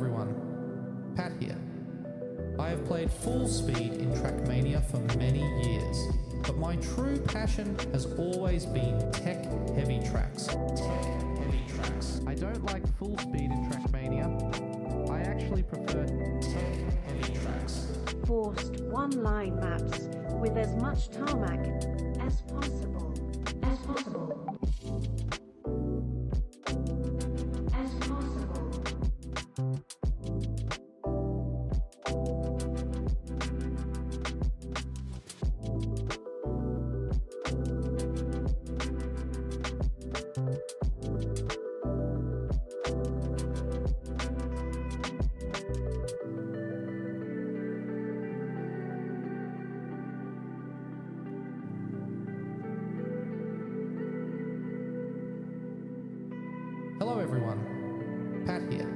everyone, Pat here. I have played full speed in Trackmania for many years, but my true passion has always been tech-heavy tracks. Tech-heavy tracks. I don't like full speed in Trackmania. I actually prefer tech-heavy tracks. Forced one-line maps with as much tarmac as possible. As possible. As possible. Hello everyone, Pat here.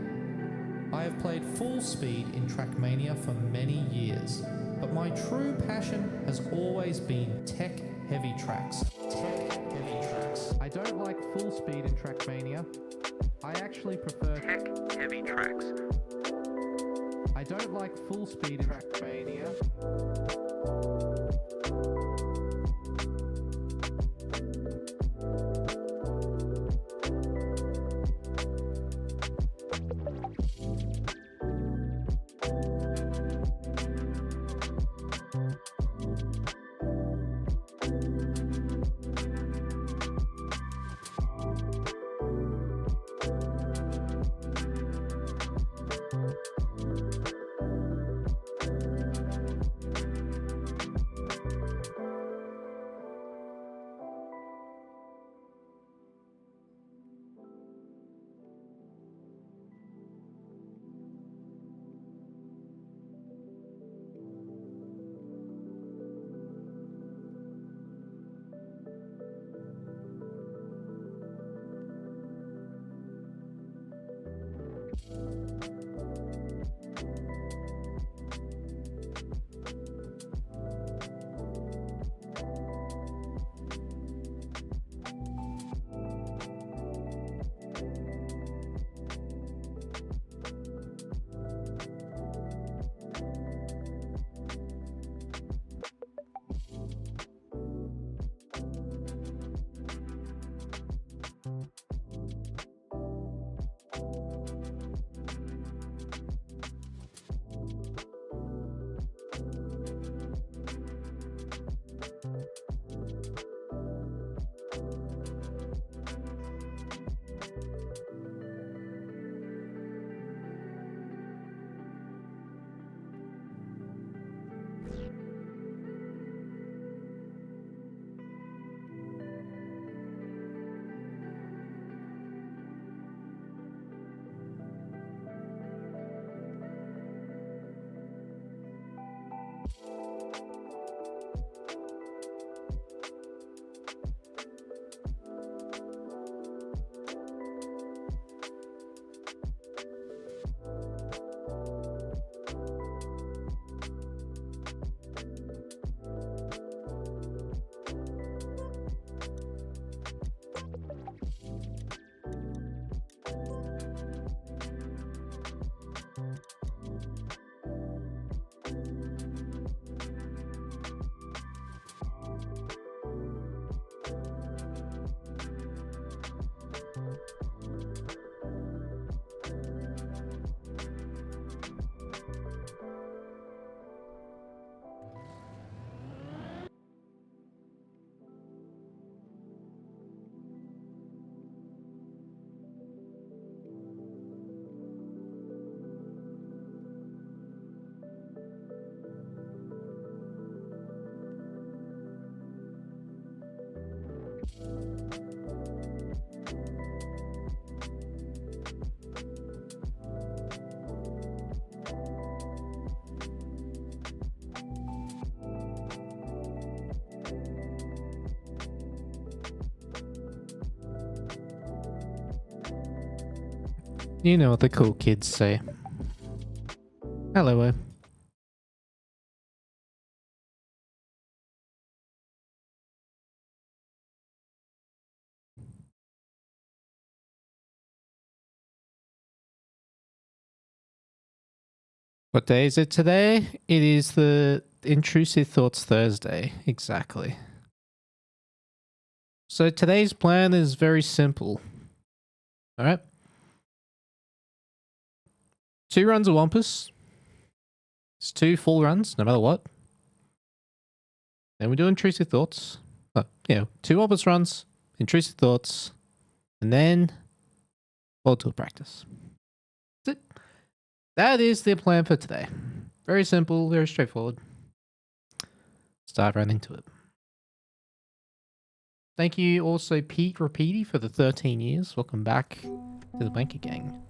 I have played full speed in Trackmania for many years, but my true passion has always been tech-heavy tracks. Tech-heavy tracks. I don't like full speed in Trackmania. I actually prefer tech-heavy tracks. I don't like full speed in Trackmania. You know what the cool kids say. Hello. What day is it today? It is the Intrusive Thoughts Thursday. Exactly. So today's plan is very simple. Alright. 2 runs of Wampus. It's 2 full runs, no matter what. Then we do Intrusive Thoughts. Oh, 2 Wampus runs, Intrusive Thoughts, and then World Tour Practice. That's it. That is the plan for today. Very simple, very straightforward. Let's dive right into it. Thank you also Pete Repeaty for the 13 years. Welcome back to the Blanket Gang.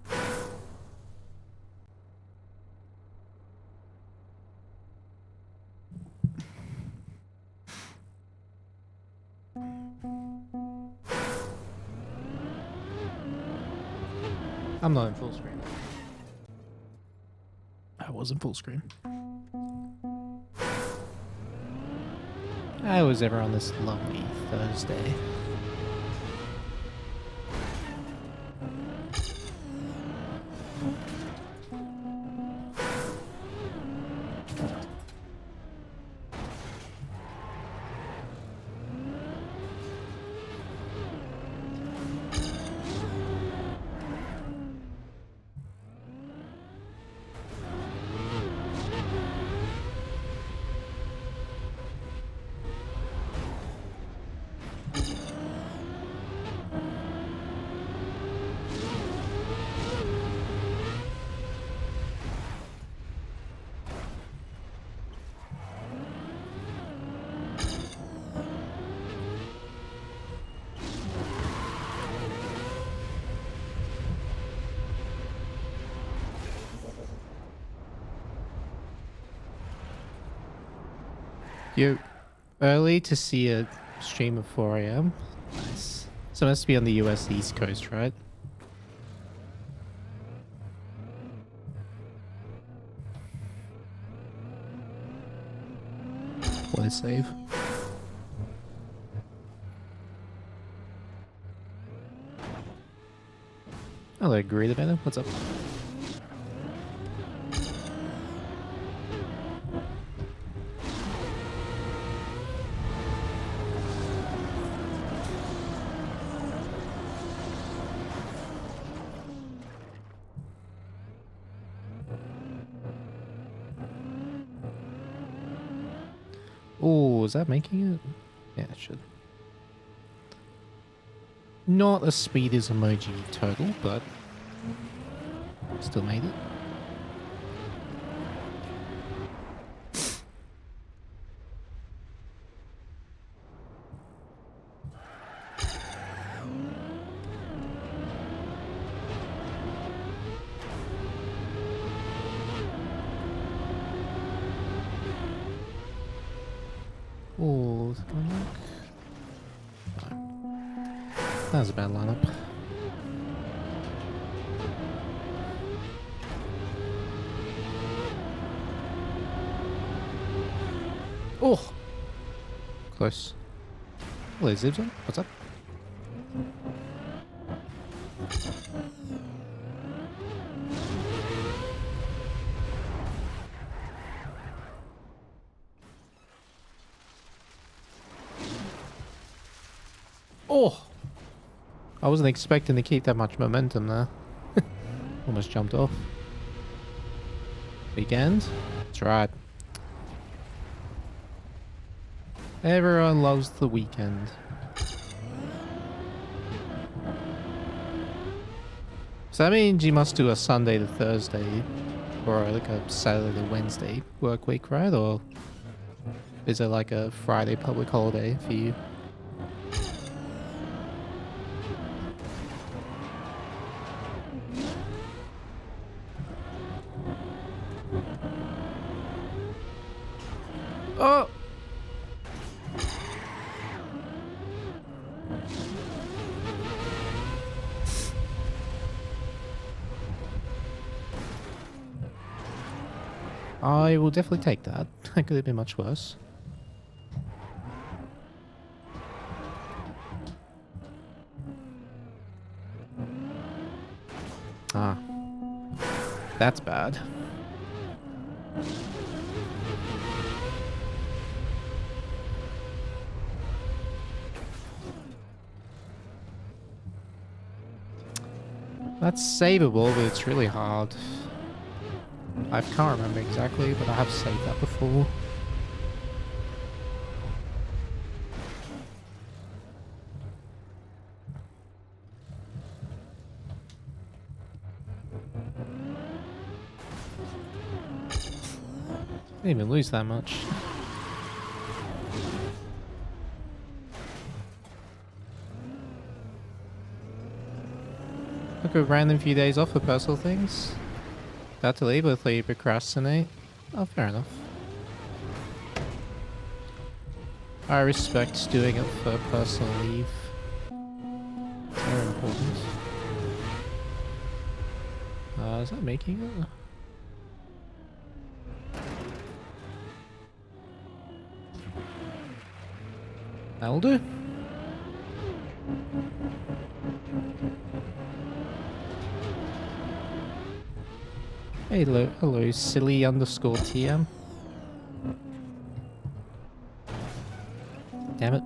I'm not in full screen. I was in full screen. How is everyone this lovely Thursday? You're early to see a stream of 4 AM. Nice. So it must be on the US East Coast, right? What a save. Hello, agree the better. What's up? Oh, is that making it? Yeah, it should. Not a speed is emoji total, but still made it. Oh, is it going back? No. That was a bad lineup. Oh! Close. Hello, Zibson. What's up? Oh! I wasn't expecting to keep that much momentum there. Almost jumped off. Weekend? That's right. Everyone loves the weekend. So that means you must do a Sunday to Thursday, or like a Saturday to Wednesday work week, right? Or is it like a Friday public holiday for you? Oh! I will definitely take that. That could have been much worse. Ah. That's bad. That's savable, but it's really hard. I can't remember exactly, but I have saved that before. Didn't even lose that much. Took a random few days off for personal things. About to leave, but you procrastinate. Oh, fair enough. I respect doing it for personal leave. It's very important. Is that making it? That'll do. Hello, hello, silly underscore TM. Damn it.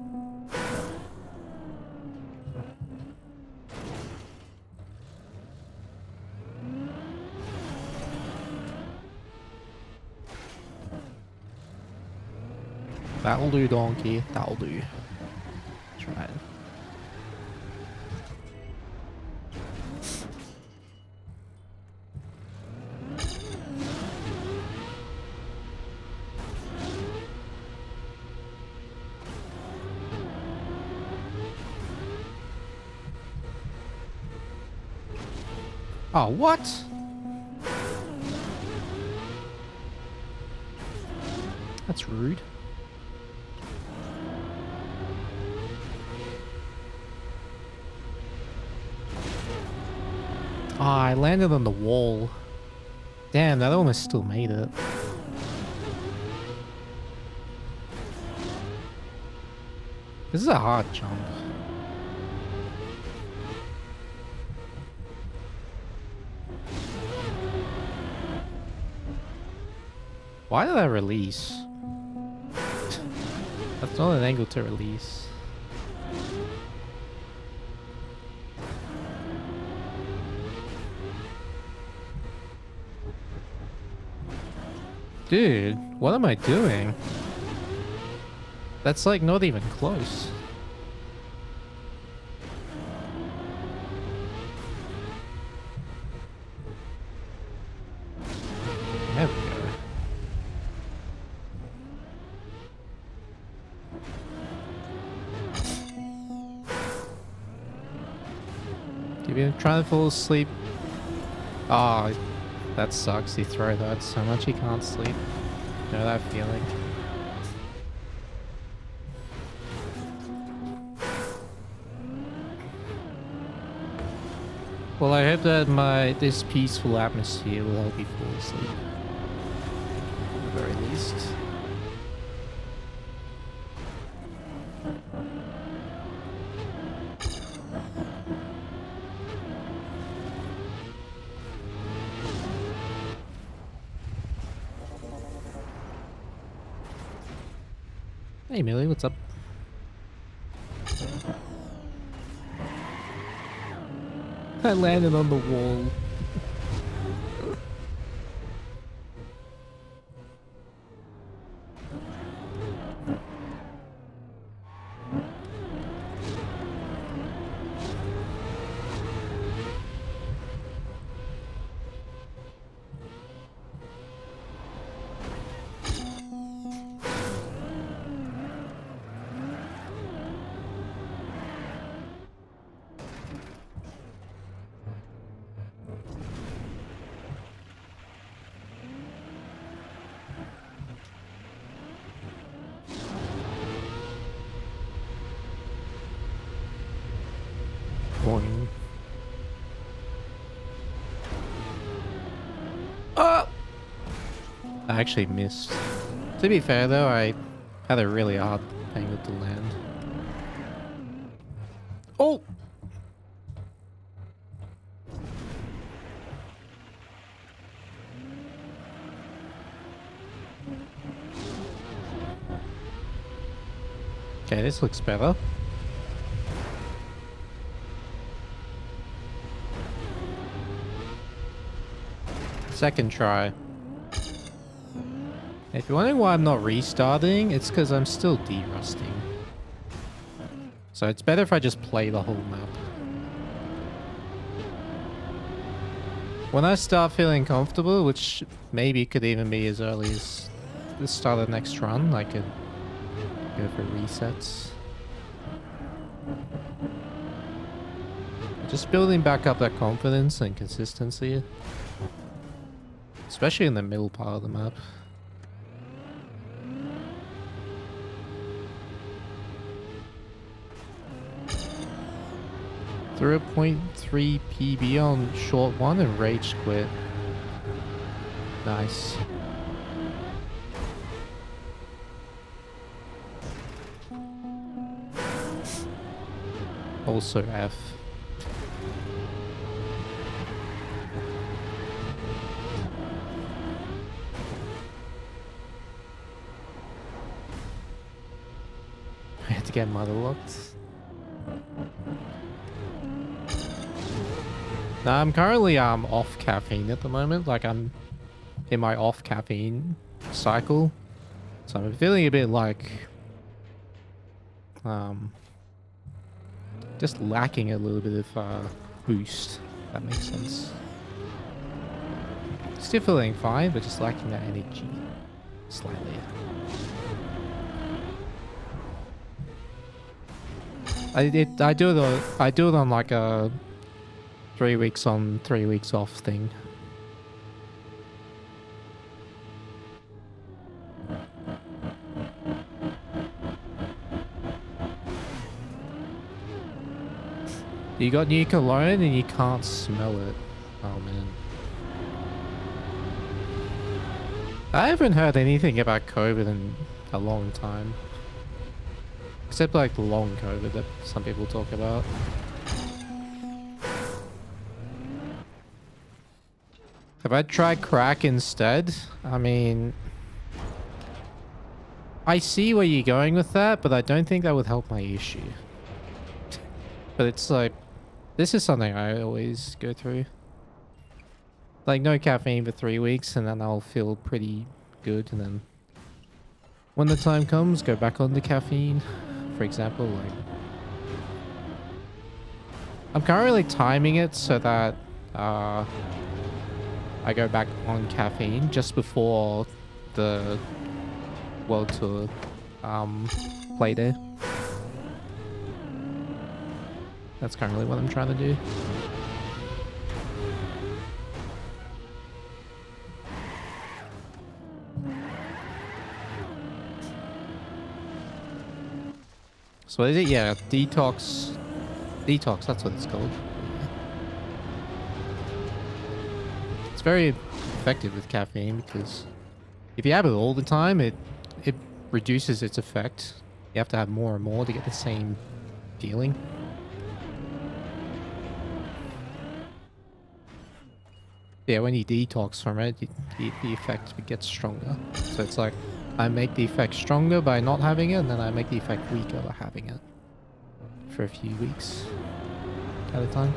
That'll do, donkey. That'll do. Try it. Oh, what? That's rude. Ah, I landed on the wall. Damn, that almost still made it. This is a hard jump. Why did I release? That's not an angle to release. Dude, what am I doing? That's like not even close. There we go. You've been trying to fall asleep. Oh, that sucks. You throw that so much you can't sleep. You know that feeling? Well, I hope that this peaceful atmosphere will help you fall asleep. At the very least. Hey Millie, what's up? I landed on the wall. Boing. Oh! I actually missed. To be fair though, I had a really hard angle to land. Oh! Okay, this looks better. Second try. If you're wondering why I'm not restarting, it's because I'm still de-rusting. So it's better if I just play the whole map. When I start feeling comfortable, which maybe could even be as early as the start of the next run, I could go for resets. Just building back up that confidence and consistency. Especially in the middle part of the map. Threw a 0.3 PB on short one and rage quit. Nice. Also F. I had to get Mudda locked. Now I'm currently off caffeine at the moment. Like I'm in my off caffeine cycle, so I'm feeling a bit like just lacking a little bit of boost. If that makes sense. Still feeling fine, but just lacking that energy slightly. I do it on like a 3 weeks on, 3 weeks off thing. You got new cologne and you can't smell it. Oh man. I haven't heard anything about COVID in a long time. Except like the long COVID that some people talk about. Have I tried crack instead? I mean, I see where you're going with that, but I don't think that would help my issue. But it's like, this is something I always go through. Like no caffeine for 3 weeks and then I'll feel pretty good, and then when the time comes, go back on the caffeine. For example, like I'm currently timing it so that I go back on caffeine just before the World Tour play day. That's currently what I'm trying to do. So is it? Yeah, detox. Detox, that's what it's called. It's very effective with caffeine because if you have it all the time, it reduces its effect. You have to have more and more to get the same feeling. Yeah, when you detox from it, the effect gets stronger. So it's like, I make the effect stronger by not having it, and then I make the effect weaker by having it. For a few weeks at a time.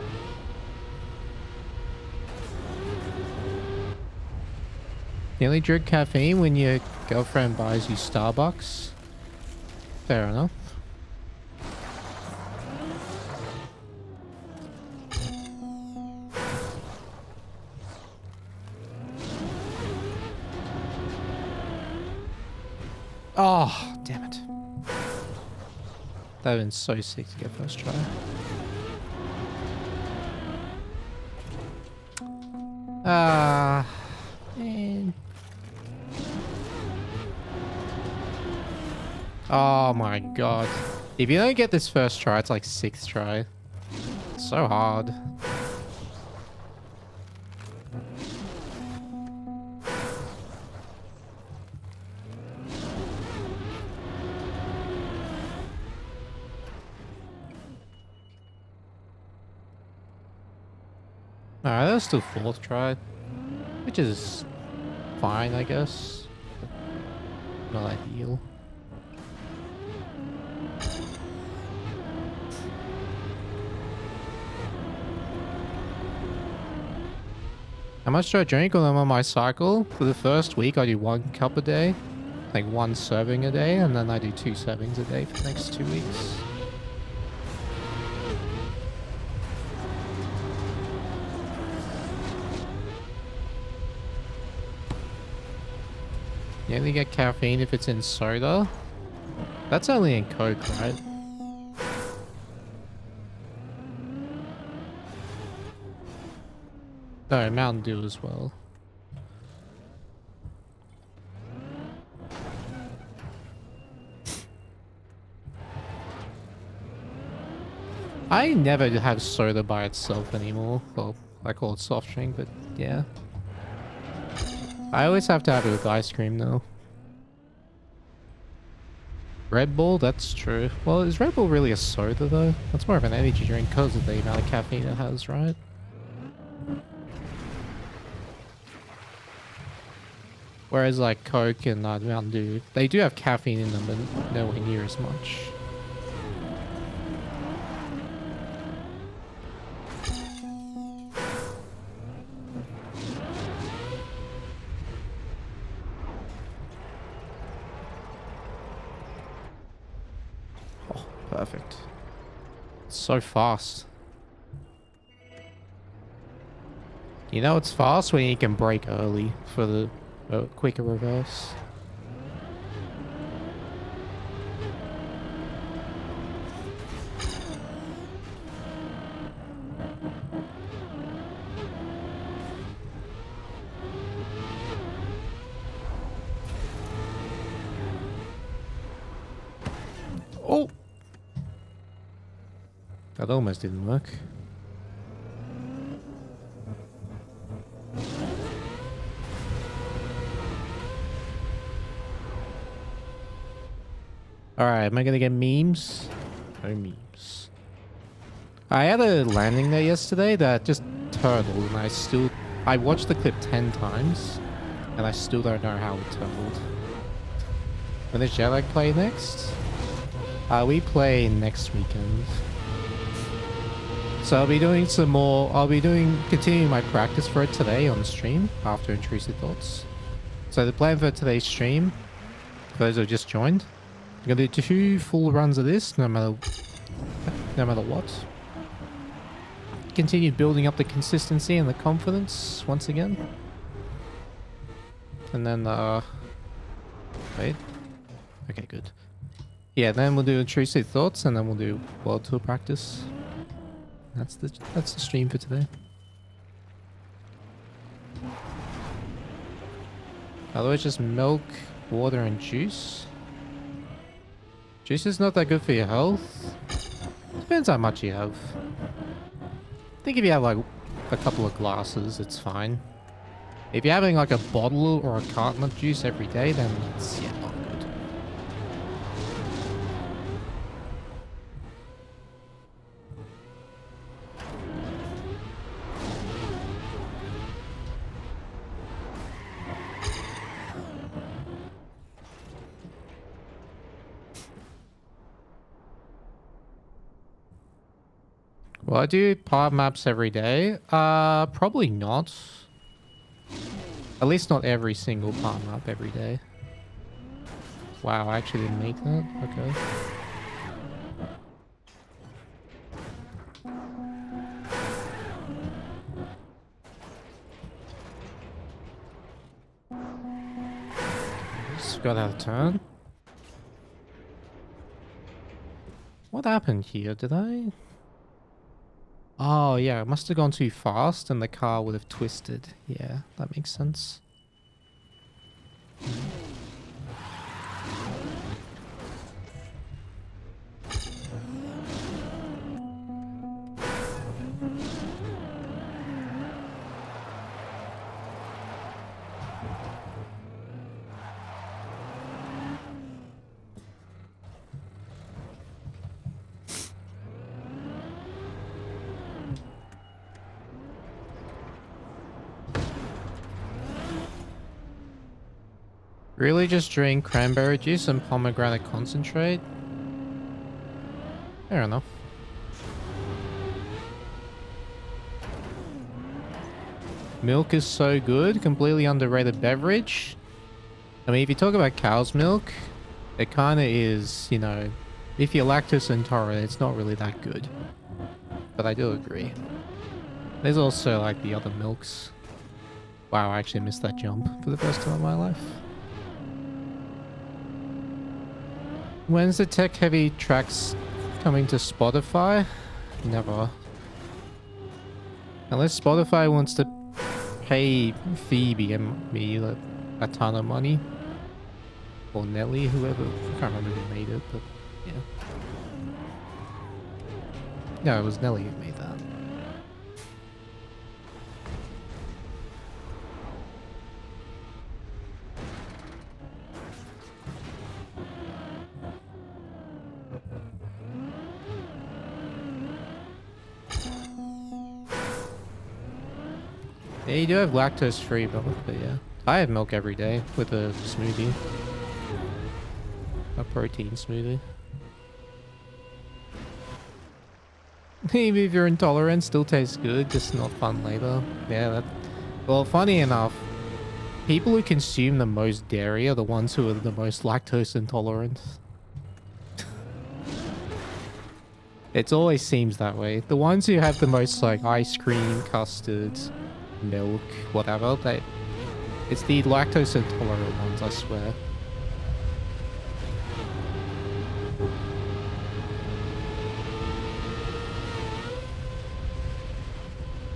You only drink caffeine when your girlfriend buys you Starbucks? Fair enough. Oh, damn it. That would have been so sick to get first try. Man. Oh my god. If you don't get this first try, it's like 6th try. It's so hard. Alright, that was still 4th try, which is fine, I guess. Not ideal. How much do I drink when I'm on my cycle? For the first week, I do 1 cup a day, like 1 serving a day, and then I do 2 servings a day for the next 2 weeks. You only get caffeine if it's in soda. That's only in Coke, right? No, Mountain Dew as well. I never have soda by itself anymore. Well, I call it soft drink, but yeah. I always have to have it with ice cream though. Red Bull, that's true. Well, is Red Bull really a soda though? That's more of an energy drink because of the amount of caffeine it has, right? Whereas like Coke and Mountain Dew, they do have caffeine in them, but nowhere near as much. Oh, perfect. It's so fast. You know it's fast when you can brake early for the quicker reverse. Oh! That almost didn't work. Alright, am I gonna get memes? No memes. I had a landing there yesterday that just turtled and I watched the clip 10 times and I still don't know how it turtled. When does Jetlag play next? We play next weekend. So I'll be doing continuing my practice for it today on stream after Intrusive Thoughts. So the plan for today's stream, for those who have just joined, I'm gonna do 2 full runs of this, no matter what. Continue building up the consistency and the confidence once again. And then, wait. Okay, good. Yeah, then we'll do Intrusive Thoughts, and then we'll do World Tour Practice. That's the stream for today. Otherwise, just milk, water, and juice. Juice is not that good for your health. Depends how much you have. I think if you have like a couple of glasses, it's fine. If you're having like a bottle or a carton of juice every day, then it's not good. Well, I do part maps every day. Probably not. At least not every single part map every day. Wow, I actually didn't make that? Okay. Just got out of turn. What happened here? Did I... Oh, yeah, it must have gone too fast and the car would have twisted. Yeah, that makes sense. Really just drink cranberry juice and pomegranate concentrate? Fair enough. Milk is so good. Completely underrated beverage. I mean, if you talk about cow's milk, it kind of is, you know, if you're lactose intolerant, it's not really that good. But I do agree. There's also like the other milks. Wow, I actually missed that jump for the first time in my life. When's the tech-heavy tracks coming to Spotify? Never. Unless Spotify wants to pay Phoebe and me like a ton of money. Or Nelly, whoever. I can't remember who made it, but yeah. No, it was Nelly who made that. Yeah, you do have lactose-free milk, but yeah. I have milk every day with a smoothie. A protein smoothie. Even if you're intolerant, still tastes good, just not fun later. Yeah, that... Well, funny enough, people who consume the most dairy are the ones who are the most lactose intolerant. It always seems that way. The ones who have the most, like, ice cream, custard, milk, whatever, it's the lactose intolerant ones, I swear.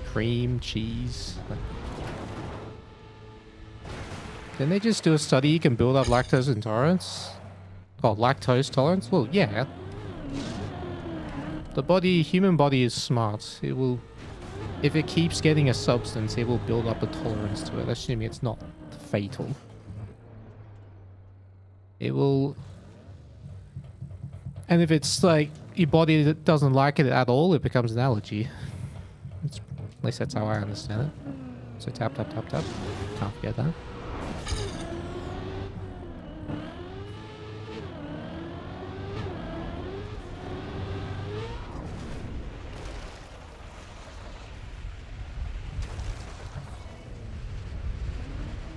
Cream, cheese. Didn't they just do a study you can build up lactose intolerance? Oh, lactose tolerance? Well, yeah. The human body is smart. It will, if it keeps getting a substance, it will build up a tolerance to it, assuming it's not fatal. It will... And if it's like, your body doesn't like it at all, it becomes an allergy. At least that's how I understand it. So tap, tap, tap, tap. Can't forget that.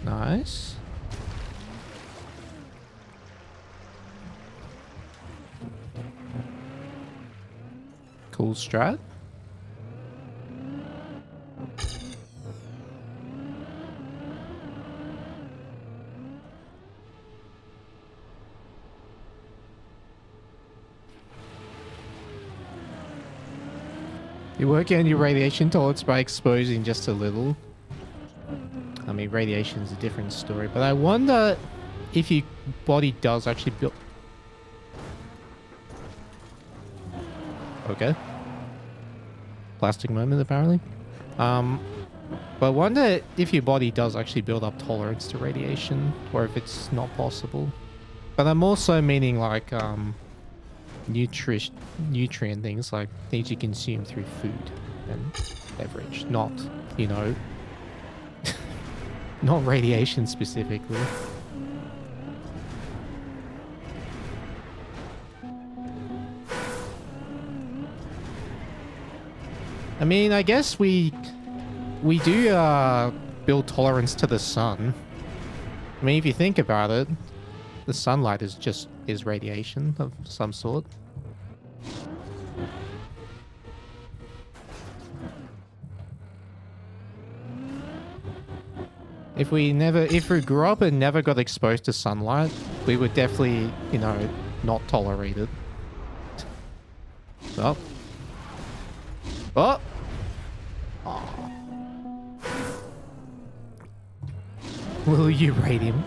Nice. Cool strat. You work on your radiation tolerance by exposing just a little. I mean, radiation is a different story, but I wonder if your body does actually build... Okay. Plastic moment, apparently. But I wonder if your body does actually build up tolerance to radiation, or if it's not possible. But I'm also meaning like, nutrient things, like things you consume through food and beverage, not, you know, not radiation specifically. I mean, I guess we do build tolerance to the sun. I mean, if you think about it, the sunlight is radiation of some sort. If we grew up and never got exposed to sunlight, we would definitely, you know, not tolerate it. Oh. Oh! Oh. Will you radium?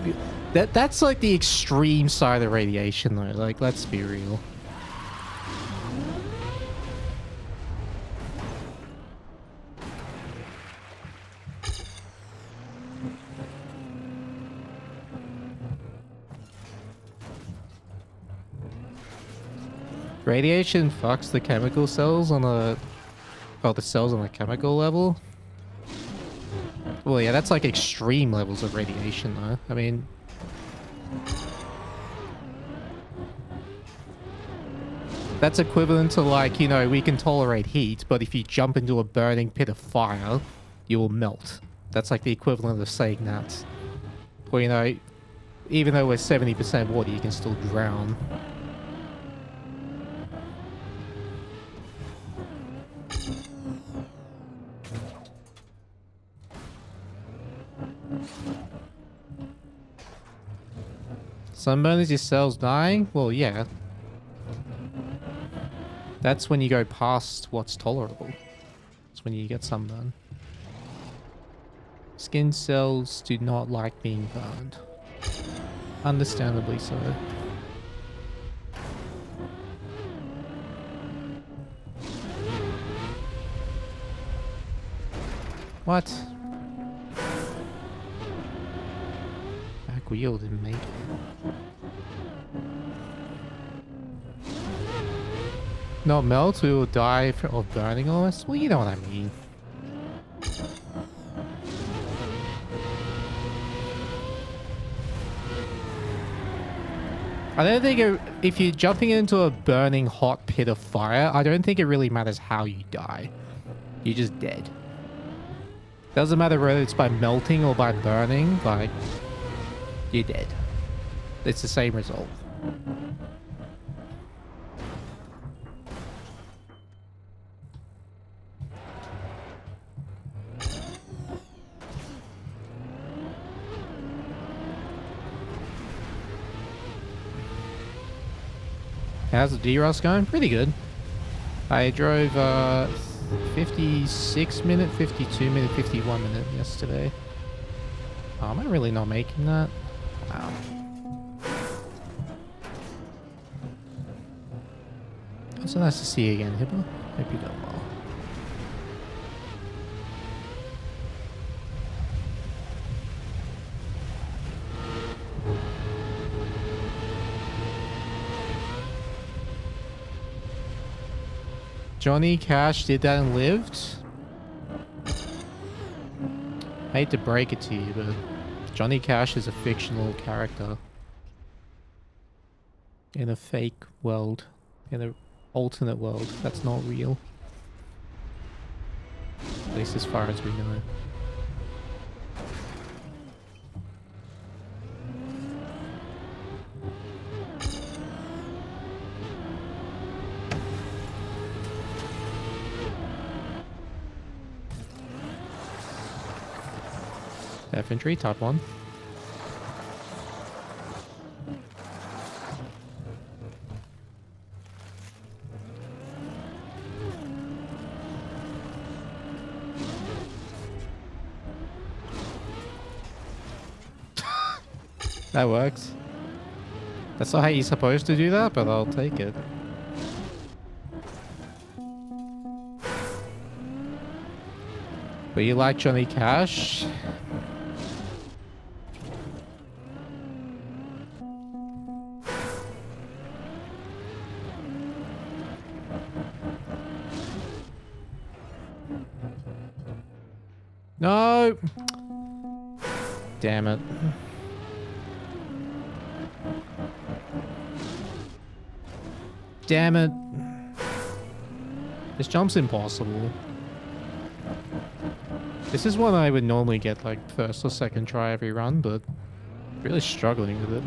That's like the extreme side of radiation though, like, let's be real. Radiation fucks the chemical cells on a... Oh, the cells on a chemical level? Well, yeah, that's like extreme levels of radiation, though. I mean... That's equivalent to, like, you know, we can tolerate heat, but if you jump into a burning pit of fire, you will melt. That's like the equivalent of saying that. Or, you know, even though we're 70% water, you can still drown. Sunburn is your cells dying? Well, yeah. That's when you go past what's tolerable. That's when you get sunburn. Skin cells do not like being burned. Understandably so. What? Back wheel didn't make it. Not melt, we will die of burning almost? Well, you know what I mean. I don't think if you're jumping into a burning hot pit of fire, I don't think it really matters how you die. You're just dead. Doesn't matter whether it's by melting or by burning, like, you're dead. It's the same result. How's the D-Ross going? Pretty good. I drove 56 minute, 52 minute, 51 minute yesterday. Oh, am I really not making that? Wow. It's so nice to see you again, Hippo. Hope you're doing well. Johnny Cash did that and lived? I hate to break it to you, but Johnny Cash is a fictional character. In a fake world. In an alternate world. That's not real. At least as far as we know. Infantry, top 1. That works. That's not how you're supposed to do that, but I'll take it. But you like Johnny Cash? No! Damn it. Damn it. This jump's impossible. This is one I would normally get like first or second try every run, but really struggling with it.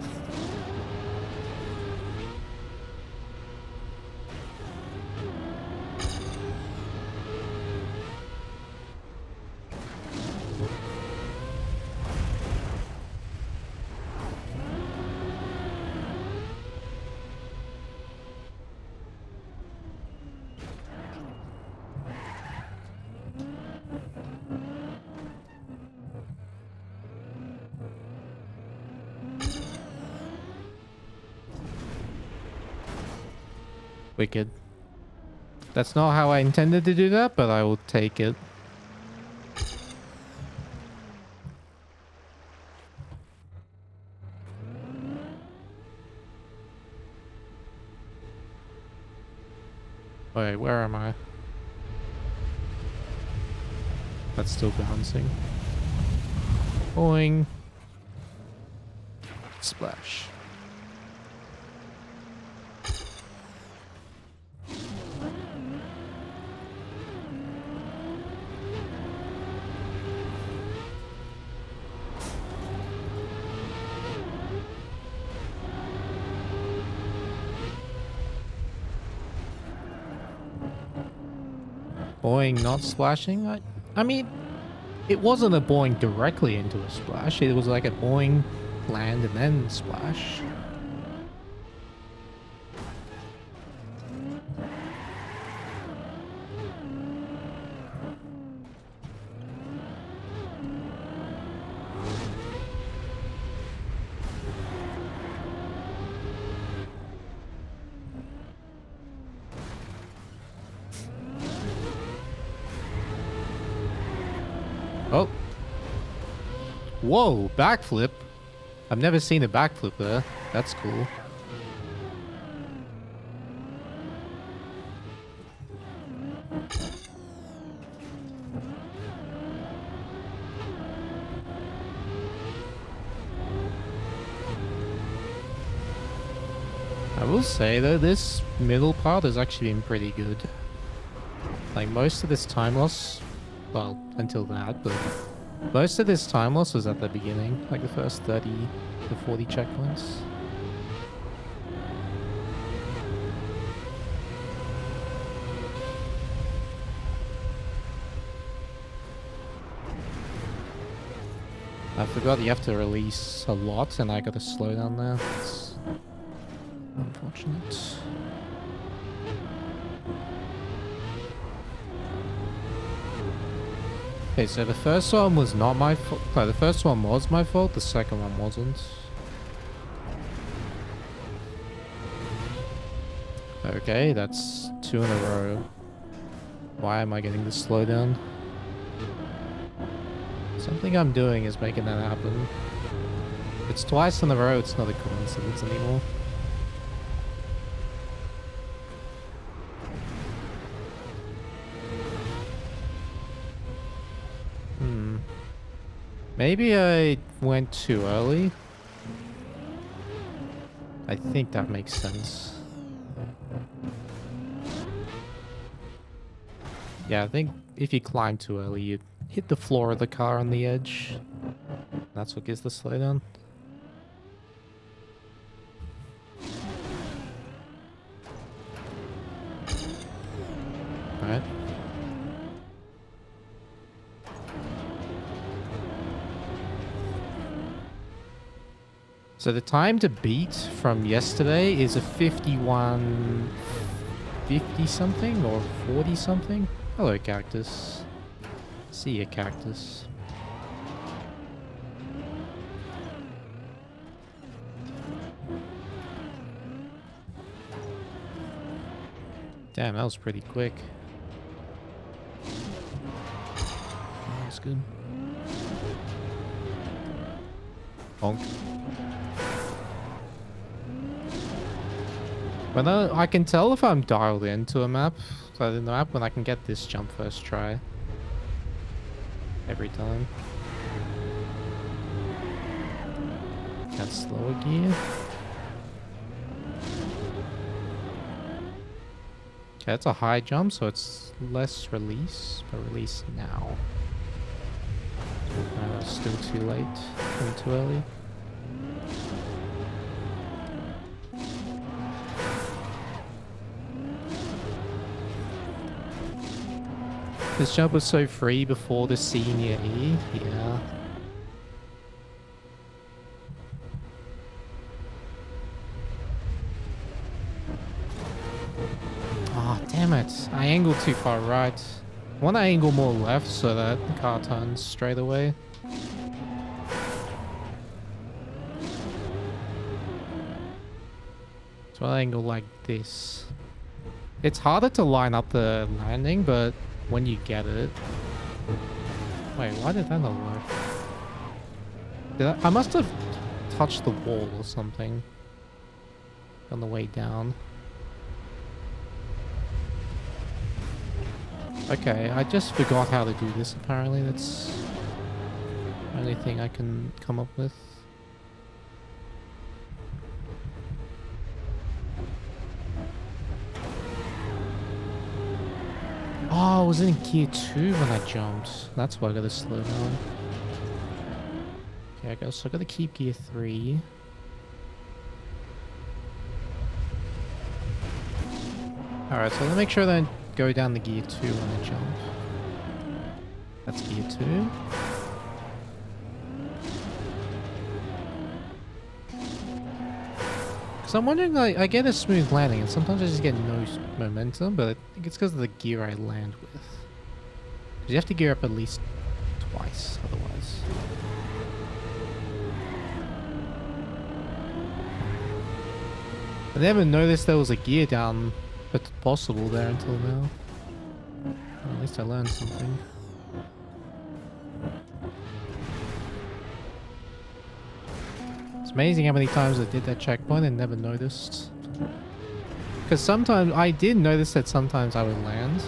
Wicked. That's not how I intended to do that, but I will take it. Wait, where am I? That's still bouncing. Boing. Splash. Boing not splashing? I mean, it wasn't a boing directly into a splash. It was like a boing, land, and then splash. Oh. Whoa, backflip. I've never seen a backflip there. That's cool. I will say though, this middle part has actually been pretty good. Like most of this time loss, well, until that, but most of this time loss was at the beginning, like the first 30 to 40 checkpoints. I forgot you have to release a lot and I got to slow down there. It's unfortunate. Okay, so the first one was not my fault. No, the first one was my fault, the second one wasn't. Okay, that's 2 in a row. Why am I getting the slowdown? Something I'm doing is making that happen. If it's twice in a row, it's not a coincidence anymore. Maybe I went too early. I think that makes sense. Yeah, I think if you climb too early, you hit the floor of the car on the edge. That's what gives the slowdown. Alright. So the time to beat from yesterday is a 51.50 something or 40 something. Hello, cactus. See ya, cactus. Damn, that was pretty quick. That's good. Bonk. But I can tell if I'm dialed into a map, so in the map when I can get this jump first try. Every time. That slower gear. Okay, it's a high jump, so it's less release, but release now. Still too late, too early. This jump was so free before the senior E, yeah. Oh, damn it. I angled too far right. I want to angle more left so that the car turns straight away. So I angle like this. It's harder to line up the landing, but when you get it... Wait, why did that not work? I must have touched the wall or something on the way down. Okay, I just forgot how to do this apparently. That's the only thing I can come up with. Oh, I was in gear 2 when I jumped. That's why I gotta slow down. Okay, so I gotta keep gear 3. Alright, so let me make sure that I go down the gear 2 on the jump. That's gear 2. So I'm wondering, like, I get a smooth landing, and sometimes I just get no momentum, but I think it's because of the gear I land with. Because you have to gear up at least twice, otherwise. I never noticed there was a gear down but possible there until now. Well, at least I learned something. It's amazing how many times I did that checkpoint and never noticed. Because sometimes I did notice that sometimes I would land.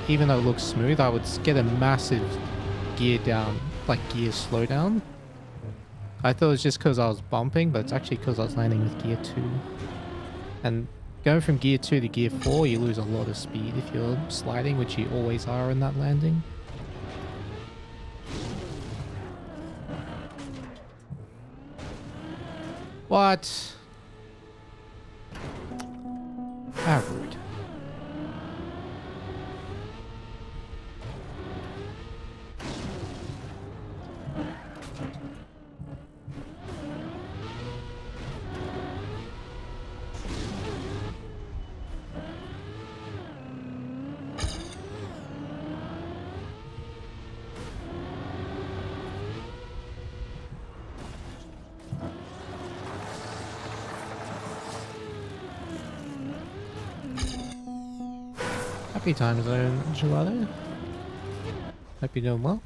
Even though it looks smooth, I would get a massive gear down, like gear slowdown. I thought it was just because I was bumping, but it's actually because I was landing with gear 2. And going from gear 2 to gear 4, you lose a lot of speed if you're sliding, which you always are in that landing. What? How rude. Happy time zone, Gelato. Hope you're doing well.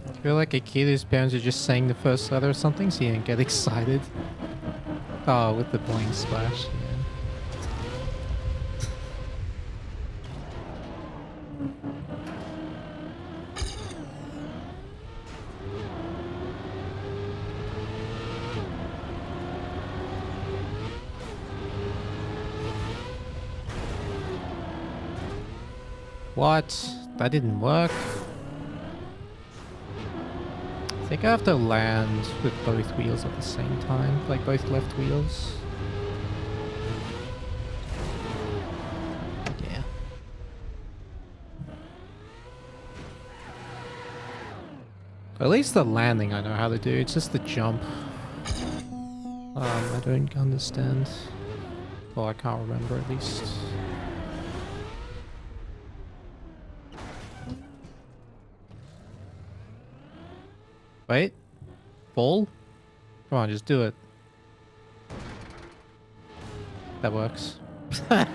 I feel like a kid whose parents are just saying the first letter or something so you don't get excited. Oh, with the boing splash, yeah. What? That didn't work. I think I have to land with both wheels at the same time, like both left wheels. Yeah. At least the landing I know how to do, it's just the jump. I don't understand. Well, I can't remember at least. Wait. Fall? Come on, just do it. That works. It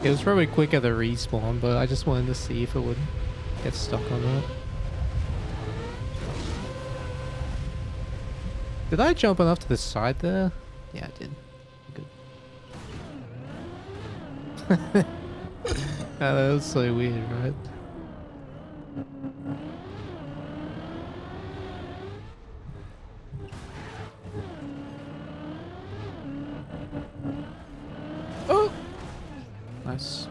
was probably quicker to respawn, but I just wanted to see if it would get stuck on that. Did I jump enough to the side there? Yeah, I did. Good. That was so weird, right? Oh! Nice.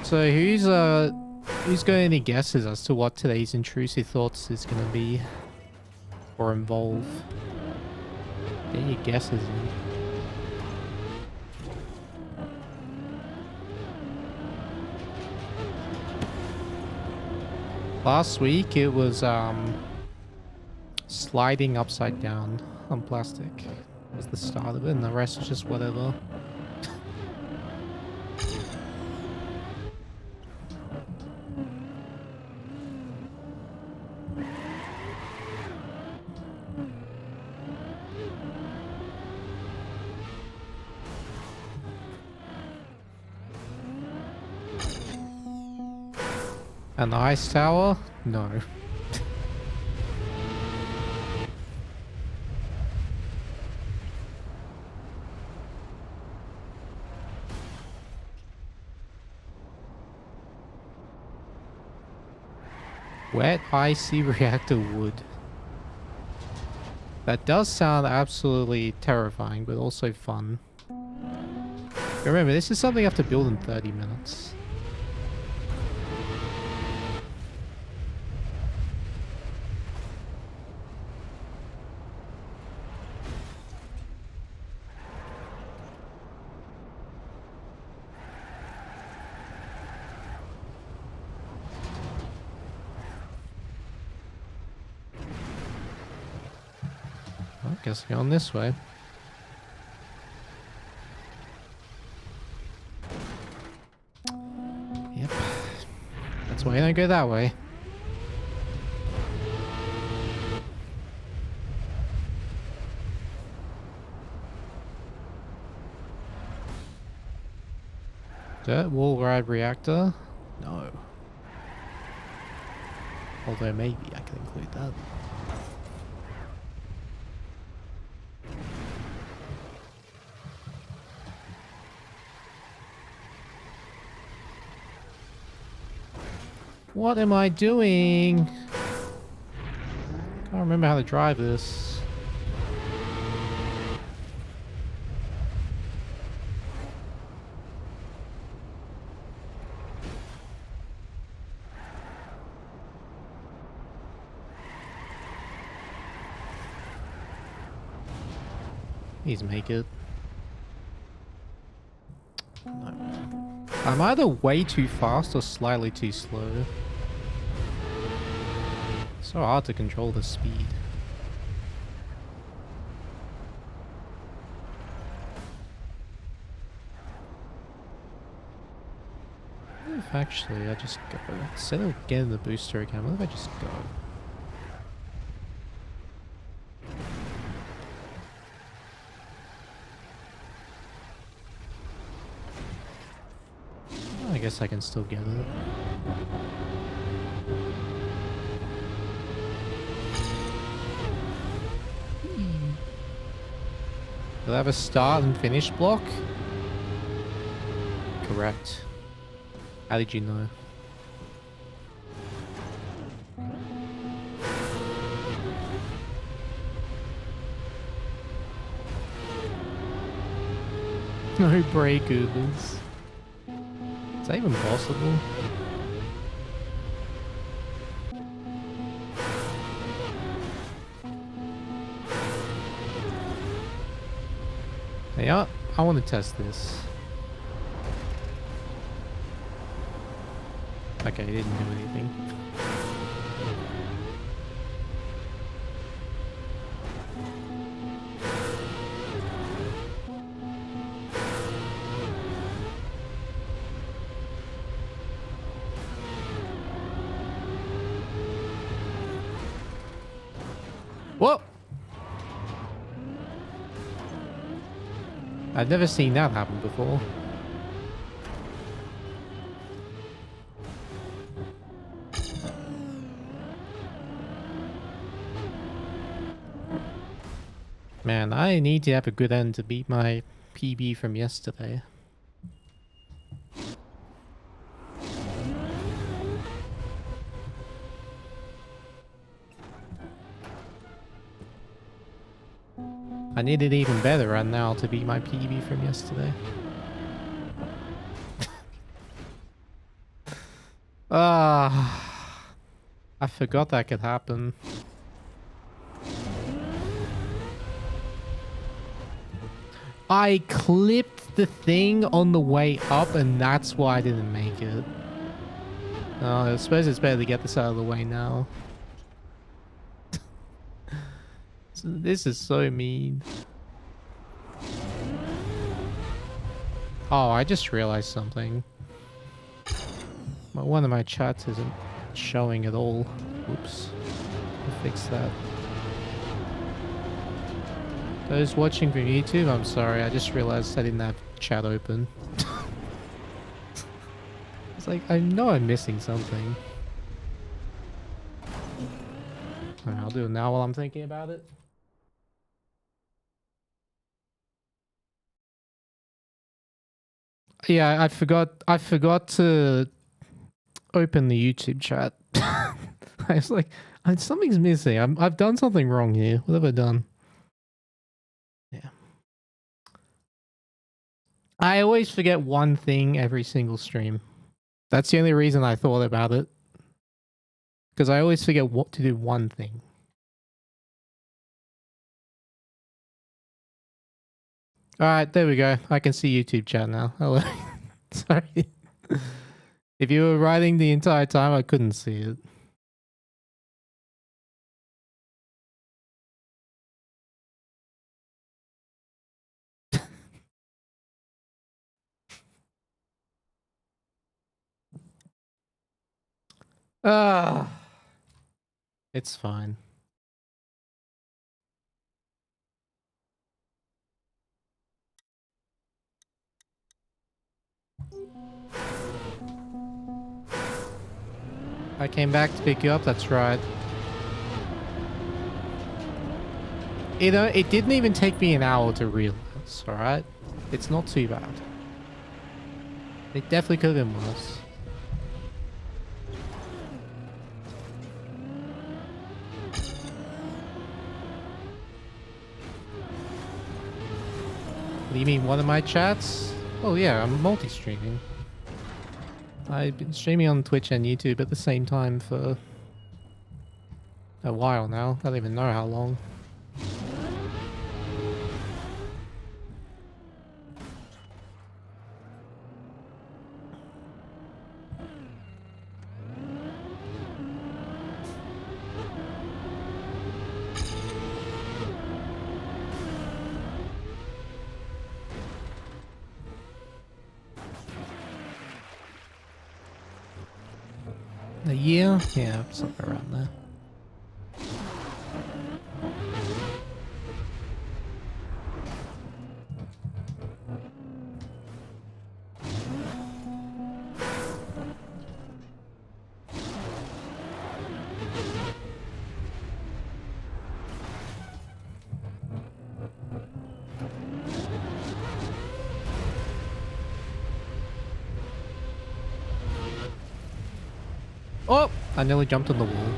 So who's got any guesses as to what today's intrusive thoughts is gonna be or involve? Get your guesses in. Last week it was sliding upside down on plastic was the start of it, and the rest was just whatever. And the ice tower? No. Wet, icy reactor wood. That does sound absolutely terrifying, but also fun. Remember, this is something I have to build in 30 minutes. I guess going this way. Yep. That's why I don't go that way. Dirt wall ride reactor? No. Although maybe I can include that. What am I doing? Can't remember how to drive this. Please make it. No. I'm either way too fast or slightly too slow. So hard to control the speed. What if actually I just go? Instead of getting the booster again, what if I just go? I guess I can still get it. Do I have a start and finish block? Correct. How did you know? No break Ubers. Is that even possible? Yeah, I want to test this. Okay, it didn't do anything. Whoa! I've never seen that happen before. Man, I need to have a good end to beat my PB from yesterday. I need an even better run now to beat my PB from yesterday. Ah, I forgot that could happen. I clipped the thing on the way up and that's why I didn't make it. Oh, I suppose it's better to get this out of the way now. This is so mean. Oh, I just realized something. One of my chats isn't showing at all. Oops. I'll fix that. Those watching from YouTube, I'm sorry. I just realized I didn't have chat open. It's like, I know I'm missing something. Alright, I'll do it now while I'm thinking about it. Yeah, I forgot to open the YouTube chat. I was like, something's missing. I've done something wrong here. What have I done? Yeah. I always forget one thing every single stream. That's the only reason I thought about it. Because I always forget what to do one thing. Alright, there we go. I can see YouTube chat now. Hello. Sorry. If you were writing the entire time, I couldn't see it. Ah, it's fine. I came back to pick you up, that's right. You know, it didn't even take me an hour to realize, alright? It's not too bad. It definitely could have been worse. What do you mean, one of my chats? Oh yeah, I'm multi-streaming. I've been streaming on Twitch and YouTube at the same time for a while now. I don't even know how long. A year? Yeah, something around there. Oh! I nearly jumped on the wall.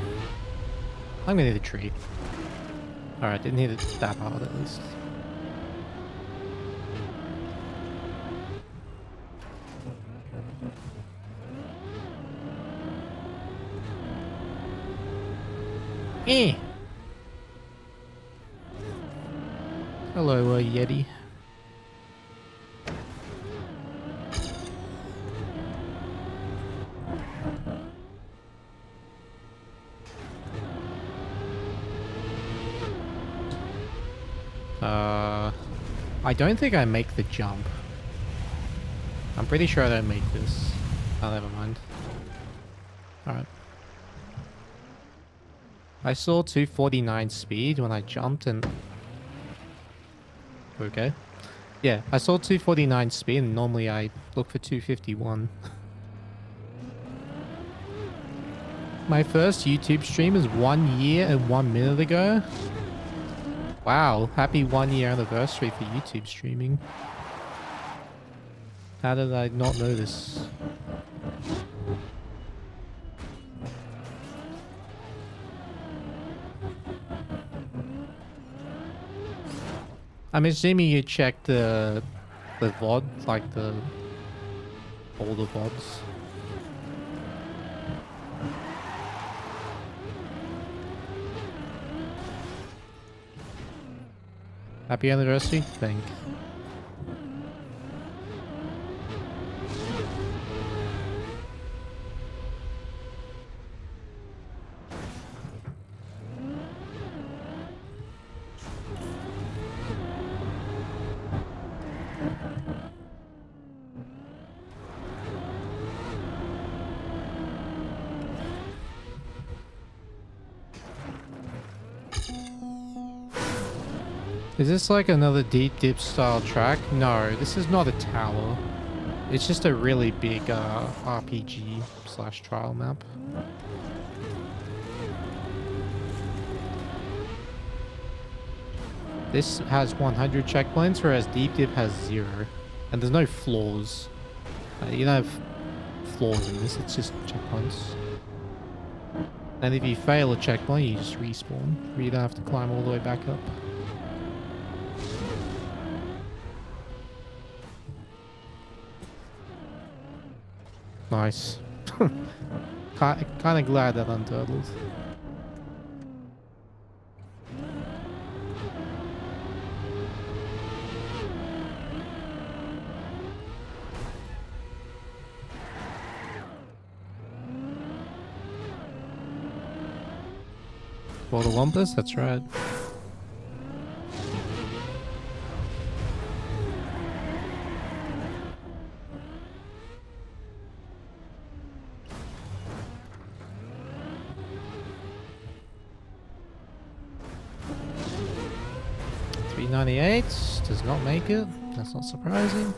I'm gonna hit a tree. Alright, didn't hit it that hard at least. Eh! Hello, Yeti. I don't think I make the jump. I'm pretty sure I don't make this. Oh, never mind. Alright. I saw 249 speed when I jumped and... Okay. Yeah, I saw 249 speed and normally I look for 251. My first YouTube stream is 1 year and 1 minute ago. Wow, happy 1 year anniversary for YouTube streaming. How did I not know this? I'm assuming you checked the VOD, like all the VODs. Happy anniversary, thank you. Is this like another deep dip style track? No, this is not a tower. It's just a really big RPG / trial map. This has 100 checkpoints, whereas deep dip has 0. And there's no floors. You don't have floors in this, it's just checkpoints. And if you fail a checkpoint, you just respawn. You don't have to climb all the way back up. Nice. Kind of glad that unturtled. World of Wampus, that's right. $3.98 does not make it. That's not surprising.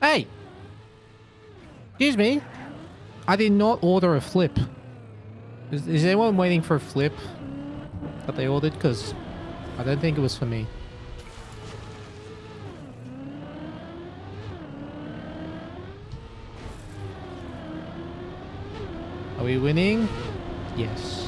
Hey! Excuse me. I did not order a flip. Is anyone waiting for a flip that they ordered? Because I don't think it was for me. Are we winning? Yes.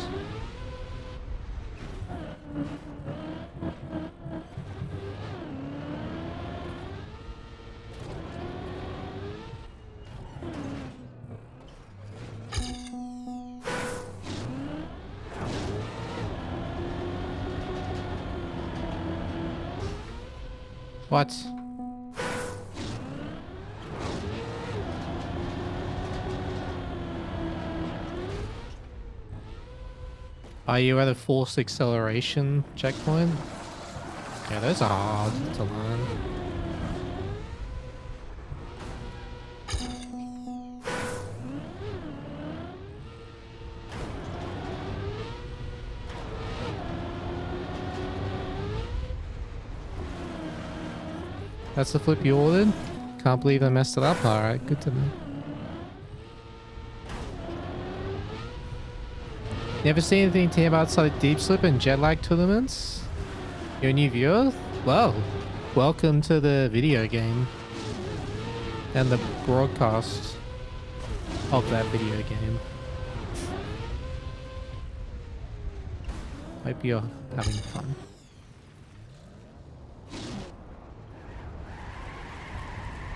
What? Are you at a forced acceleration checkpoint? Yeah, those are hard to learn. That's the flip you ordered? Can't believe I messed it up. Alright, good to know. Never seen anything TM outside deep slip and jet lag tournaments? You're a new viewer? Well, welcome to the video game. And the broadcast of that video game. Hope you're having fun.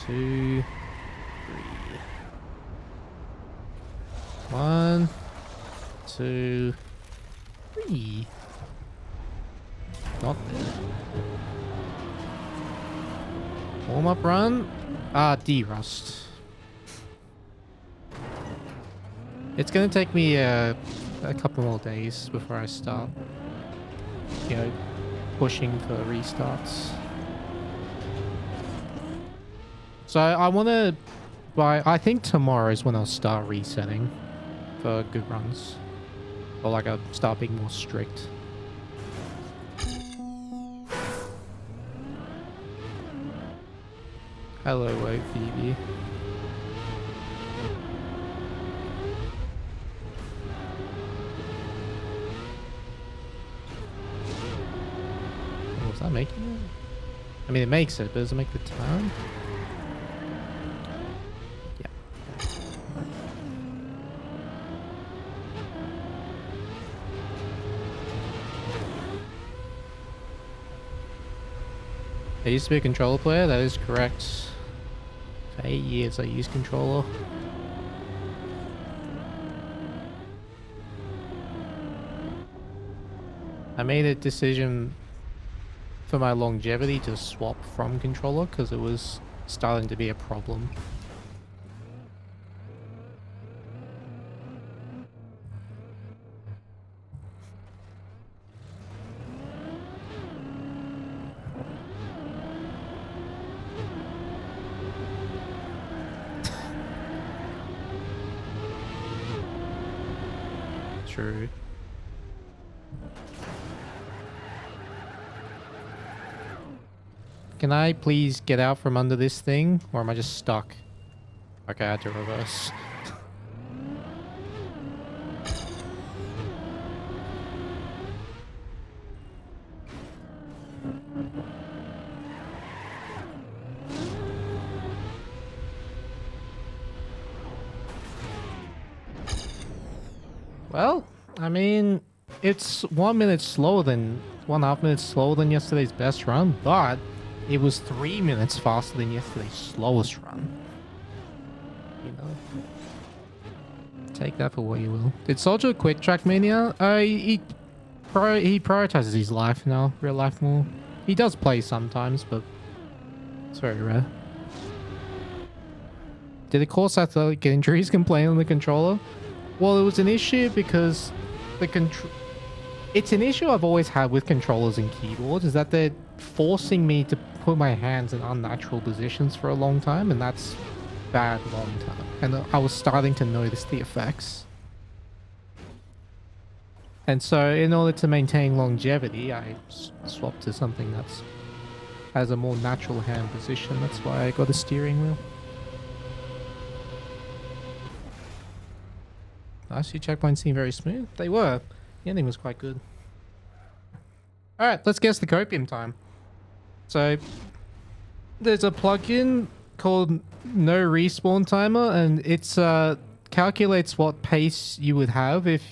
Two, three. 1, 2, 3. Not there. Warm up run. D-rust. It's gonna take me a couple more days before I start, you know, pushing for restarts. So I want to, I think tomorrow is when I'll start resetting for good runs. Or like I'll start being more strict. Hello, Woke Phoebe. Oh, is that making it? I mean, it makes it, but does it make the turn? I used to be a controller player, that is correct. For 8 years I used controller. I made a decision for my longevity to swap from controller because it was starting to be a problem. true. Can I please get out from under this thing? Or am I just stuck? Okay, I had to reverse. Well, I mean, it's 1 minute slower than 1.5 minutes slower than yesterday's best run, but it was 3 minutes faster than yesterday's slowest run. You know, take that for what you will. Did Soldier quit Trackmania? He prioritizes his life now, real life more. He does play sometimes, but it's very rare. Did the course athletic get injuries complain on the controller? Well, it was an issue because it's an issue I've always had with controllers and keyboards, is that they're forcing me to put my hands in unnatural positions for a long time, and that's bad long term. And I was starting to notice the effects. And so in order to maintain longevity, I swapped to something that's has a more natural hand position. That's why I got a steering wheel. Last few checkpoints seem very smooth. They were. The ending was quite good. Alright, let's guess the copium time. So, there's a plugin called No Respawn Timer, and it's calculates what pace you would have if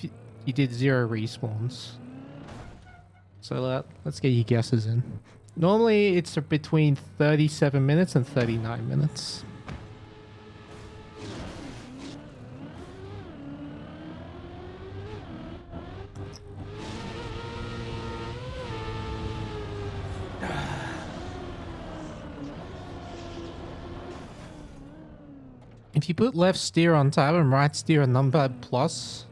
you did 0 respawns. So let's get your guesses in. Normally, it's between 37 minutes and 39 minutes. If you put left steer on tab and right steer on numpad plus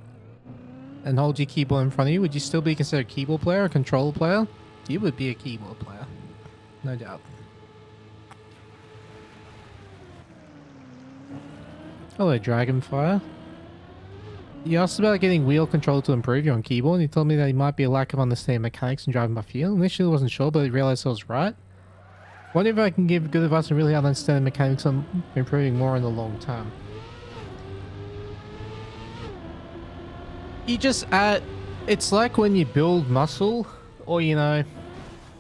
and hold your keyboard in front of you, would you still be considered a keyboard player or a controller player? You would be a keyboard player. No doubt. Hello, Dragonfire. You asked about getting wheel control to improve you on keyboard, and you told me that it might be a lack of understanding mechanics and driving by feel. Initially I wasn't sure, but I realized I was right. Wonder if I can give good advice and really understand the mechanics on improving more in the long term. You just add... It's like when you build muscle, or you know,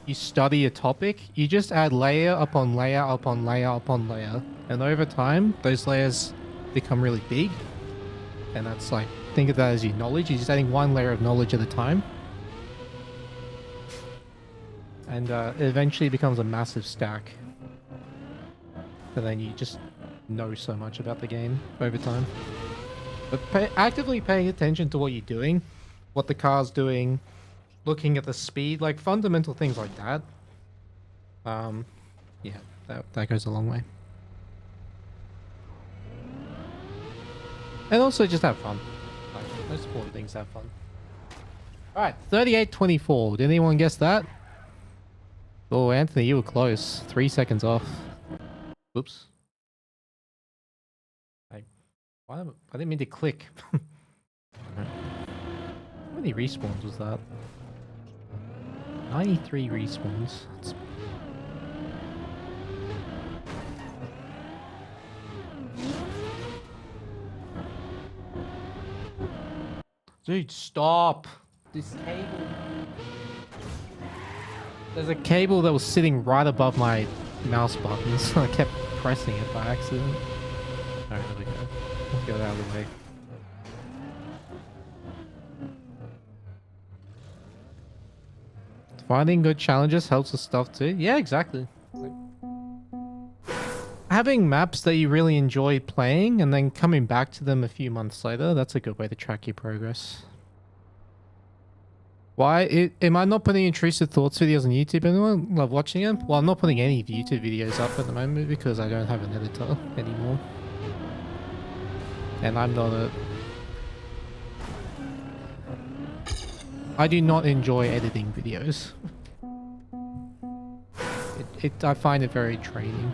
you study a topic, you just add layer upon layer upon layer upon layer. And over time, those layers become really big. And that's like, think of that as your knowledge. You're just adding one layer of knowledge at a time. And it eventually becomes a massive stack. And then you just know so much about the game over time. But actively paying attention to what you're doing, what the car's doing, looking at the speed, like fundamental things like that. Yeah, that goes a long way. And also just have fun. Like, most important things, have fun. Alright, 38:24. Did anyone guess that? Oh, Anthony, you were close. 3 seconds off. Whoops. I didn't mean to click. How many respawns was that? 93 respawns. That's... Dude, stop! This cable... There's a cable that was sitting right above my mouse button, so I kept pressing it by accident. Alright, there we go. Let's get it out of the way. Finding good challenges helps with stuff too. Yeah, exactly. Having maps that you really enjoy playing and then coming back to them a few months later, that's a good way to track your progress. Why? Am I not putting intrusive thoughts videos on YouTube? Anyone love watching them? Well, I'm not putting any YouTube videos up at the moment because I don't have an editor anymore. And I'm not a... I do not enjoy editing videos. I find it very draining.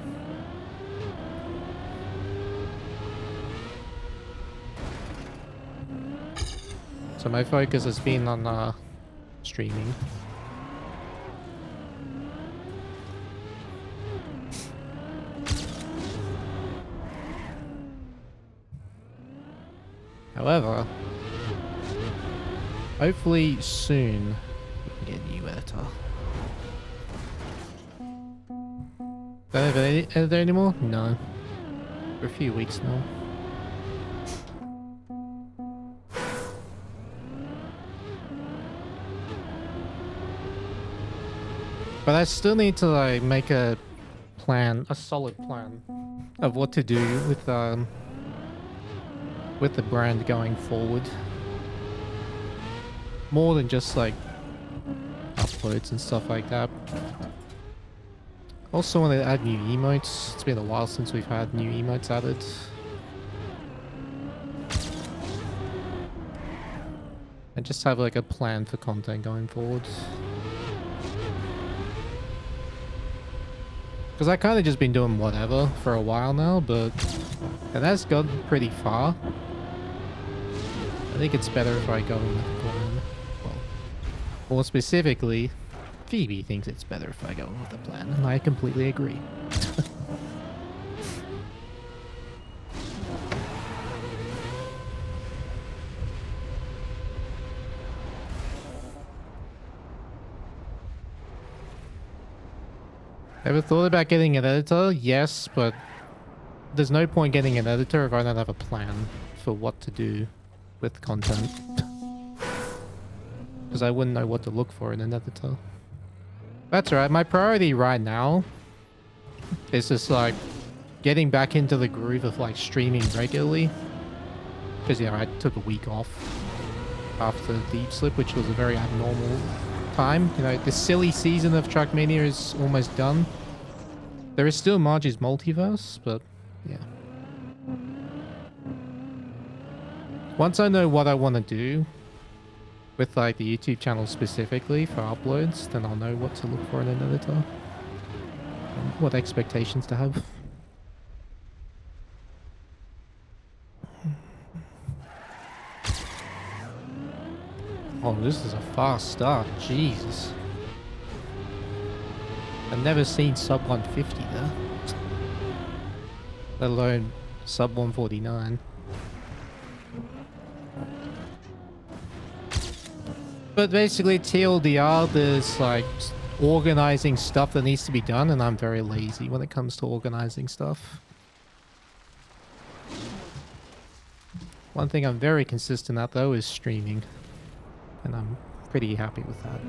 So my focus has been on streaming. However, hopefully soon we can get a new editor. Don't have an editor anymore? No. For a few weeks now. But I still need to like make a plan, a solid plan of what to do with the brand going forward. More than just like uploads and stuff like that. Also want to add new emotes. It's been a while since we've had new emotes added. And just have like a plan for content going forward. Because I kind of just been doing whatever for a while now, but it has gotten pretty far. I think it's better if I go with a plan. Well, more specifically, Phoebe thinks it's better if I go with a plan, and I completely agree. Ever thought about getting an editor? Yes, but there's no point getting an editor if I don't have a plan for what to do with content. Because I wouldn't know what to look for in an editor. That's right, my priority right now is just like getting back into the groove of like streaming regularly. Because yeah, I took a week off after Deep Slip, which was a very abnormal time. You know, the silly season of Trackmania is almost done. There is still Marge's Multiverse, but yeah. Once I know what I want to do with like the YouTube channel specifically for uploads, then I'll know what to look for in an editor. And what expectations to have. Oh, this is a fast start. Jesus. I've never seen sub 150 there. Let alone sub 149. But basically, TLDR, there's like organizing stuff that needs to be done, and I'm very lazy when it comes to organizing stuff. One thing I'm very consistent at though is streaming. And I'm pretty happy with that.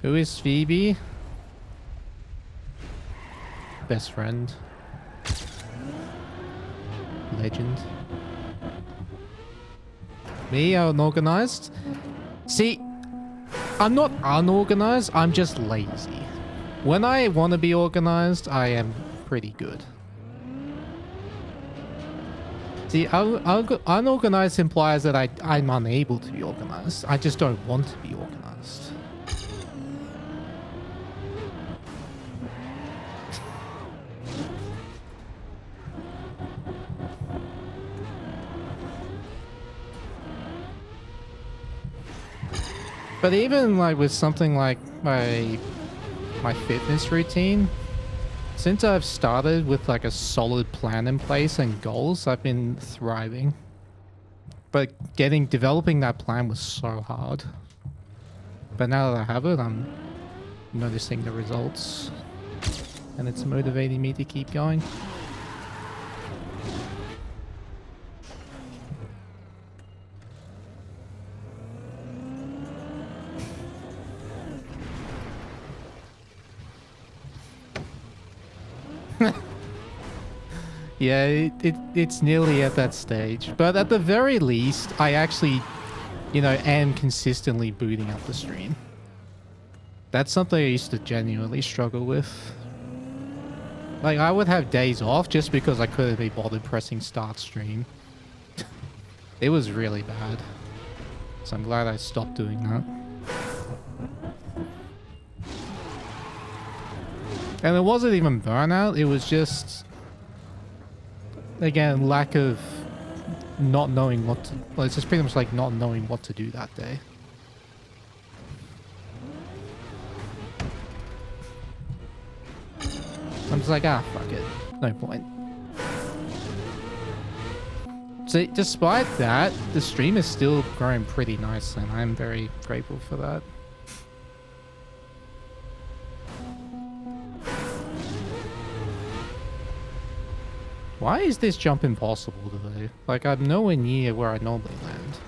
Who is Phoebe? Best friend. Legend. Me, unorganized? See, I'm not unorganized, I'm just lazy. When I want to be organized, I am pretty good. See, unorganized implies that I'm unable to be organized. I just don't want to be organized. But even like with something like my fitness routine, since I've started with like a solid plan in place and goals, I've been thriving. But developing that plan was so hard. But now that I have it, I'm noticing the results. And it's motivating me to keep going. Yeah, it's nearly at that stage. But at the very least, I actually, you know, am consistently booting up the stream. That's something I used to genuinely struggle with. Like, I would have days off just because I couldn't be bothered pressing start stream. It was really bad. So I'm glad I stopped doing that. And it wasn't even burnout, it was just... Again, lack of not knowing what to... Well, it's just pretty much like not knowing what to do that day. I'm just like, fuck it. No point. So, despite that, the stream is still growing pretty nicely, and I'm very grateful for that. Why is this jump impossible today? Like, I'm nowhere near where I normally land.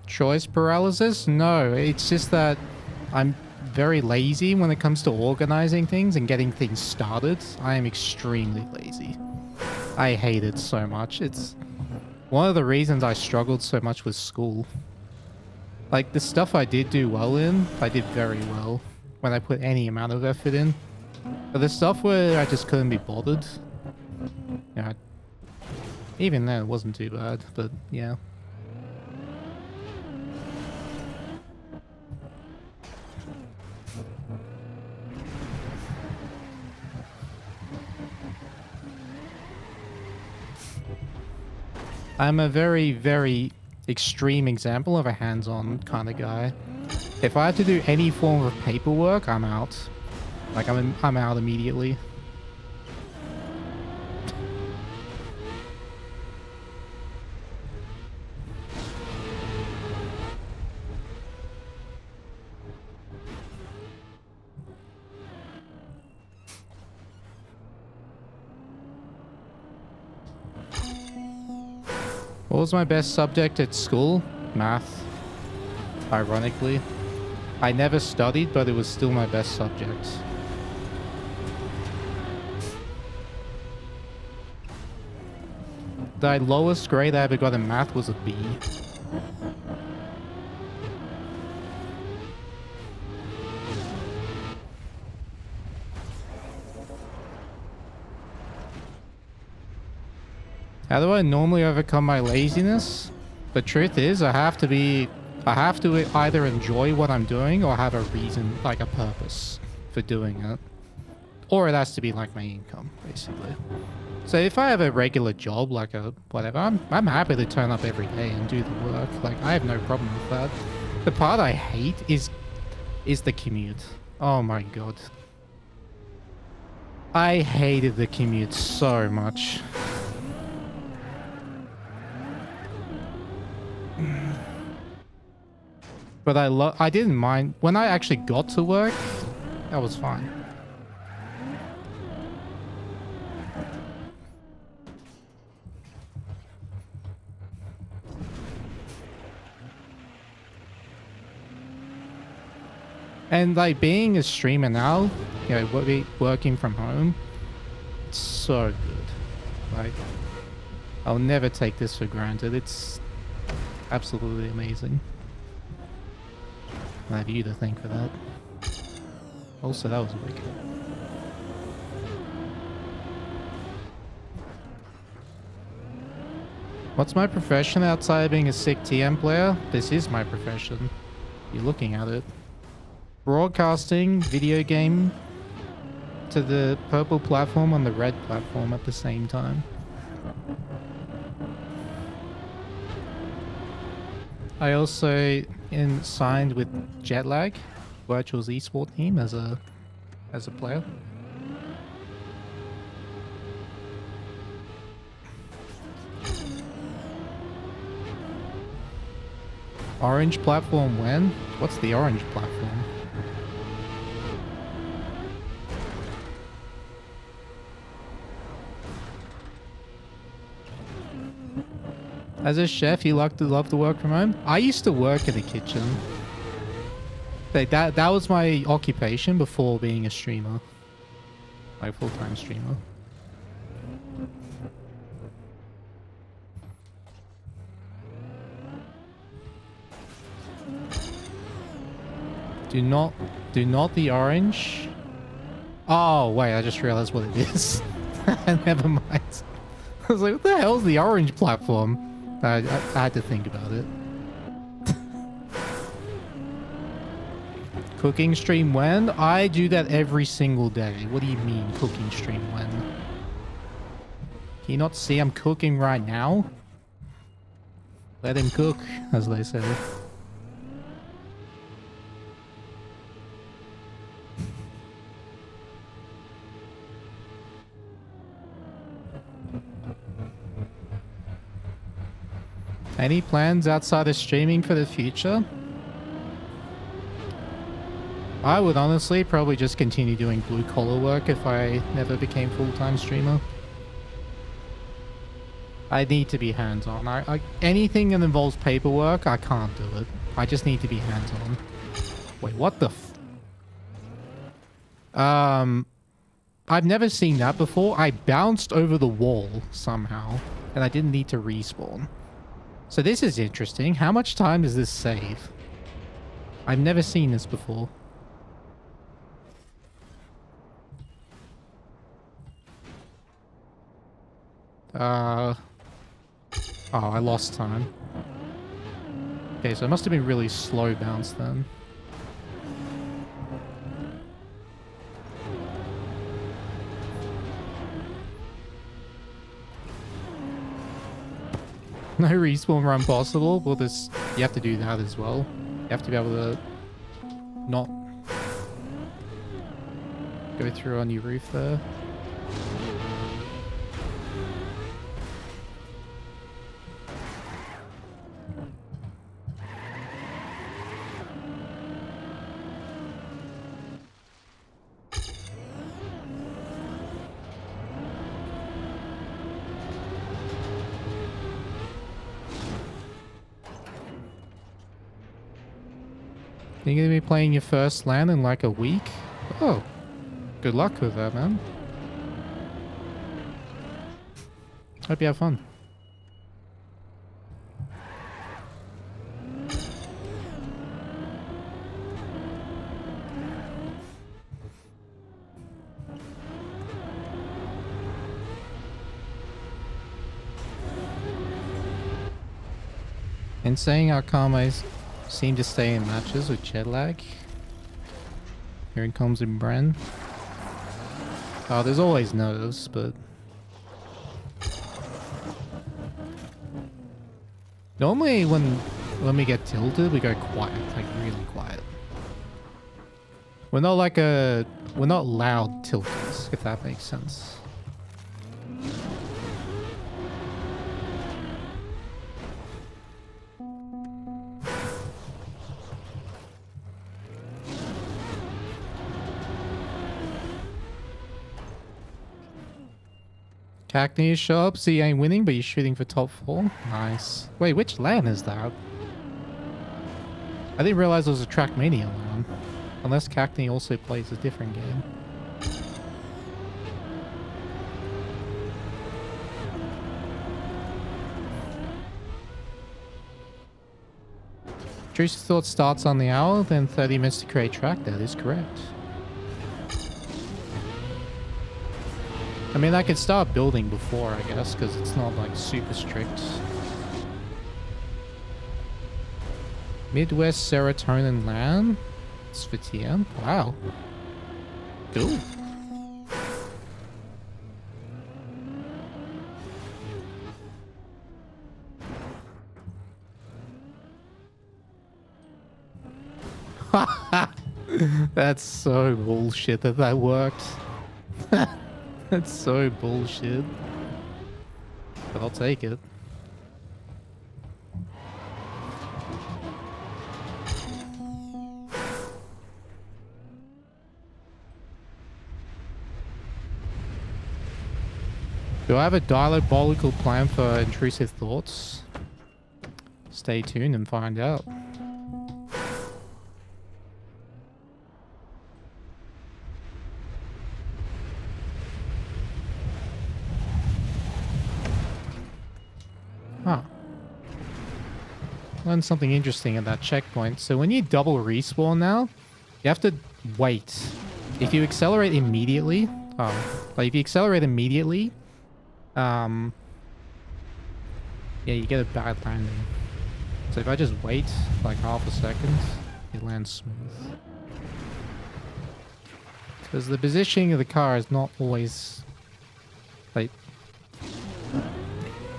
Choice paralysis? No, it's just that I'm very lazy when it comes to organizing things and getting things started. I am extremely lazy. I hate it so much. It's one of the reasons I struggled so much with school. Like, the stuff I did do well in, I did very well when I put any amount of effort in. But the stuff where I just couldn't be bothered, yeah, even then it wasn't too bad, but yeah. I'm a very, very extreme example of a hands-on kind of guy. If I have to do any form of paperwork, I'm out. Like, I'm out immediately. What was my best subject at school? Math. Ironically. I never studied, but it was still my best subject. The lowest grade I ever got in math was a B. How do I normally overcome my laziness? The truth is, I have to either enjoy what I'm doing or have a reason, like a purpose for doing it. Or it has to be like my income, basically. So if I have a regular job, like a whatever, I'm happy to turn up every day and do the work. Like, I have no problem with that. The part I hate is the commute. Oh my god. I hated the commute so much. But I didn't mind. When I actually got to work, that was fine. And like being a streamer now, you know, working from home, it's so good. Like, I'll never take this for granted. It's absolutely amazing. I have you to thank for that. Also, that was a week. What's my profession outside of being a sick TM player? This is my profession. You're looking at it. Broadcasting video game to the purple platform on the red platform at the same time. I also signed with Jetlag, Virtual's esports team, as a player. Orange platform when? What's the orange platform? As a chef, you love to work from home? I used to work in the kitchen. That was my occupation before being a streamer. Like, full-time streamer. Do not the orange. Oh, wait, I just realized what it is. Never mind. I was like, what the hell's the orange platform? I had to think about it. Cooking stream when? I do that every single day. What do you mean, cooking stream when? Can you not see I'm cooking right now? Let him cook, as they say. Any plans outside of streaming for the future? I would honestly probably just continue doing blue collar work if I never became full-time streamer. I need to be hands-on. Anything that involves paperwork, I can't do it. I just need to be hands-on. Wait, what the I've never seen that before. I bounced over the wall somehow, and I didn't need to respawn. So this is interesting. How much time does this save? I've never seen this before. Oh, I lost time. Okay, so it must have been really slow bounce then. No respawn run possible? Well, you have to do that as well. You have to be able to not go through on your roof there. You're gonna be playing your first LAN in like a week? Oh, good luck with that, man. Hope you have fun. And saying our karmas seem to stay in matches with jet lag. Here it comes in Bren. Oh, there's always nerves, but normally when we get tilted, we go quiet, like really quiet. We're not like we're not loud tilters, if that makes sense. Cackney show up, so you ain't winning, but you're shooting for top 4. Nice. Wait, which LAN is that? I didn't realize it was a Trackmania LAN. Unless Cackney also plays a different game. Intrusive Thought starts on the hour, then 30 minutes to create track. That is correct. I mean, I could start building before, I guess, because it's not, like, super strict. Midwest Serotonin LAN? It's for TM? Wow. Cool. That's so bullshit that worked. That's so bullshit. But I'll take it. Do I have a diabolical plan for Intrusive Thoughts? Stay tuned and find out. Huh. Learned something interesting at that checkpoint. So when you double respawn now, You have to wait. If you accelerate immediately, like if you accelerate immediately, yeah, you get a bad landing. So if I just wait like half a second, it lands smooth. Because the positioning of the car is not always like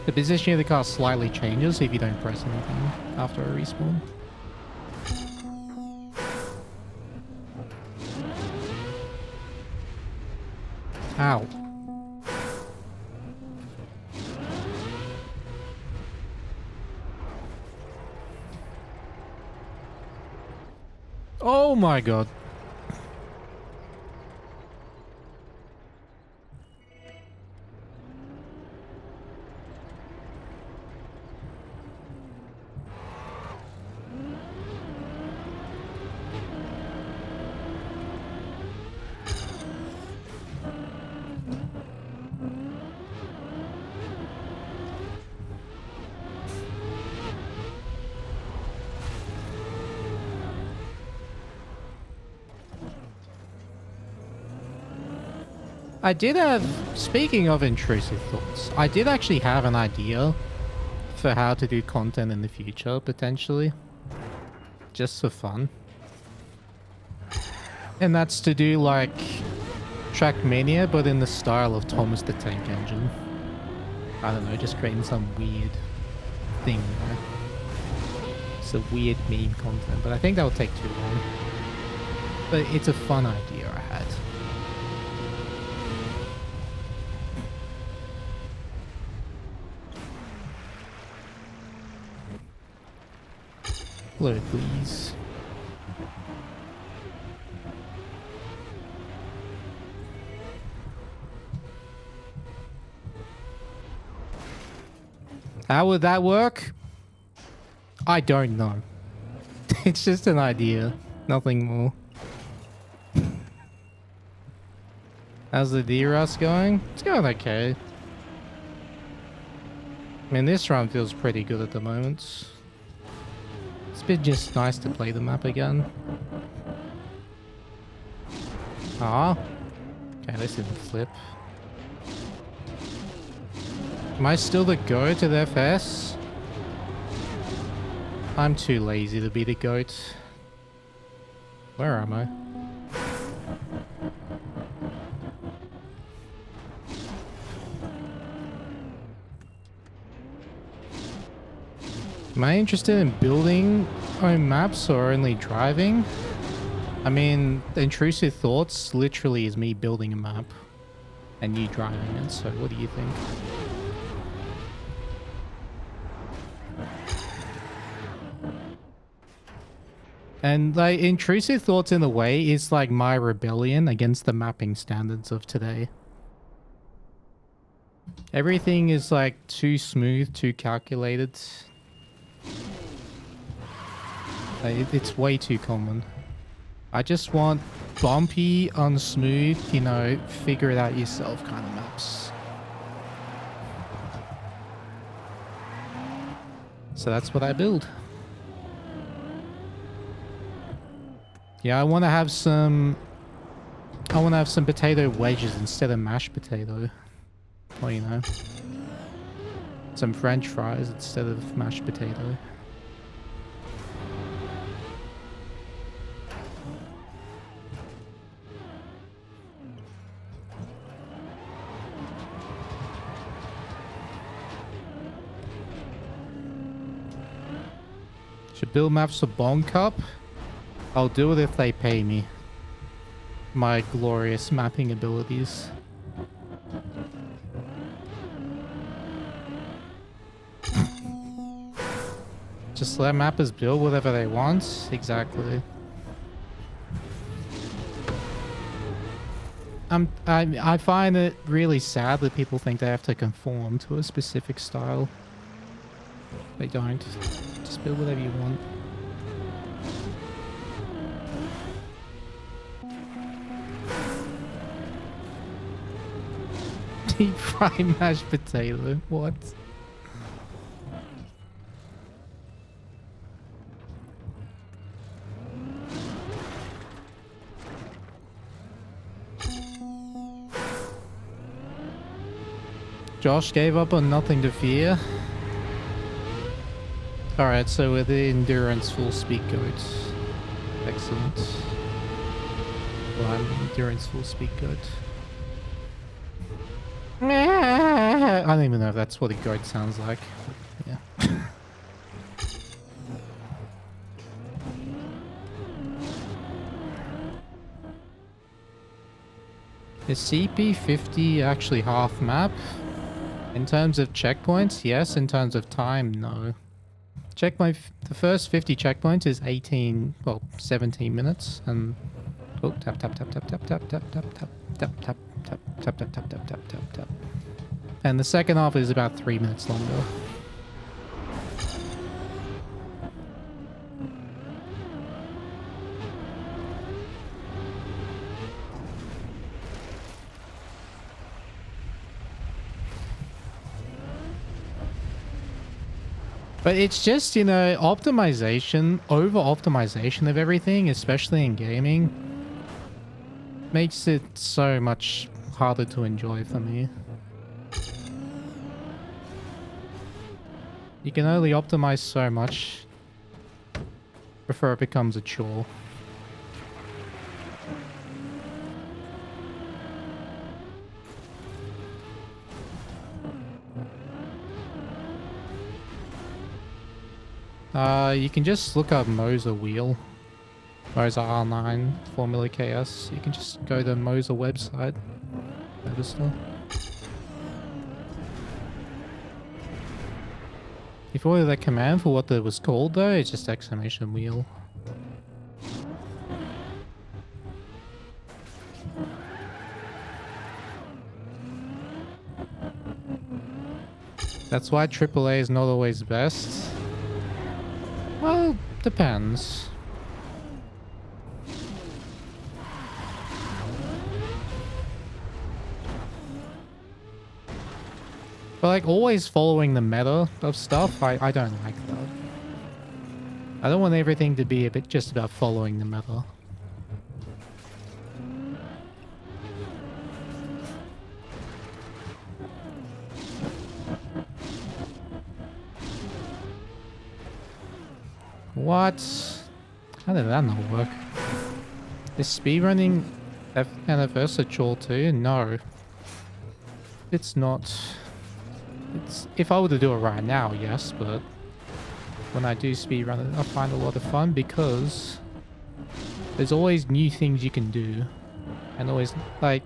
the positioning of the car slightly changes if you don't press anything after a respawn. Ow. Oh my god. I did have, speaking of intrusive thoughts, I did actually have an idea for how to do content in the future, potentially. Just for fun. And that's to do like Trackmania, but in the style of Thomas the Tank Engine. I don't know, just creating some weird thing, you know? It's a weird meme content, but I think that would take too long. But it's a fun idea I had. Load, please. How would that work? I don't know. It's just an idea, nothing more. How's the DRS going? It's going okay. I mean, this run feels pretty good at the moment. It's been just nice to play the map again. Ah. Okay, this didn't flip. Am I still the GOAT at FS? I'm too lazy to be the GOAT. Where am I? Am I interested in building own maps or only driving? I mean, Intrusive Thoughts literally is me building a map and you driving it, so what do you think? And like, Intrusive Thoughts in a way is like my rebellion against the mapping standards of today. Everything is like too smooth, too calculated. It's way too common. I just want bumpy, unsmooth, you know, figure it out yourself kind of maps. So that's what I build. Yeah, I want to have some potato wedges instead of mashed potato. Well, you know, some French fries instead of mashed potato. Should build maps for Bong Cup? I'll do it if they pay me. My glorious mapping abilities. Just let mappers build whatever they want. Exactly. I find it really sad that people think they have to conform to a specific style. They don't. Just build whatever you want. Deep fried mashed potato. What? Josh gave up on Nothing to Fear. Alright, so we're the Endurance Full Speed Goat. Excellent. Well, I'm Endurance Full Speed Goat. I don't even know if that's what a goat sounds like. Yeah. Is CP50 actually half map? In terms of checkpoints, yes. In terms of time, no. The first 50 checkpoints is 17 minutes, and oh, tap tap tap tap tap tap tap tap tap tap tap tap tap tap tap tap tap tap tap. And the second half is about 3 minutes longer. But it's just, you know, optimization, over-optimization of everything, especially in gaming, makes it so much harder to enjoy for me. You can only optimize so much before it becomes a chore. You can just look up Moser Wheel. Moser R9, Formula KS. You can just go to Moser website. Stuff. If you order that command for what it was called though, it's just exclamation wheel. That's why AAA is not always best. Well, depends. But like always following the meta of stuff, I don't like that. I don't want everything to be a bit just about following the meta. What? How did that not work? Is speedrunning NFS a chore too? No. It's not. It's, if I were to do it right now, yes, but when I do speedrun it, I find a lot of fun because there's always new things you can do. And always, like,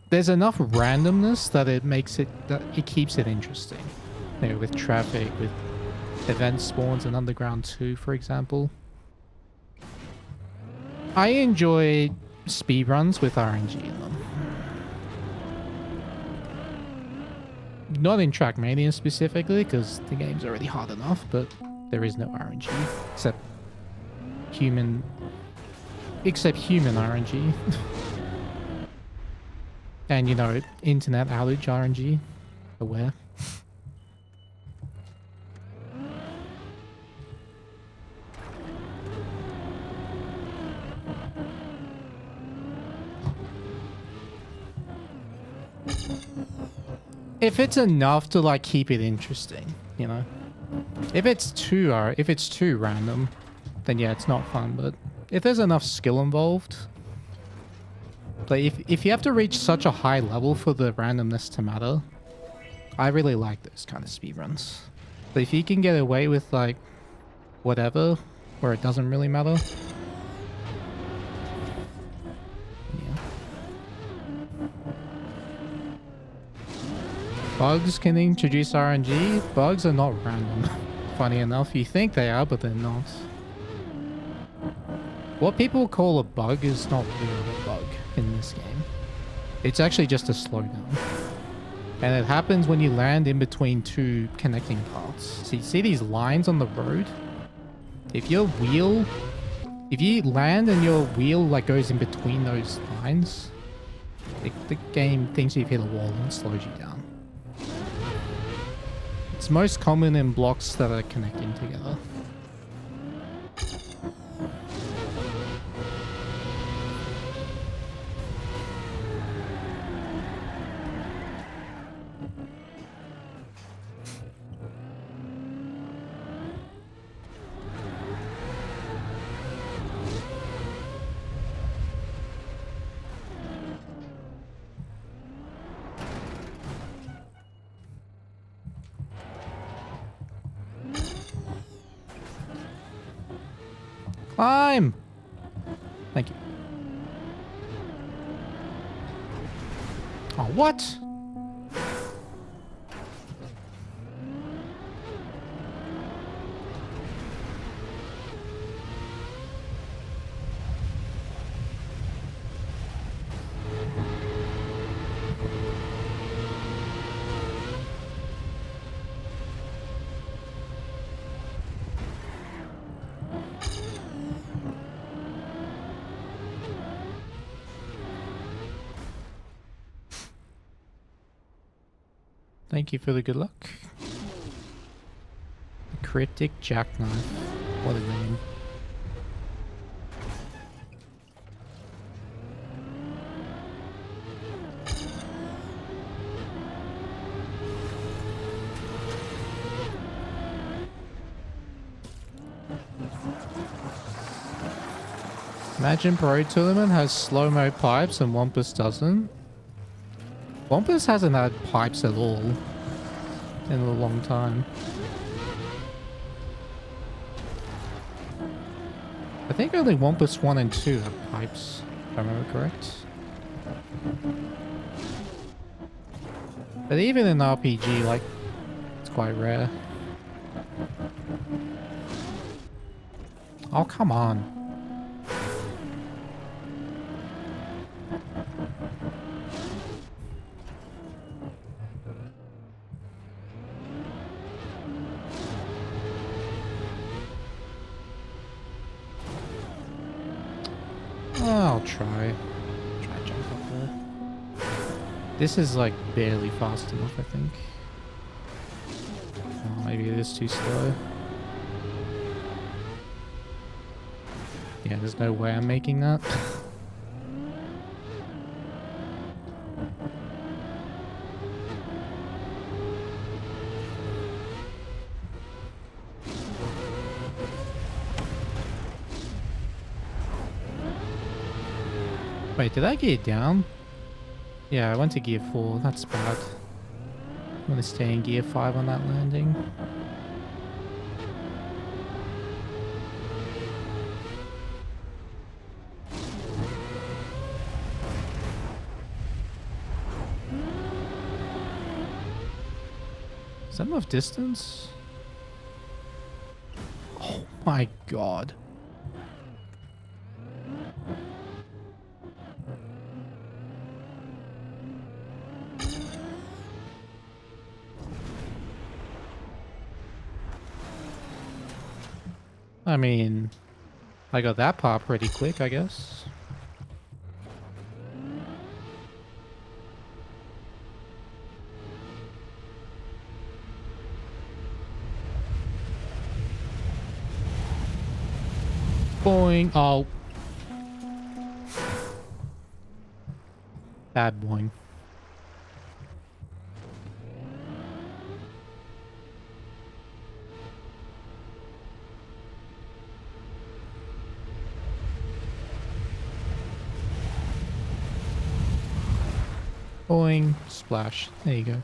there's enough randomness that it makes it, that it keeps it interesting. You know, with traffic, with event spawns in Underground 2, for example. I enjoy speedruns with RNG in them. Not in Trackmania specifically, because the game's already hard enough, but there is no RNG. Except human RNG. And, you know, internet outage RNG. Aware. If it's enough to like keep it interesting, you know. If it's too random, then yeah, it's not fun. But if there's enough skill involved, like if you have to reach such a high level for the randomness to matter, I really like those kind of speedruns. But if you can get away with like whatever, where it doesn't really matter. Bugs can introduce RNG. Bugs are not random. Funny enough, you think they are, but they're not. What people call a bug is not really a bug in this game. It's actually just a slowdown. And it happens when you land in between two connecting paths. So you see these lines on the road? If you land and your wheel like goes in between those lines, the game thinks you've hit a wall and slows you down. It's most common in blocks that are connecting together. Climb! Thank you. Oh, what? Thank you for the good luck. Cryptic Jackknife. What a name. Imagine Pro Tournament has slow-mo pipes and Wampus doesn't. Wampus hasn't had pipes at all in a long time. I think only Wampus 1 and 2 have pipes, if I remember correct. But even in RPG, like, it's quite rare. Oh, come on. I'll try jump up there. This is like barely fast enough, I think. Oh, maybe it is too slow. Yeah, there's no way I'm making that. Wait, did I gear down? Yeah, I went to gear 4. That's bad. I'm gonna stay in gear 5 on that landing. Is that enough distance? Oh my god. I mean, I got that part pretty quick, I guess. Boing. Oh. Bad boing. Boing, splash. There you go.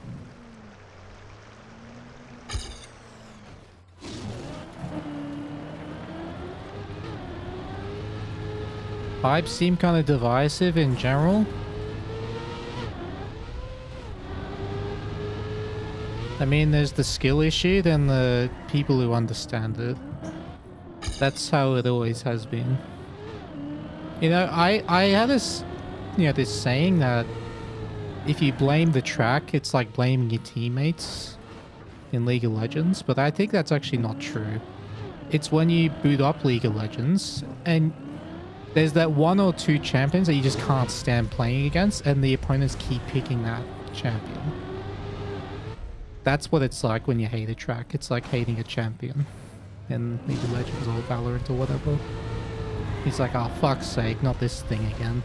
Pipes seem kind of divisive in general. I mean, there's the skill issue, then the people who understand it. That's how it always has been. You know, I had this, this saying that if you blame the track, it's like blaming your teammates in League of Legends, but I think that's actually not true. It's when you boot up League of Legends and there's that 1 or 2 champions that you just can't stand playing against, and the opponents keep picking that champion. That's what it's like when you hate a track. It's like hating a champion in League of Legends or Valorant or whatever. It's like, oh, fuck's sake, not this thing again.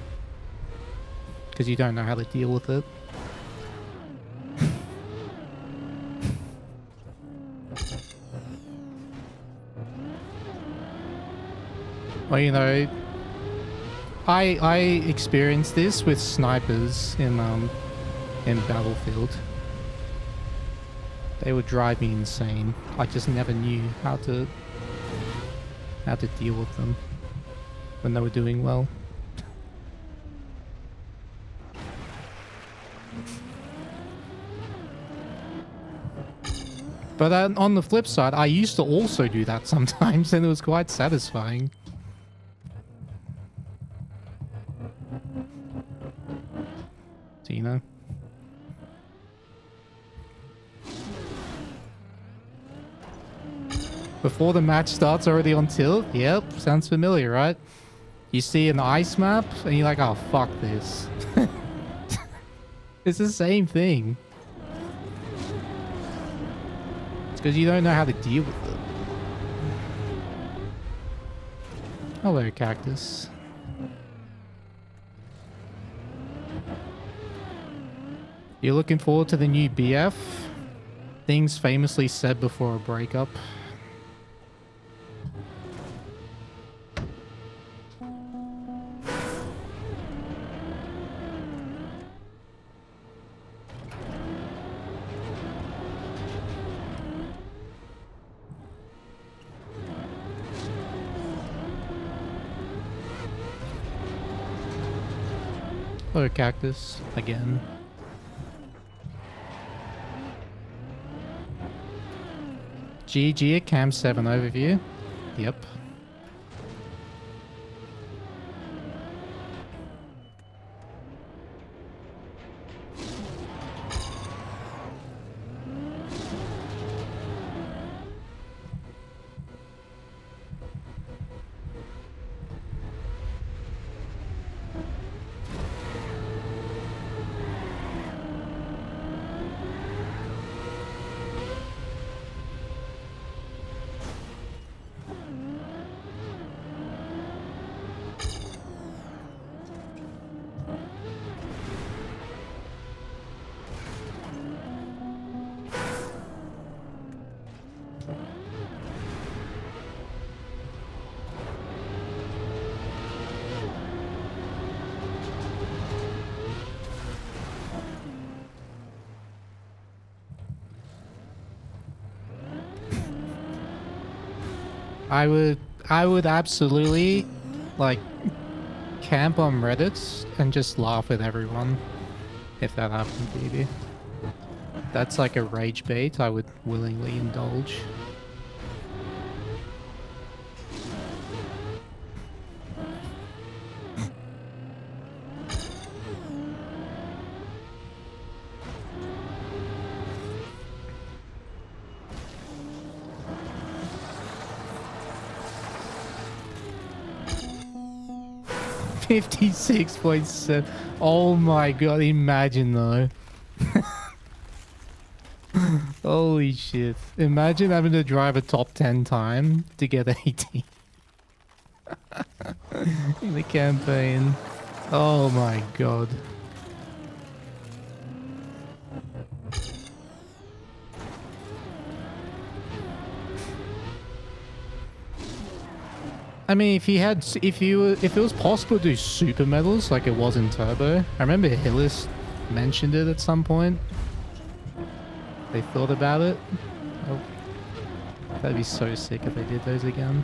Because you don't know how to deal with it. Well, you know, I experienced this with snipers in Battlefield. They would drive me insane. I just never knew how to deal with them. when they were doing well. But on the flip side, I used to also do that sometimes, and it was quite satisfying. So, you know. Before the match starts, already on tilt? Yep, sounds familiar, right? You see an ice map, and you're like, oh, fuck this. It's the same thing. It's because you don't know how to deal with it. Hello, cactus. You're looking forward to the new BF? Things famously said before a breakup. Hello, cactus. Again. GG at Cam 7 overview. Yep. I would absolutely like camp on Reddit and just laugh with everyone if that happened to you. That's like a rage bait I would willingly indulge. $56.7. Oh my god, imagine though. Holy shit. Imagine having to drive a top 10 time to get 18 in the campaign. Oh my god. I mean, if it was possible to do super medals like it was in Turbo. I remember Hillis mentioned it at some point. They thought about it. Oh, that'd be so sick if they did those again.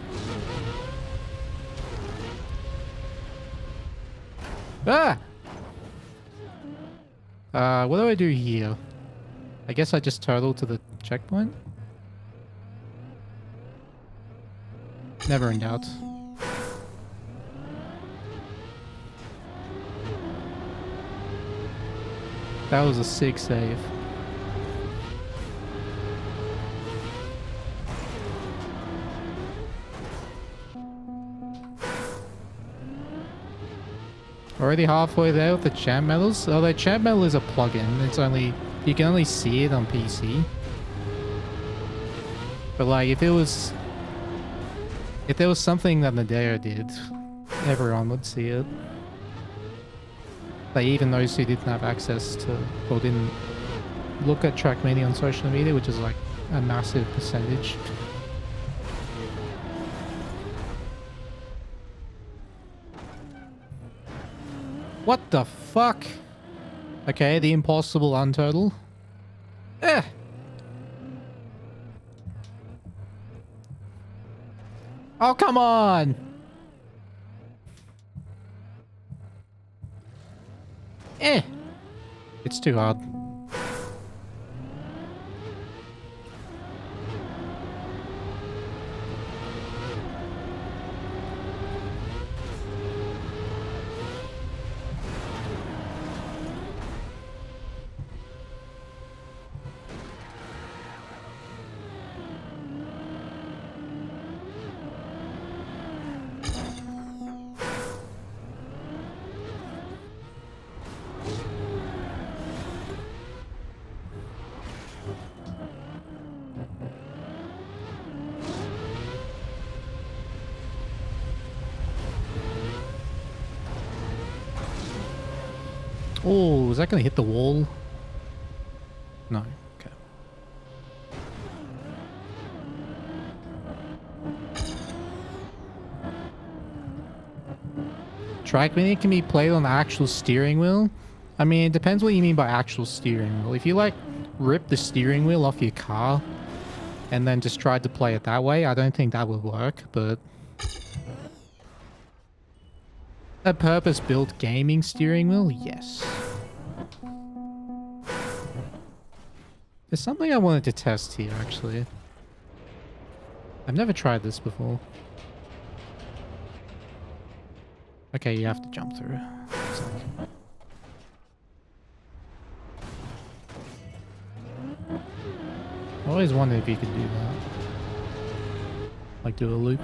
Ah! What do I do here? I guess I just turtle to the checkpoint? Never in doubt. That was a sick save. Already halfway there with the champ medals. Although champ medal is a plugin, it's only you can only see it on PC. But like if there was something that Nadeo did, everyone would see it. Like even those who didn't have access to or didn't look at trackmania on social media, which is like a massive percentage. What the fuck? Okay, the impossible unturtle. Eh. Oh, come on! Eh. It's too hard. Oh, is that going to hit the wall? No. Okay. Trackmania can be played on the actual steering wheel. I mean, it depends what you mean by actual steering wheel. If you like rip the steering wheel off your car and then just try to play it that way, I don't think that would work, but a purpose-built gaming steering wheel, yes. There's something I wanted to test here, actually. I've never tried this before. Okay, you have to jump through. I always wondered if you could do that. Like do a loop.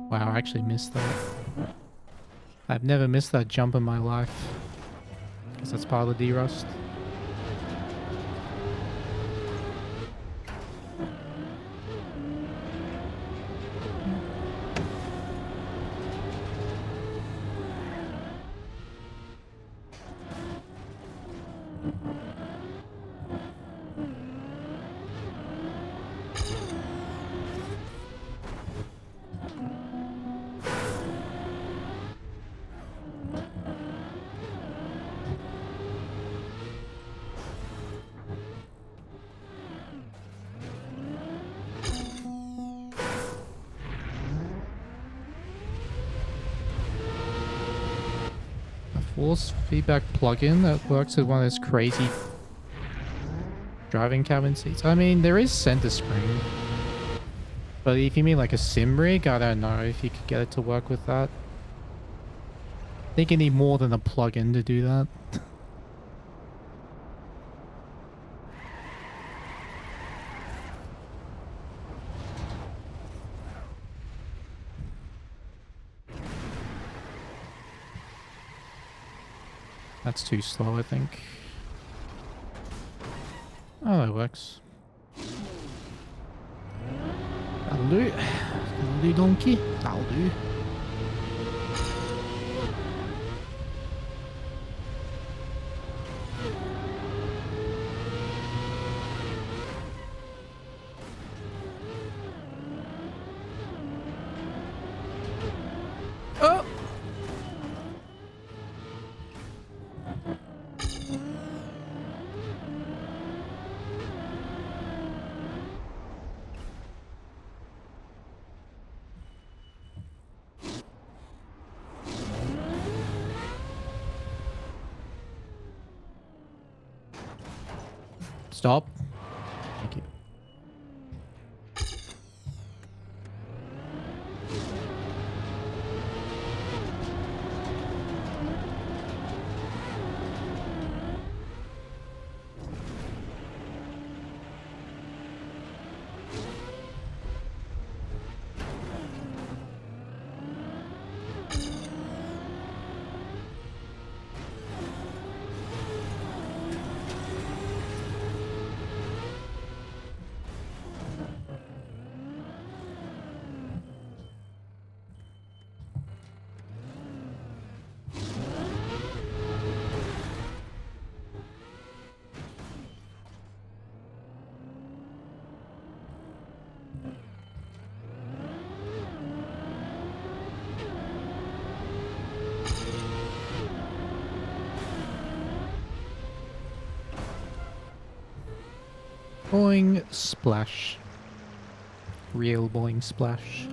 Wow, I actually missed that. I've never missed that jump in my life. Guess that's part of the D-Rust. Force feedback plugin that works with one of those crazy driving cabin seats. I mean, there is center spring. But if you mean like a sim rig, I don't know if you could get it to work with that. I think you need more than a plugin to do that. That's too slow, I think. Oh, that works. That'll do. That'll do, donkey. That'll do. Oh! Stop. Thank you. Boing, splash. Real boing splash.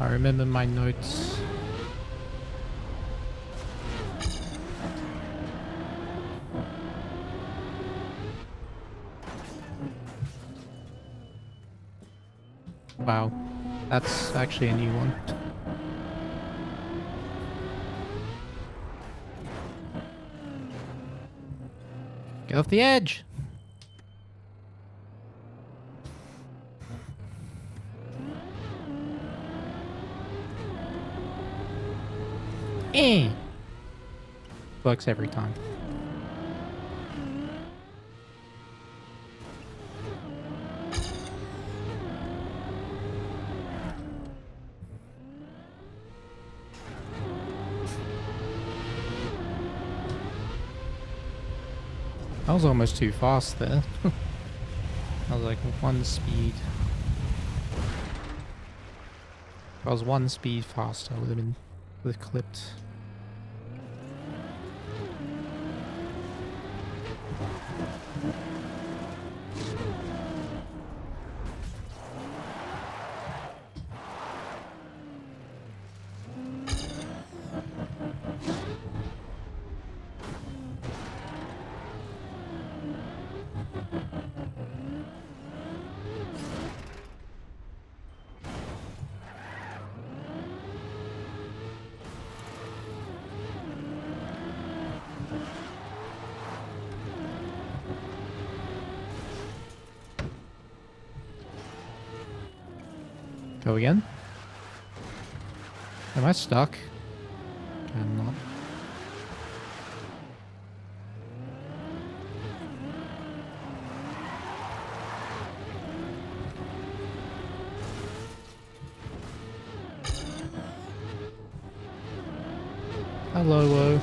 I remember my notes. Wow, that's actually a new one. Get off the edge! Works every time. I was almost too fast there. I was like 1 speed. If I was 1 speed faster, I would have clipped. Go again? Am I stuck? I'm not. Hello, whoa.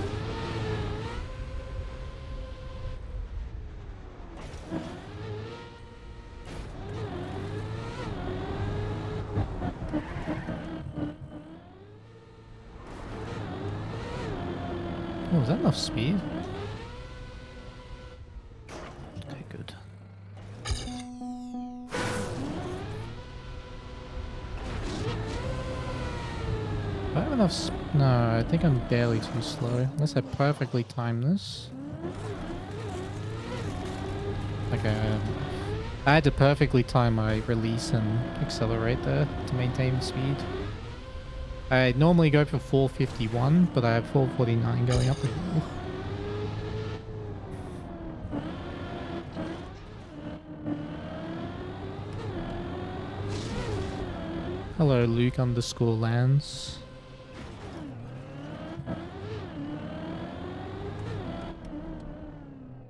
Oh, is that enough speed? Okay, good. I have enough no, I think I'm barely too slow. Unless I perfectly time this. Okay, I had to perfectly time my release and accelerate there to maintain speed. I normally go for 451, but I have 449 going up the hill. Hello, Luke_Lands.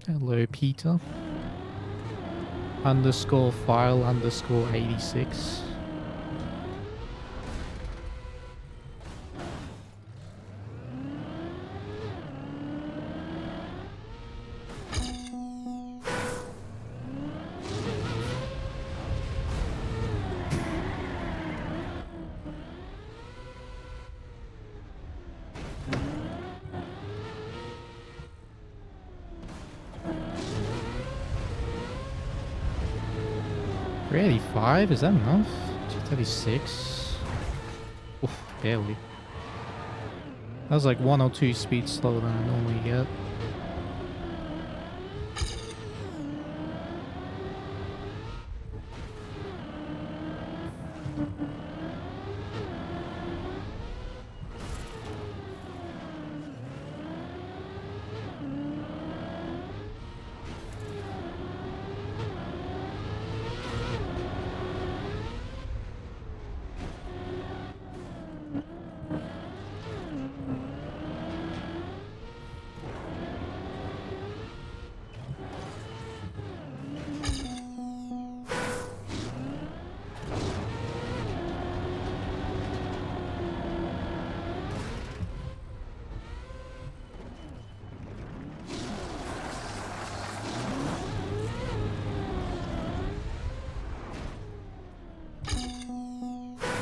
Hello, Peter. _file_86. $385? Is that enough? 236? Oof, barely. That was like 1 or 2 speeds slower than I normally get.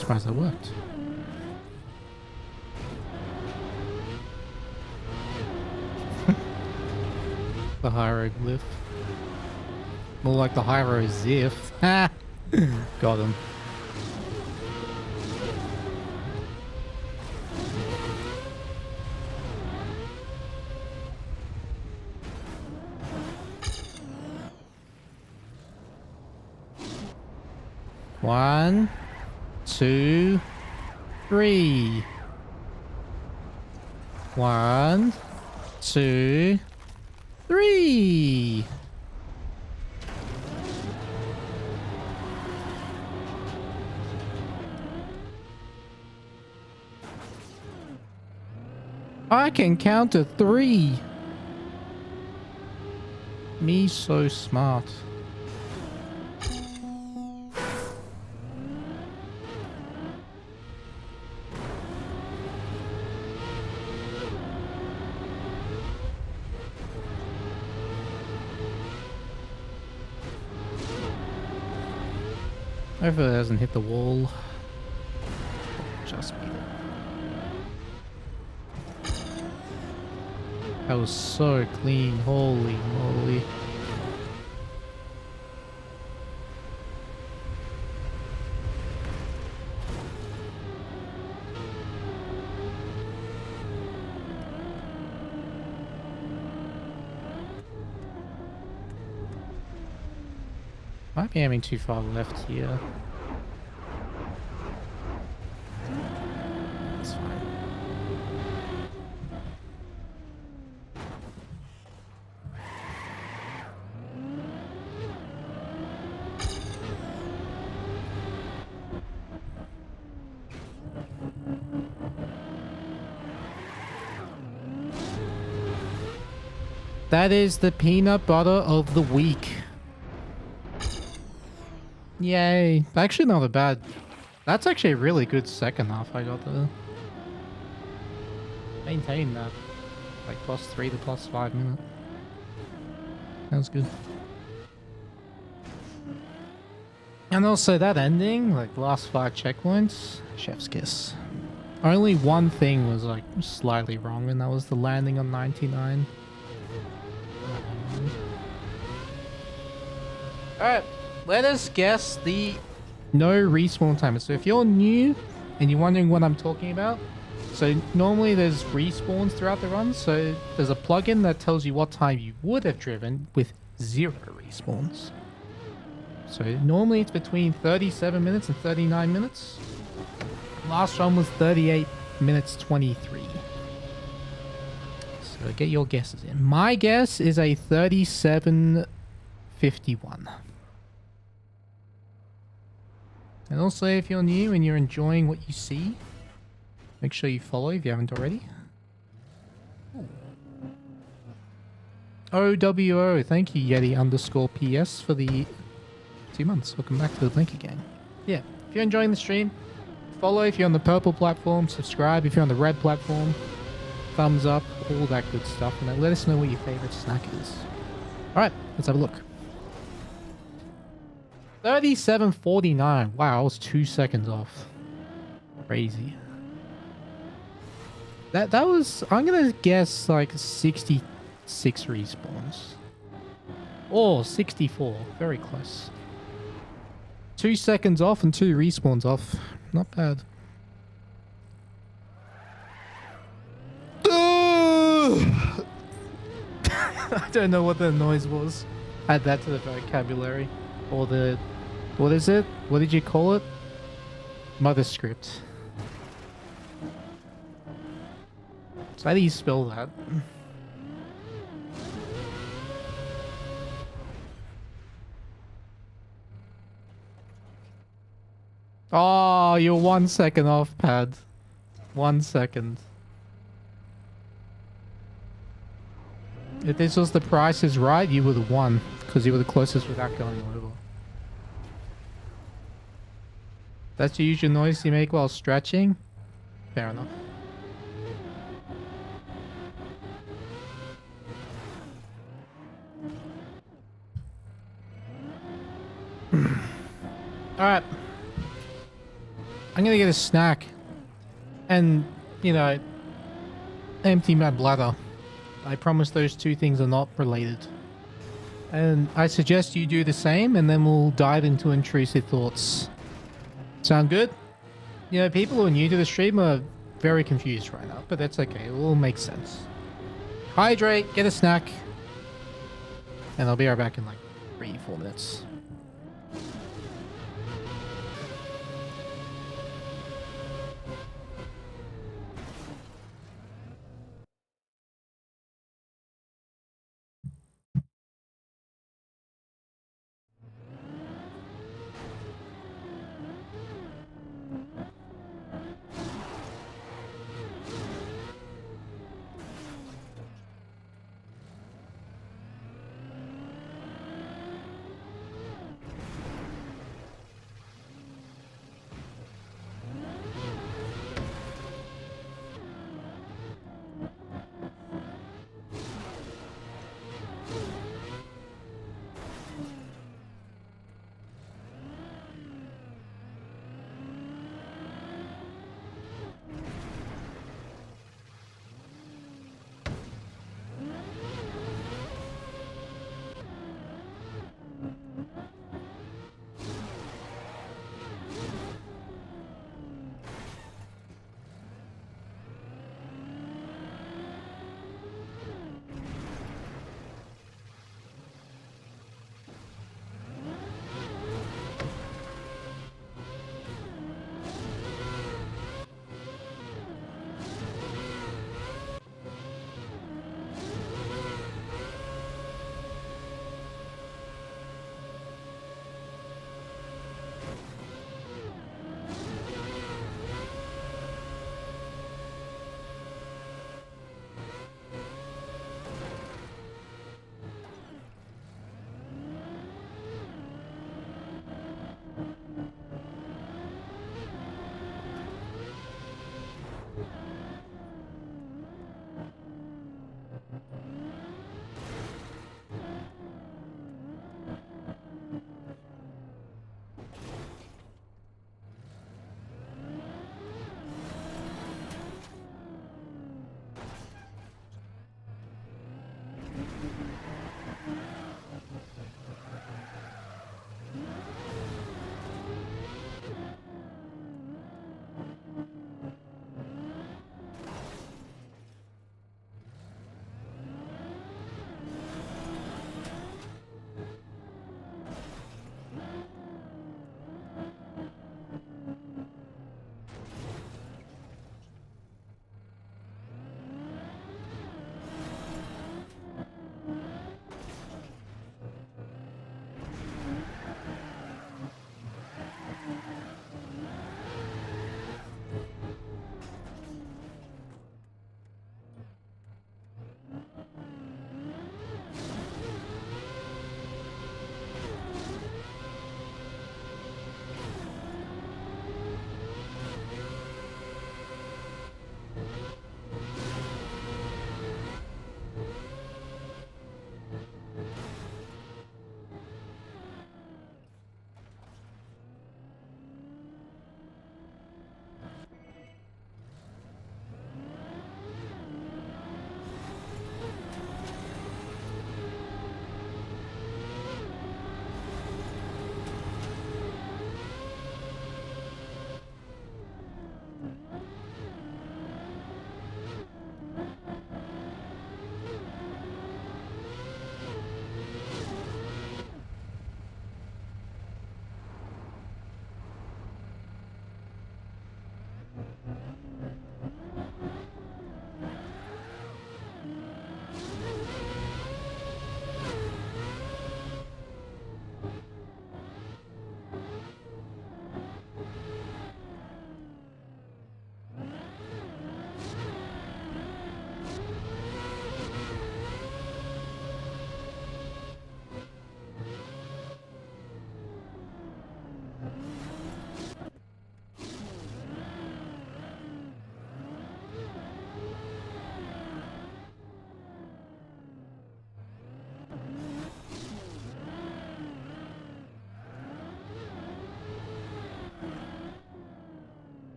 Surprised that worked. The hieroglyph. More like the hieroglyph. Ha! Got him. One, two, three. One, two, three. I can count to 3. Me so smart. Hopefully it doesn't hit the wall. Just beat it. That was so clean, holy moly. Might be aiming too far left here. That's fine. That is the peanut butter of the week. Yay. Actually not a bad... That's actually a really good second half I got there. Maintain that. Like +3 to +5 minute. That was good. And also that ending, like last 5 checkpoints, chef's kiss. Only one thing was like slightly wrong, and that was the landing on 99. Alright, let us guess the no respawn timer. So if you're new and you're wondering what I'm talking about, so normally there's respawns throughout the run. So there's a plugin that tells you what time you would have driven with 0 respawns. So normally it's between 37 minutes and 39 minutes. Last run was 38 minutes 23. So get your guesses in. My guess is a 37:51. And also, if you're new and you're enjoying what you see, make sure you follow if you haven't already. OWO, thank you Yeti_PS for the 2 months. Welcome back to the Blinker Gang. Yeah, if you're enjoying the stream, follow if you're on the purple platform, subscribe if you're on the red platform, thumbs up, all that good stuff, and then let us know what your favorite snack is. Alright, let's have a look. 37:49. Wow, I was 2 seconds off. Crazy. That was, I'm gonna guess like 66 respawns. Or 64. Very close. 2 seconds off and 2 respawns off. Not bad. I don't know what the noise was. Add that to the vocabulary. Or the... What is it? What did you call it? Mudda script. So how do you spell that? Oh, you're 1 second off, Pad. 1 second. If this was the Price is Right, you would have won. Because you were the closest without going over. That's the usual noise you make while stretching? Fair enough. Alright. I'm gonna get a snack. And, you know, empty my bladder. I promise those two things are not related. And I suggest you do the same, and then we'll dive into intrusive thoughts. Sound good? You know, people who are new to the stream are very confused right now, but that's okay. It will make sense. Hydrate, get a snack, and I'll be right back in like 3-4 minutes.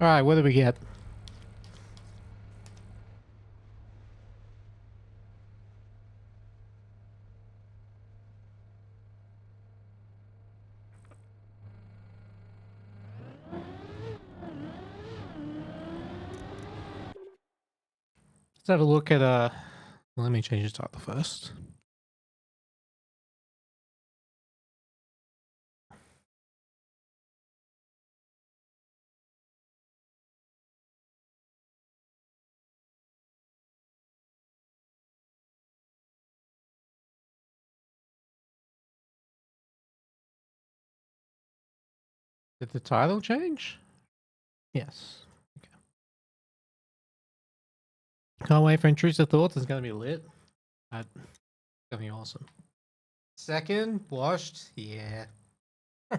Alright, what do we get? Let's have a look at let me change the title first. Did the title change? Yes. Okay. Can't wait for Intrusive Thoughts. It's gonna be lit. It's gonna be awesome. Second, washed. Yeah. Wow,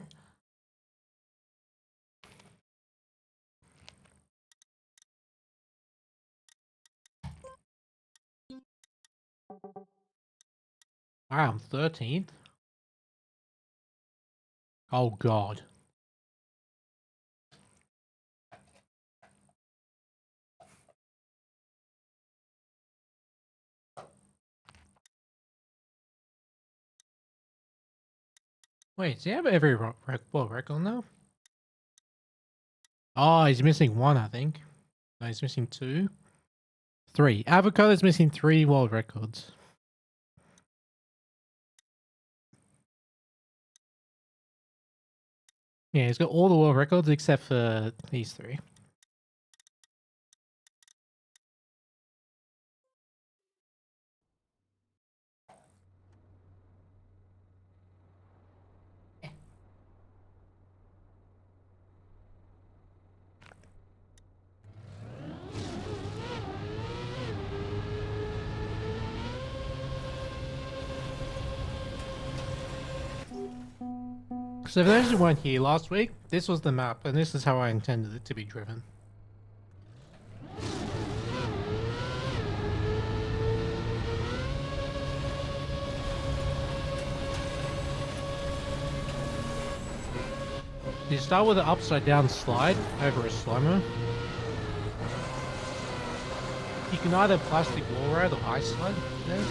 I'm 13th. Oh god. Wait, does he have every world record now? Oh, he's missing one, I think. No, he's missing 2. 3. Avocado's missing 3 world records. Yeah, he's got all the world records except for these 3. So for those who weren't here last week, this was the map, and this is how I intended it to be driven. You start with an upside down slide over a slow-mo. You can either plastic wall ride or ice slide there.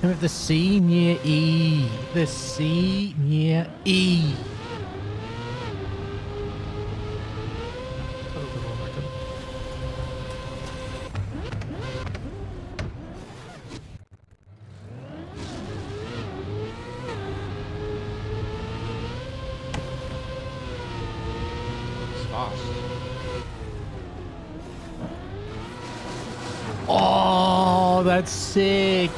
And with the C near E. The C near E. Oh, that's sick.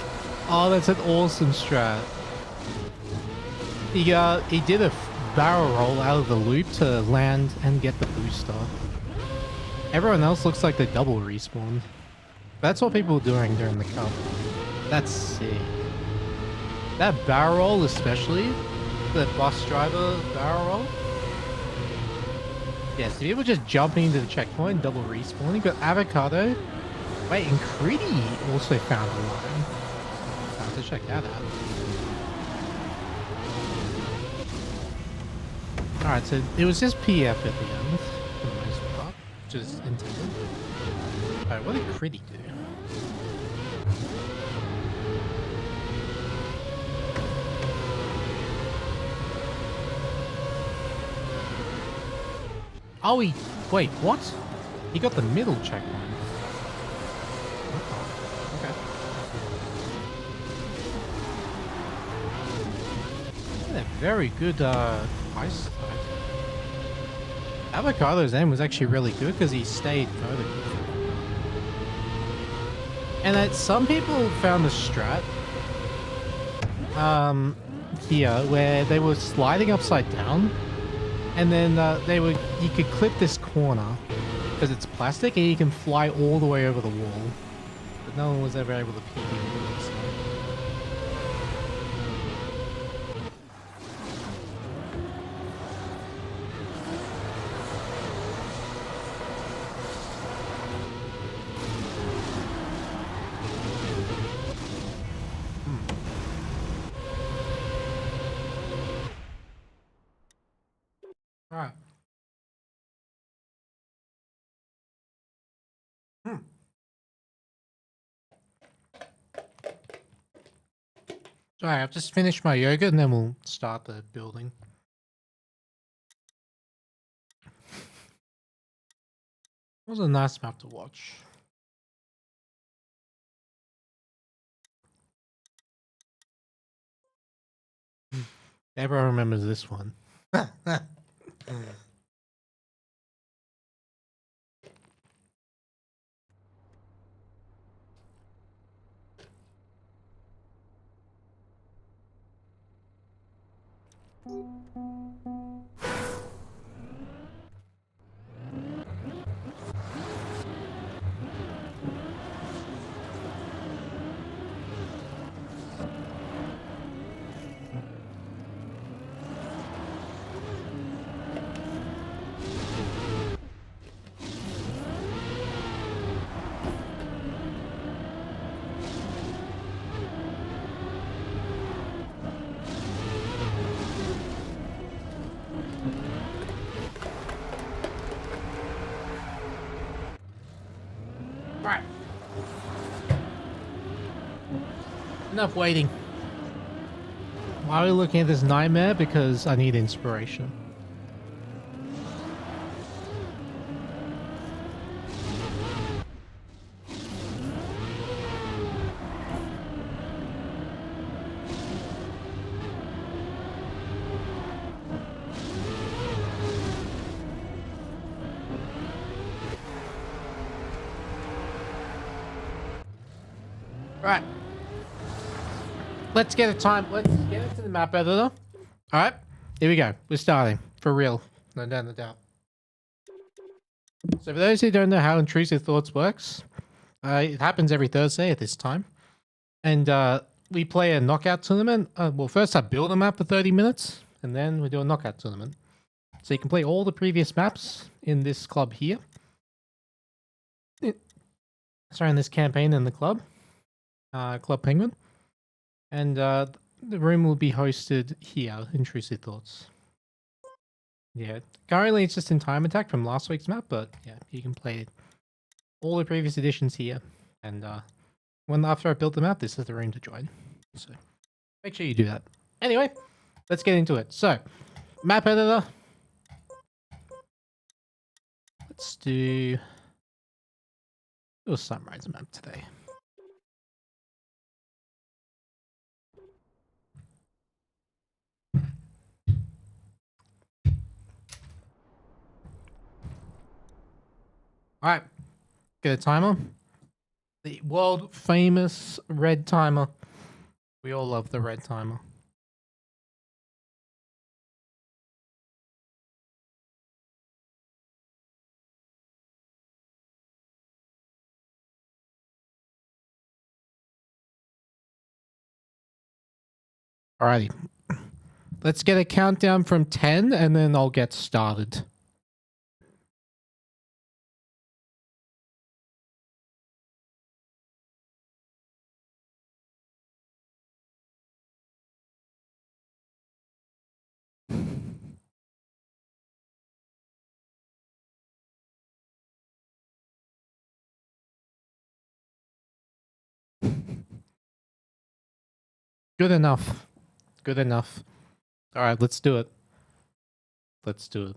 Oh, that's an awesome strat. He did a barrel roll out of the loop to land and get the booster. Everyone else looks like they double respawn. That's what people were doing during the cup. That's sick. That barrel roll especially, the bus driver barrel roll. Yeah, so people just jumping into the checkpoint, double respawning, but Avocado, wait, and Critty also found a line. I have to check that out. Alright, so it was just PF at the end, for the most part, which is intended. Alright, what did Critty do? Oh, wait, what? He got the middle checkpoint. Okay. Yeah, very good ice slide. Avocado's aim was actually really good because he stayed vertical. And that some people found the strat here where they were sliding upside down. And then you could clip this corner because it's plastic and you can fly all the way over the wall. But no one was ever able to peek in this. Right. Sorry, I've just finished my yoga and then we'll start the building. It was a nice map to watch. Everyone remembers this one. Right. Enough waiting. Why are we looking at this nightmare? Because I need inspiration. Right. Let's get a time. Let's get into the map editor. All right. Here we go. We're starting. For real. No doubt, no doubt. So for those who don't know how Intrusive Thoughts works, it happens every Thursday at this time. And we play a knockout tournament. Well, first I build a map for 30 minutes, and then we do a knockout tournament. So you can play all the previous maps in this club here. Sorry, in this campaign in the club. Club Penguin. And the room will be hosted here, Intrusive Thoughts. Yeah, currently it's just in Time Attack from last week's map, but yeah, you can play all the previous editions here. And after I built the map, this is the room to join. So make sure you do that. Anyway, let's get into it. So, map editor. Let's do a sunrise map today. All right, get a timer. The world famous red timer. We all love the red timer. Alrighty. Let's get a countdown from 10 and then I'll get started. Good enough. Good enough. Alright, let's do it. Let's do it.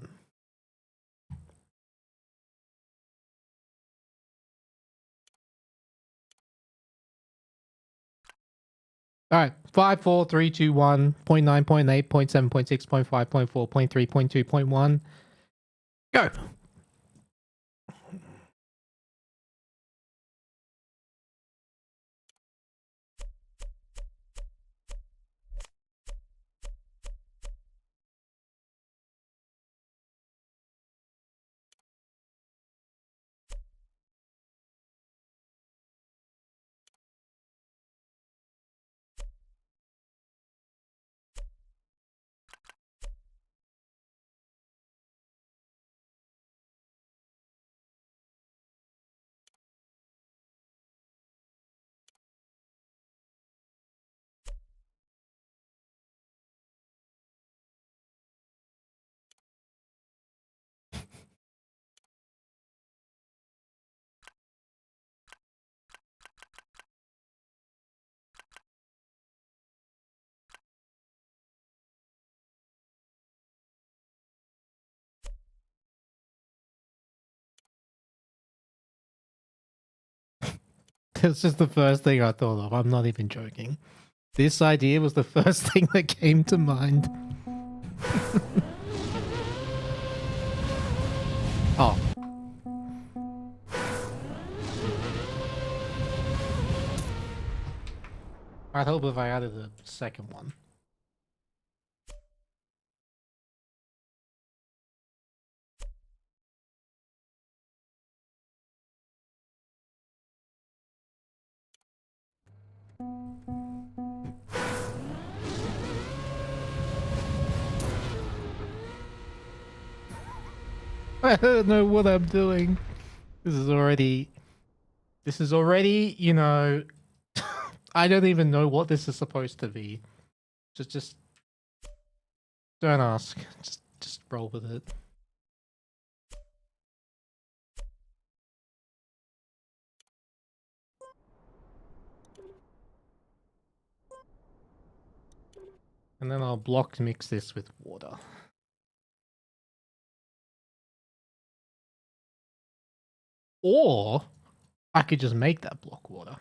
Alright, 5, 4, 3, 2, 1, 0.9, 0.8, 0.7, 0.6, 0.5, 0.4, 0.3, 0.2, 0.1. Go! It's just the first thing I thought of. I'm not even joking. This idea was the first thing that came to mind. Oh. I'd hope if I added a second one. I don't know what I'm doing. This is already, you know, I don't even know what this is supposed to be. Just don't ask. Just roll with it. And then I'll block mix this with water. Or I could just make that block water.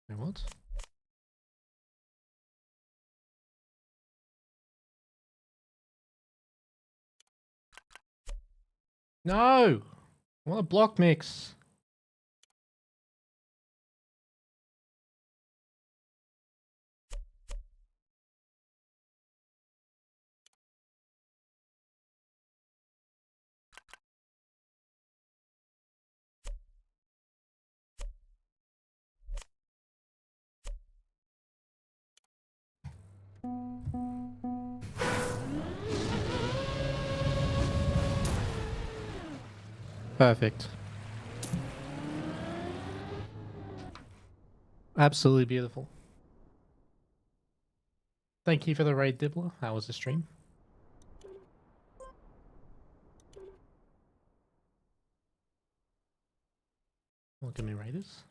Wait, what? No! I want a block mix. Perfect. Absolutely beautiful. Thank you for the raid, Dibbler. That was the stream. Look at me, raiders.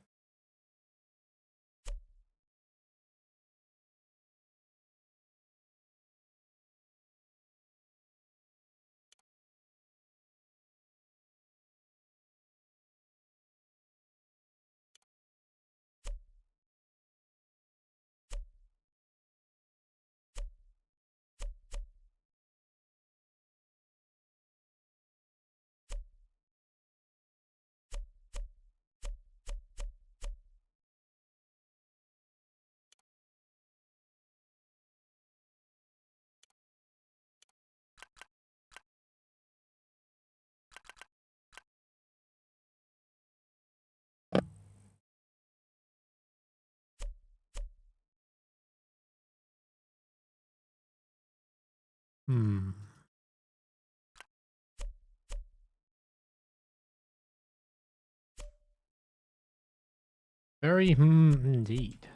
Very indeed.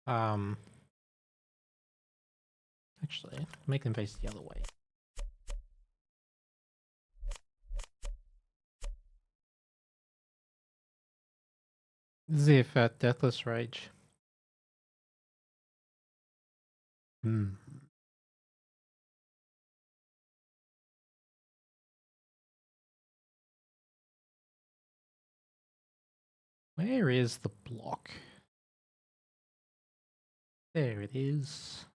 Actually, make them face the other way. Ziff at Deathless Rage. Where is the block? There it is.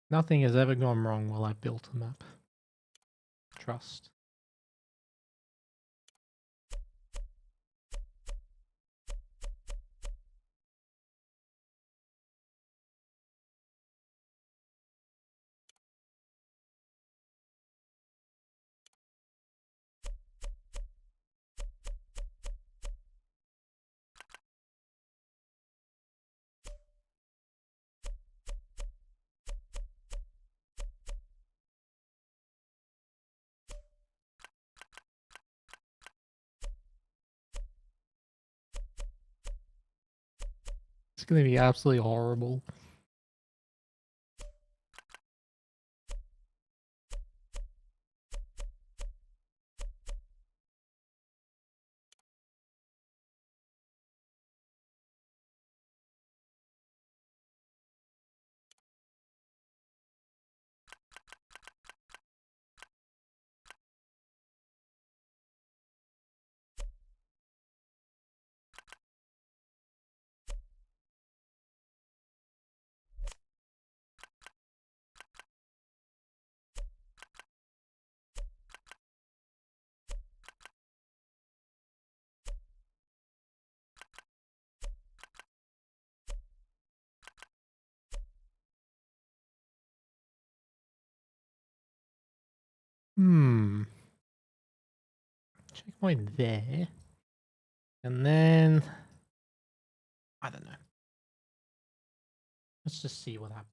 Nothing has ever gone wrong while I built a map. Trust. gonna be absolutely horrible. Checkpoint there. And then... I don't know. Let's just see what happens.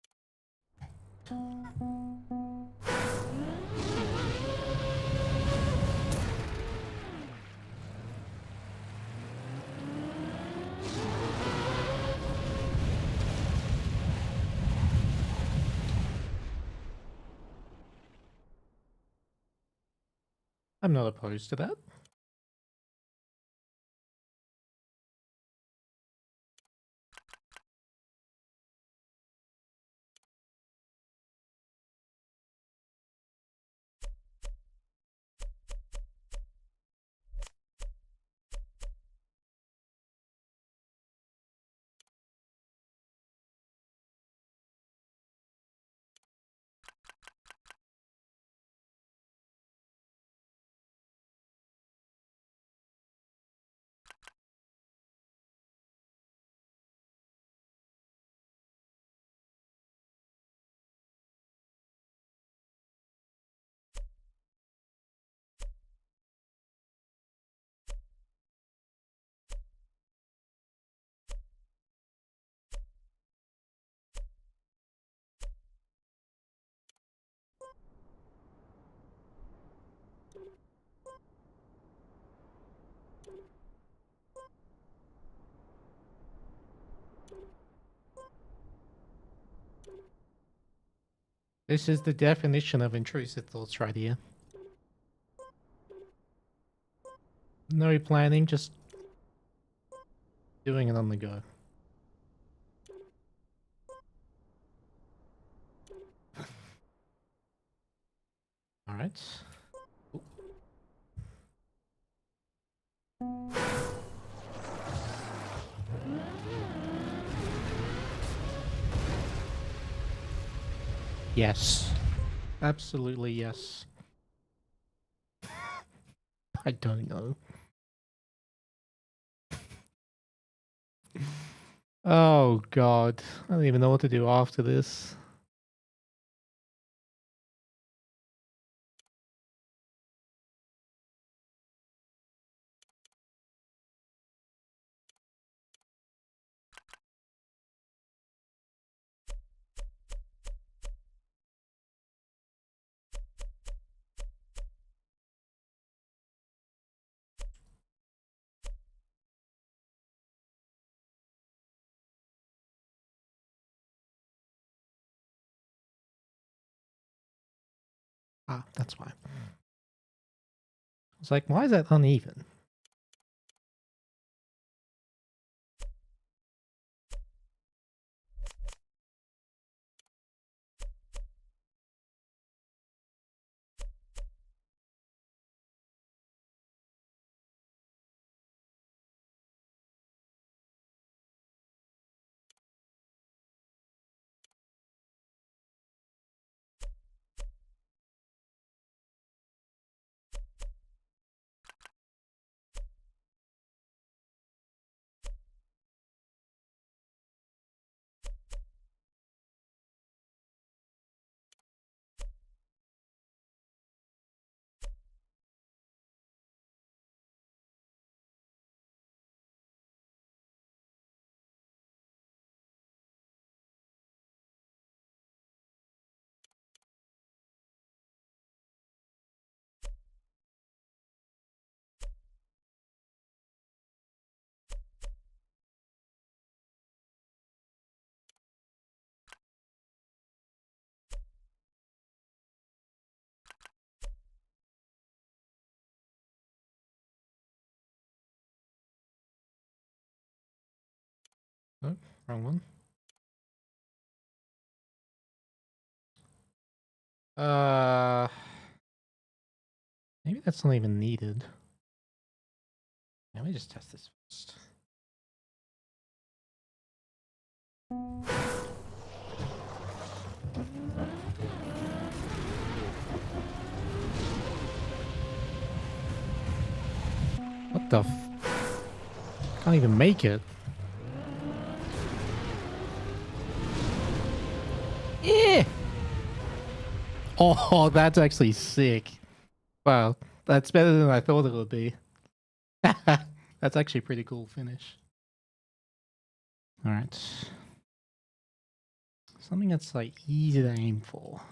I'm not opposed to that. This is the definition of intrusive thoughts right here. No planning, just doing it on the go. Alright. Yes. Absolutely yes. I don't know. Oh god. I don't even know what to do after this. Ah, that's why. I was like, why is that uneven? Oh, wrong one. Maybe that's not even needed. Let me just test this first. What the Can't even make it. Yeah. Oh, that's actually sick. Wow, that's better than I thought it would be. That's actually a pretty cool finish. All right. Something that's like easy to aim for.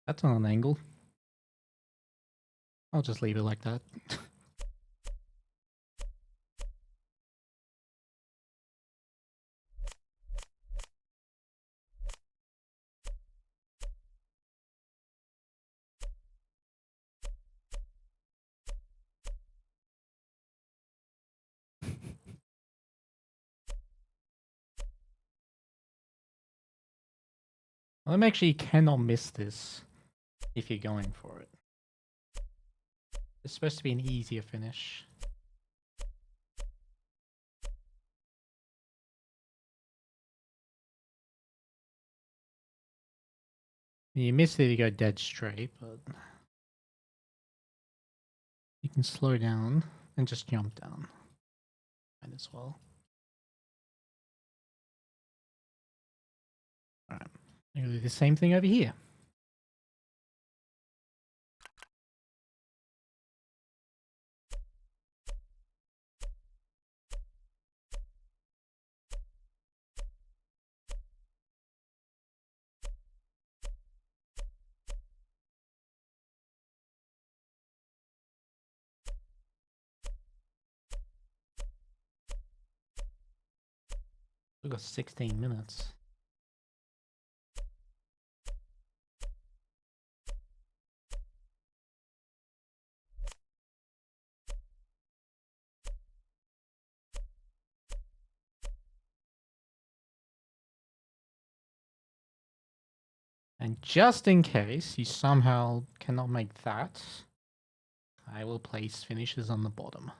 That's on an angle. I'll just leave it like that. Well, actually, you cannot miss this if you're going for it. It's supposed to be an easier finish. You miss it if you go dead straight, but you can slow down and just jump down. Might as well. Alright, I'm gonna do the same thing over here. We've got 16 minutes. And just in case you somehow cannot make that, I will place finishes on the bottom.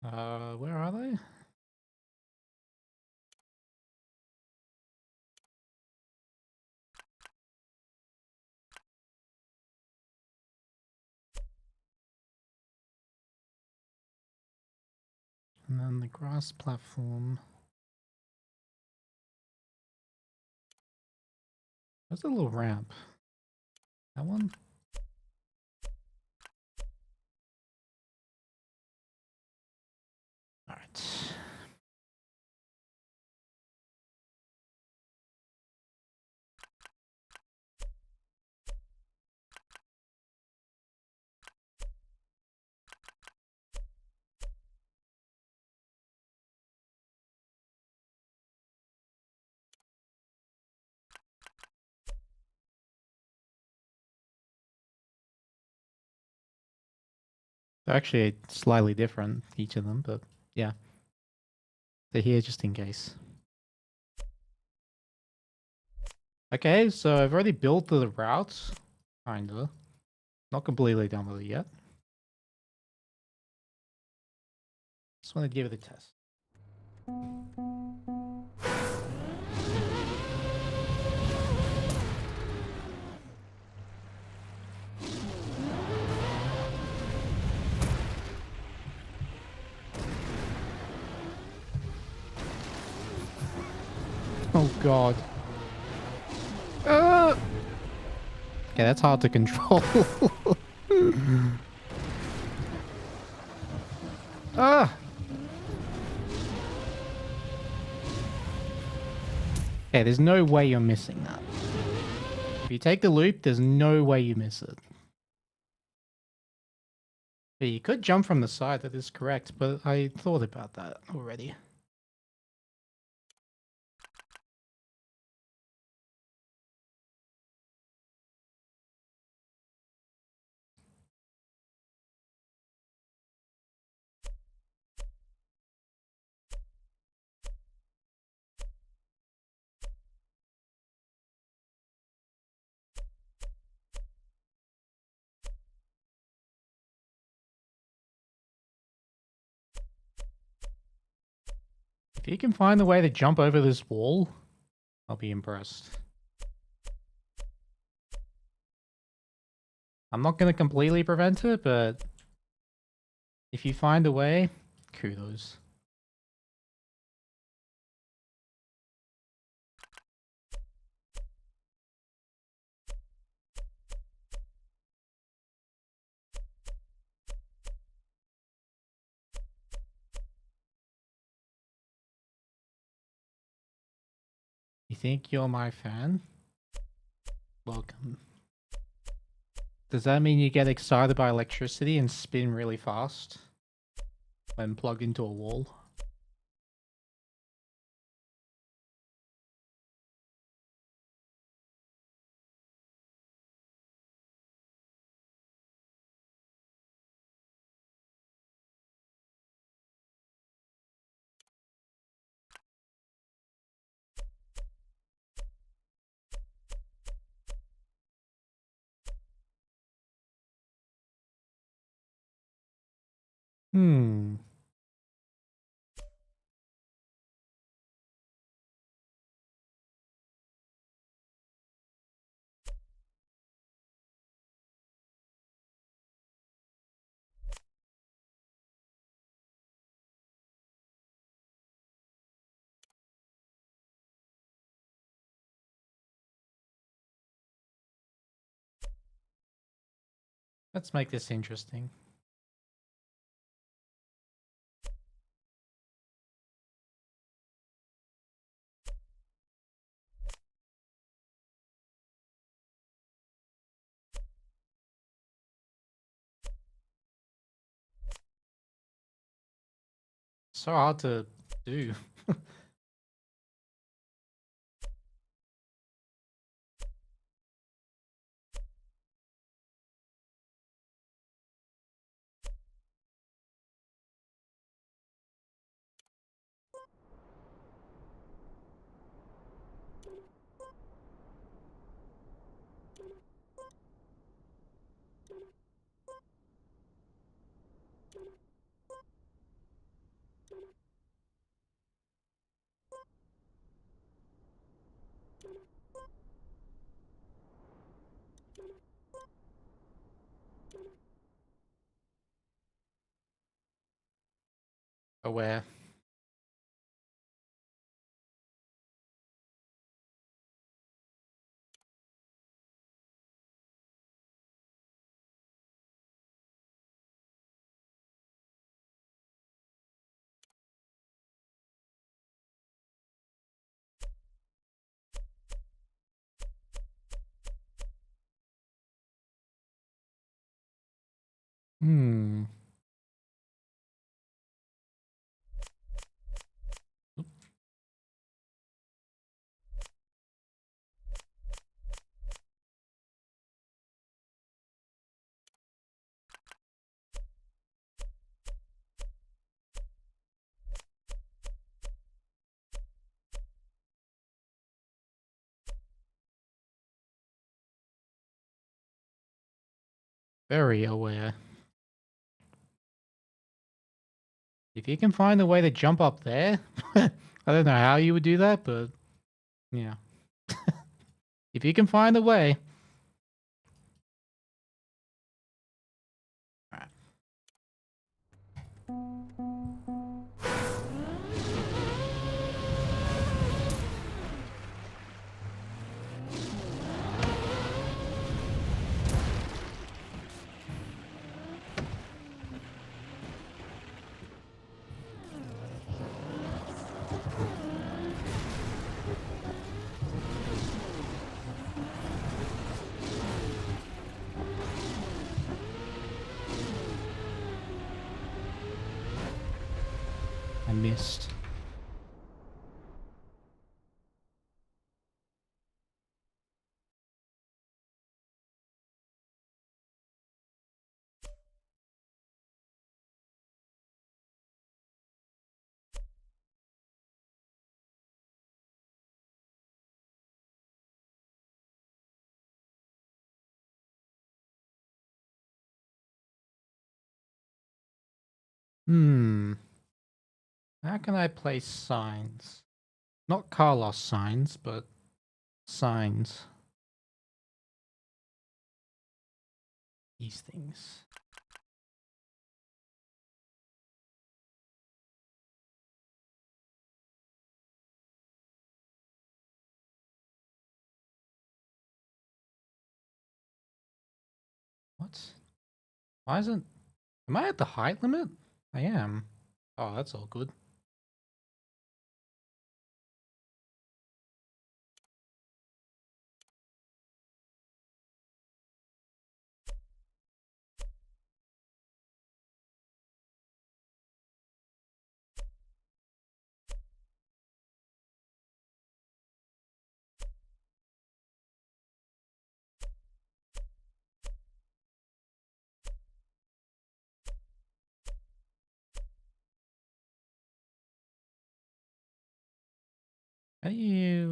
Where are they? And then the grass platform. There's a little ramp. That one? Alright. They're actually slightly different, each of them, but yeah. They're here just in case. Okay, so I've already built the route. Kinda. Not completely done with it yet. Just wanted to give it a test. Oh god. Okay, that's hard to control. Yeah, there's no way you're missing that. If you take the loop, there's no way you miss it. Yeah, you could jump from the side, that is correct, but I thought about that already. If you can find a way to jump over this wall, I'll be impressed. I'm not going to completely prevent it, but if you find a way, kudos. You think you're my fan? Welcome. Does that mean you get excited by electricity and spin really fast when plugged into a wall? Hmm. Let's make this interesting. So hard to do. Aware. Hmm. Very aware. If you can find a way to jump up there, I don't know how you would do that, but yeah. If you can find a way. Alright. missed. How can I place signs? Not Carlos signs, but signs. These things. What? Why isn't... Am I at the height limit? I am. Oh, that's all good. How do you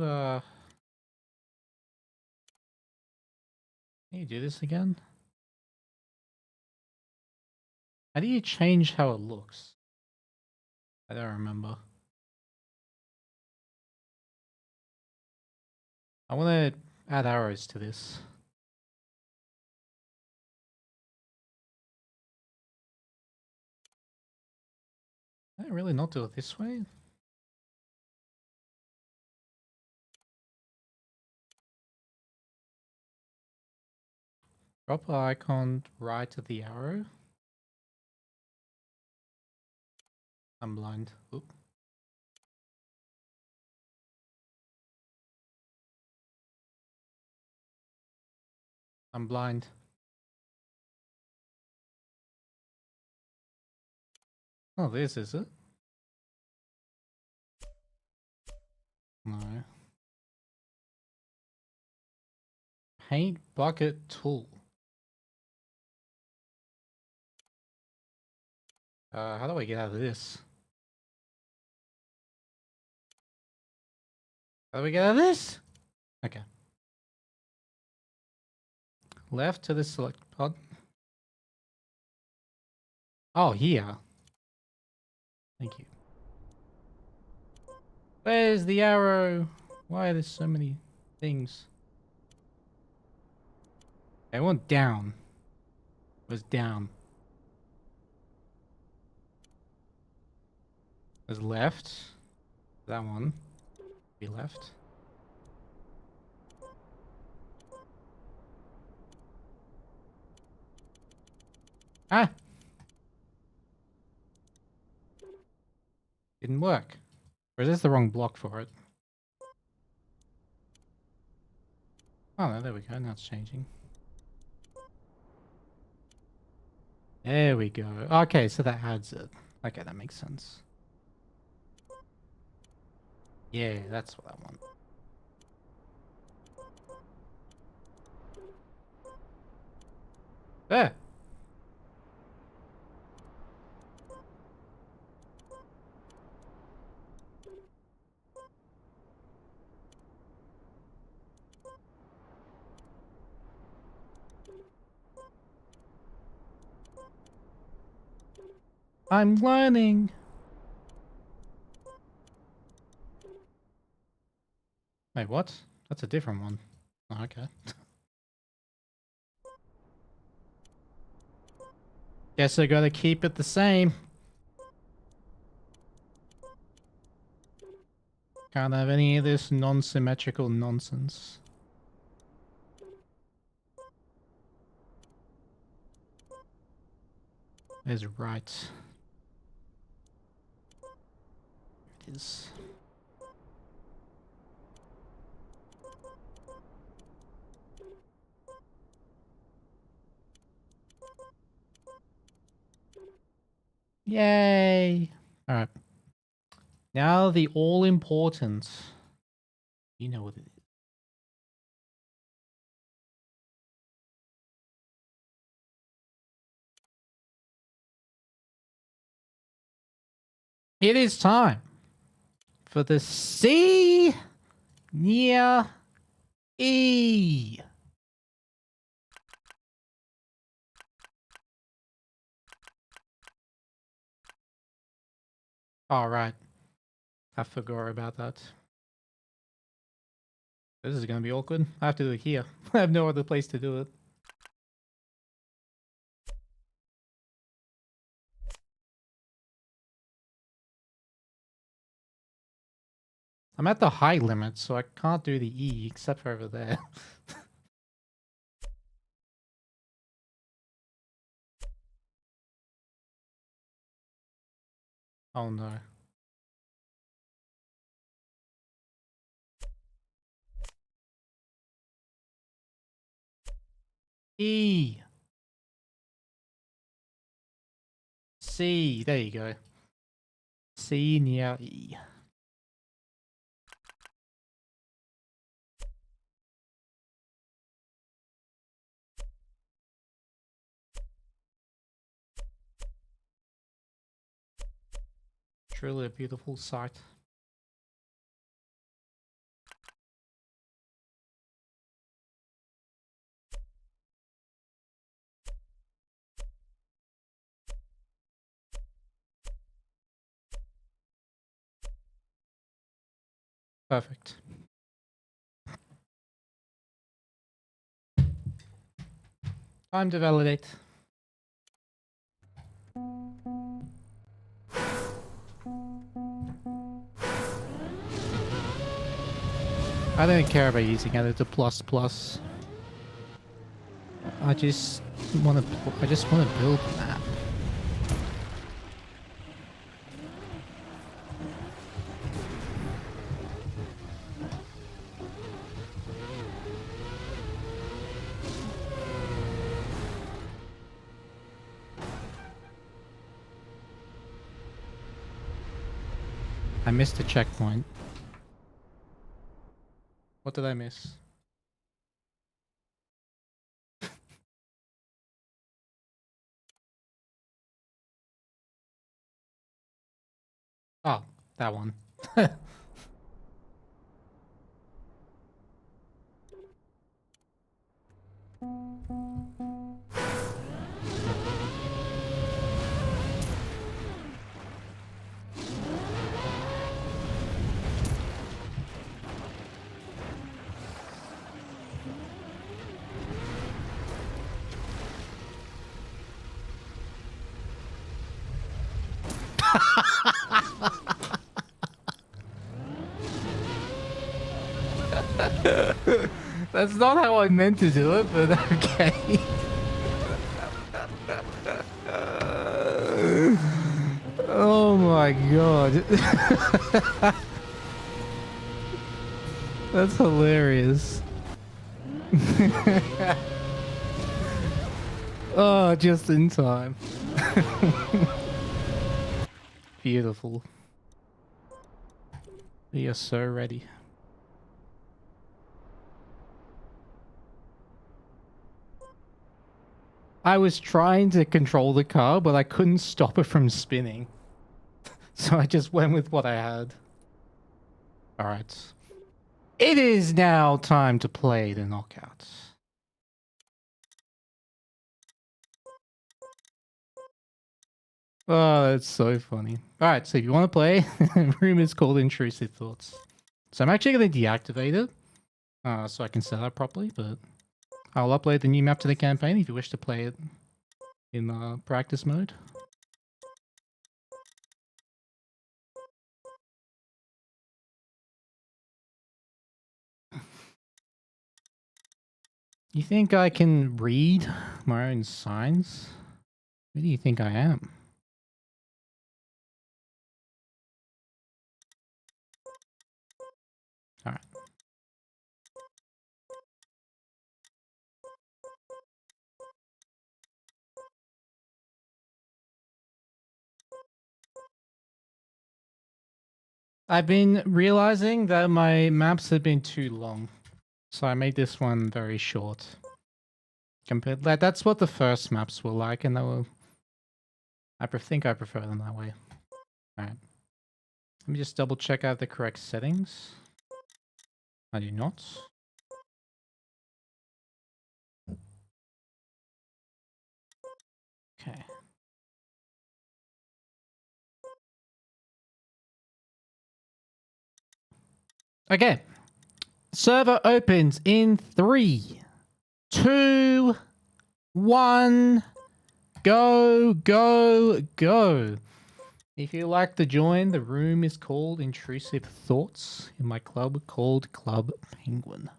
do this again? How do you change how it looks? I don't remember. I want to add arrows to this. Can I really not do it this way? Drop icon right to the arrow. I'm blind. Oop. I'm blind. Oh, this is it? No. Paint bucket tool. How do I get out of this? How do we get out of this? Okay. Left to the select pod. Oh, here. Thank you. Where's the arrow? Why are there so many things? I want down. It was down. There's left. That one. Be left. Ah! Didn't work. Or is this the wrong block for it? Oh, no, there we go. Now it's changing. There we go. Okay, so that adds it. Okay, that makes sense. Yeah, that's what I want. There! I'm learning! Wait, what? That's a different one. Oh, okay. Guess I gotta keep it the same. Can't have any of this non-symmetrical nonsense. Is right. It is. Yay! Alright. Now the all-important. You know what it is. It is time for the C near E. All right. I forgot about that. This is going to be awkward. I have to do it here. I have no other place to do it. I'm at the high limit, so I can't do the E except for over there. Oh no. E. C. There you go. C near E. Truly a beautiful sight. Perfect. Time to validate. I don't care about using it as a plus. I just want to build a map. I missed a checkpoint. What did I miss? Oh, that one. That's not how I meant to do it, but okay. Oh my god. That's hilarious. Oh, just in time. Beautiful. We are so ready. I was trying to control the car, but I couldn't stop it from spinning. So I just went with what I had. Alright. It is now time to play the knockout. Oh, that's so funny. Alright, so if you want to play, the room is called Intrusive Thoughts. So I'm actually going to deactivate it. So I can set up properly, but I'll upload the new map to the campaign if you wish to play it in practice mode. You think I can read my own signs? Who do you think I am? Alright. I've been realizing that my maps have been too long, so I made this one very short. Compared, like that's what the first maps were like, and they were. Think I prefer them that way. All right. Let me just double check I have the correct settings. I do not. Okay. Okay. Server opens in 3, 2, 1. Go, go, go. If you'd like to join, the room is called Intrusive Thoughts in my club called Club Penguin.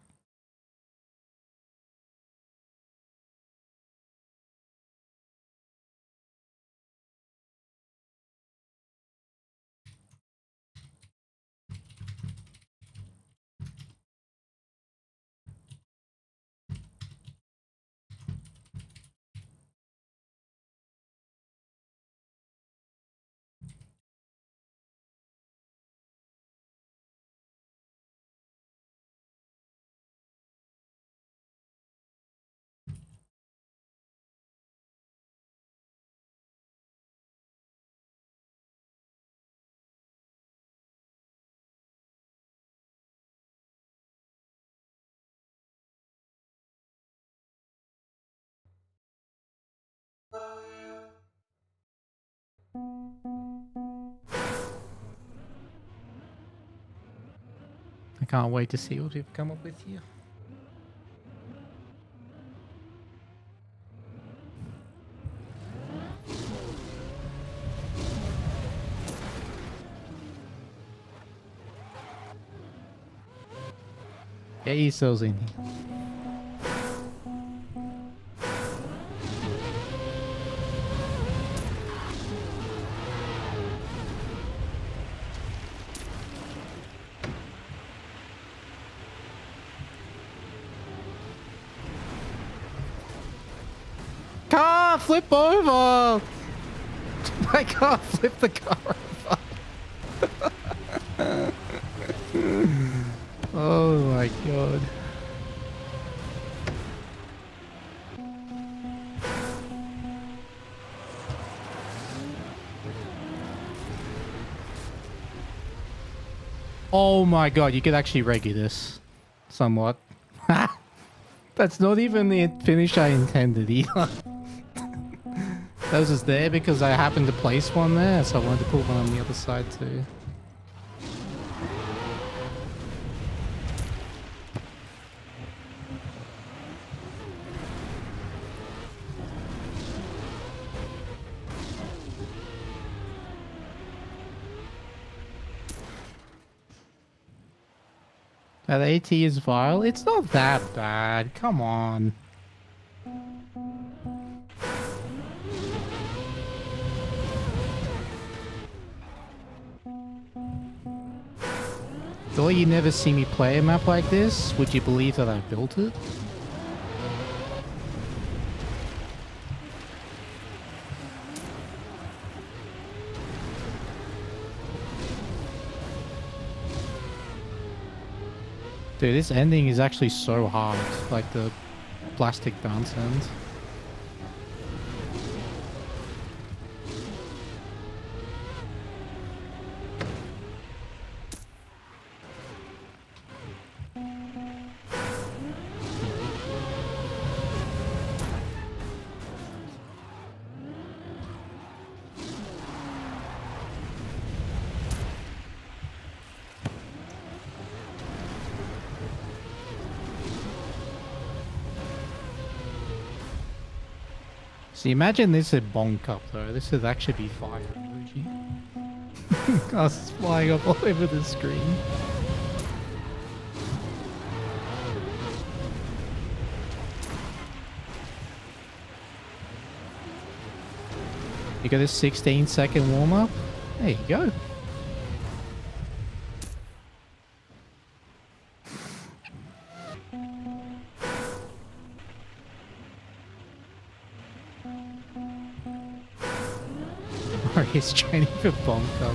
I can't wait to see what we've come up with here. Get yourselves in here. Car, flip over! I can't flip the car over. Oh my god. Oh my god, you could actually reggae this. Somewhat. That's not even the finish I intended either. That was just there because I happened to place one there, so I wanted to put one on the other side too. That AT is vile? It's not that bad. Come on. Though you never see me play a map like this, would you believe that I built it? Dude, this ending is actually so hard, like the plastic bounce end. So imagine this at bonk up though. This would actually be fire emoji. Us flying up all over the screen. You got a 16-second warm up. There you go. He's training for bomb cup.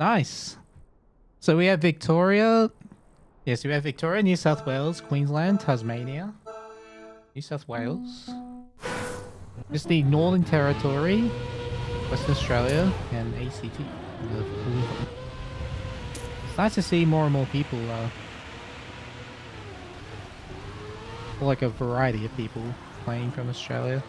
Nice. So we have Victoria. Yes, we have Victoria, New South Wales, Queensland, Tasmania, New South Wales. Just the Northern Territory, Western Australia, and ACT. It's nice to see more and more people, like a variety of people playing from Australia.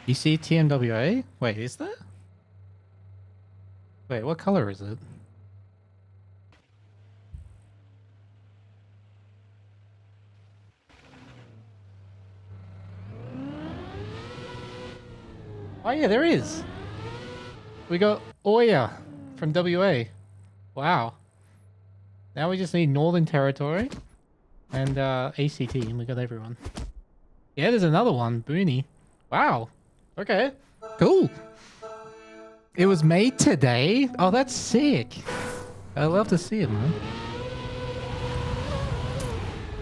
You see TMWA? Wait, is that? Wait, what color is it? Oh yeah, there is. We got Oya from WA. Wow. Now we just need Northern Territory and ACT, and we got everyone. Yeah, there's another one, Booney. Wow. Okay. Cool. It was made today? Oh, that's sick. I love to see it, man.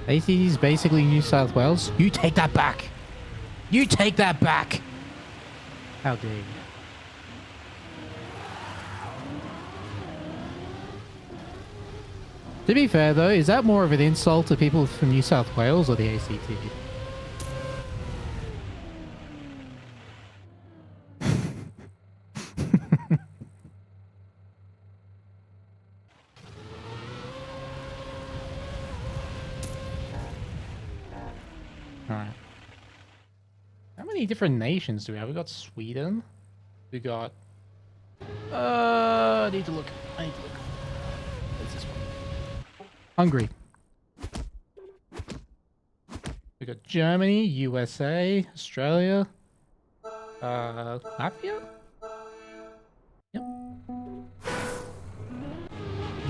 ACT is basically New South Wales. You take that back. You take that back. How dare you? To be fair though, is that more of an insult to people from New South Wales or the ACT? Alright. How many different nations do we have? We got Sweden. We got... I need to look. What's this one? Hungary. We got Germany, USA, Australia, Latvia? Yep.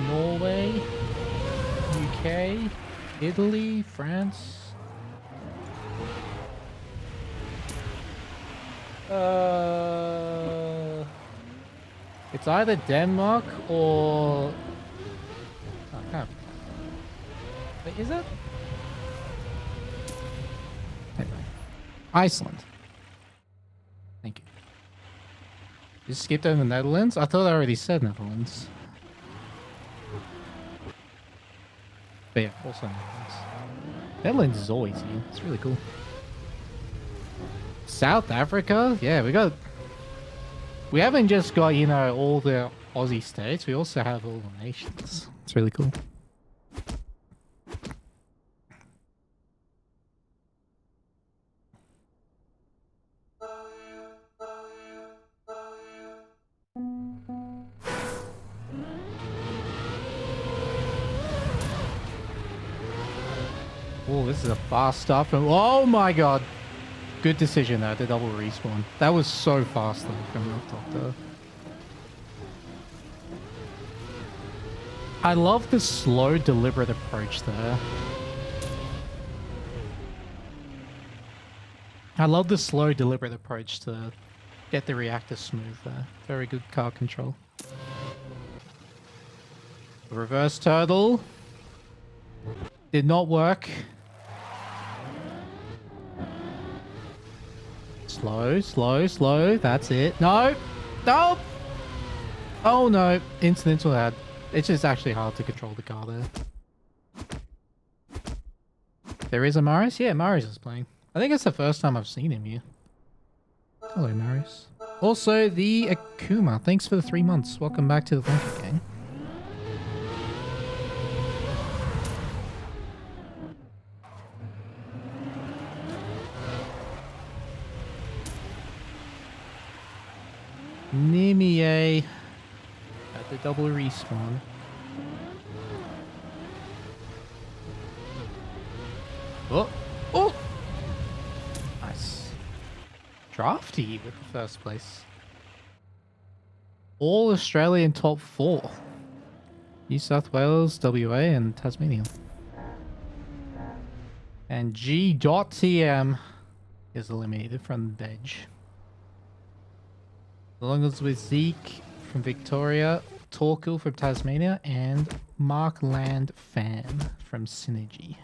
Norway, UK, Italy, France. It's either Denmark or... Oh, crap. Wait, is it? Anyway. Iceland. Thank you. You skipped over the Netherlands? I thought I already said Netherlands. But yeah, also Netherlands. Netherlands is always here. It's really cool. South Africa? Yeah, we haven't just got, you know, all the Aussie states. We also have all the nations. It's really cool. Oh, this is a fast start from... Oh my god! Good decision though, the double respawn. That was so fast though from Milk Doctor. I love the slow, deliberate approach there. I love the slow, deliberate approach to get the reactor smooth there. Very good car control. Reverse turtle. Did not work. Slow, slow, slow. That's it. No! No! Oh no. Incidental ad. It's just actually hard to control the car there. There is a Marius? Yeah, Marius is playing. I think it's the first time I've seen him here. Hello, Marius. Also, the Akuma. Thanks for the 3 months. Welcome back to the Blanket Gang. Nimie at the double respawn. Oh! Oh! Nice. Drafty with the first place. All Australian top 4. New South Wales, WA, and Tasmania. And G.TM is eliminated from the bench. Along with Zeke from Victoria, Torkil from Tasmania, and Mark Land Fan from Synergy.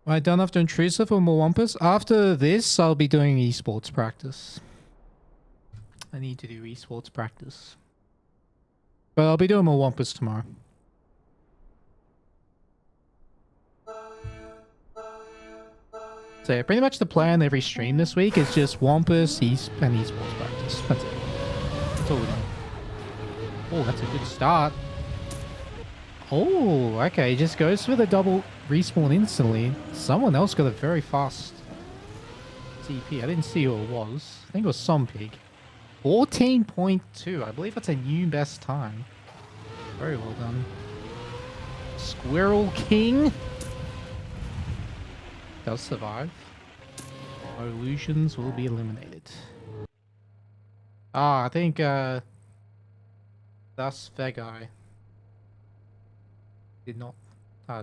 I done after Intrusive or more Wampus? After this, I'll be doing esports practice. I need to do esports practice. But I'll be doing more Wampus tomorrow. So yeah, pretty much the plan every stream this week is just Wampus, and esports practice. That's it. That's all we're doing. Oh, that's a good start. Oh, okay. Just goes for the double respawn instantly. Someone else got a very fast TP. I didn't see who it was. I think it was some pig. 14.2. I believe that's a new best time. Very well done. Squirrel King does survive. Illusions will be eliminated. Ah, I think that's that guy did not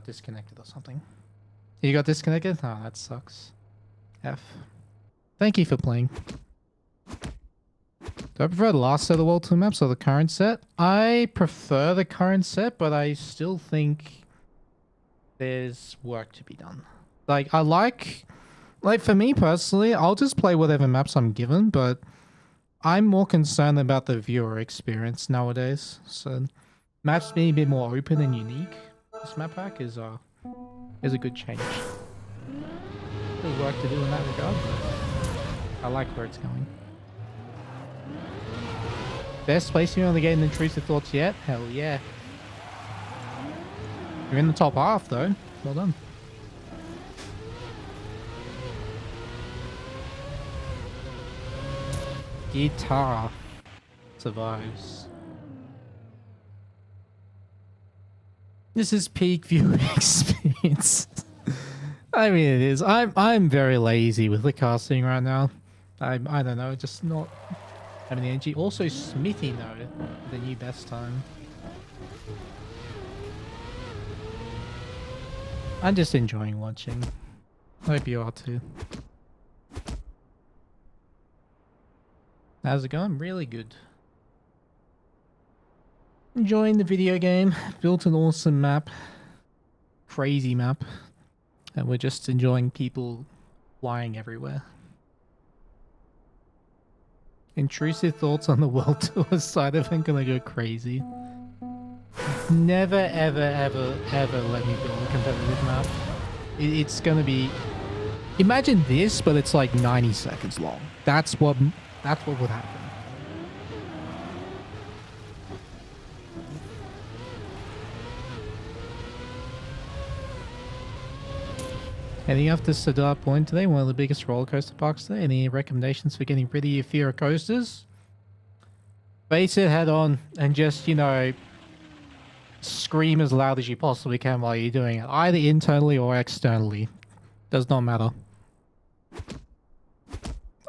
disconnected or something. You got disconnected? Oh, that sucks. F. Thank you for playing. Do I prefer the last set of World 2 maps or the current set? I prefer the current set, but I still think there's work to be done. Like, I like for me personally, I'll just play whatever maps I'm given, but I'm more concerned about the viewer experience nowadays. So, maps being a bit more open and unique. This map pack is a good change. There's work to do in that regard, but I like where it's going. Best place here on the game in Intrusive Thoughts yet? Hell yeah. You're in the top half though. Well done. Guitar survives. This is peak viewer experience. I mean it is. I'm very lazy with the casting right now. I don't know, just not having the energy. Also Smithy though, the new best time. I'm just enjoying watching. Hope you are too. How's it going? Really good. Enjoying the video game. Built an awesome map. Crazy map. And we're just enjoying people flying everywhere. Intrusive thoughts on the World Tour side of it. Gonna go crazy. Never, ever, ever, ever let me build a competitive map. It's gonna be... Imagine this, but it's like 90 seconds long. That's what would happen. Heading up to Cedar Point today, one of the biggest roller coaster parks there. Any recommendations for getting rid of your fear of coasters? Face it head on and just, you know, scream as loud as you possibly can while you're doing it. Either internally or externally. Does not matter.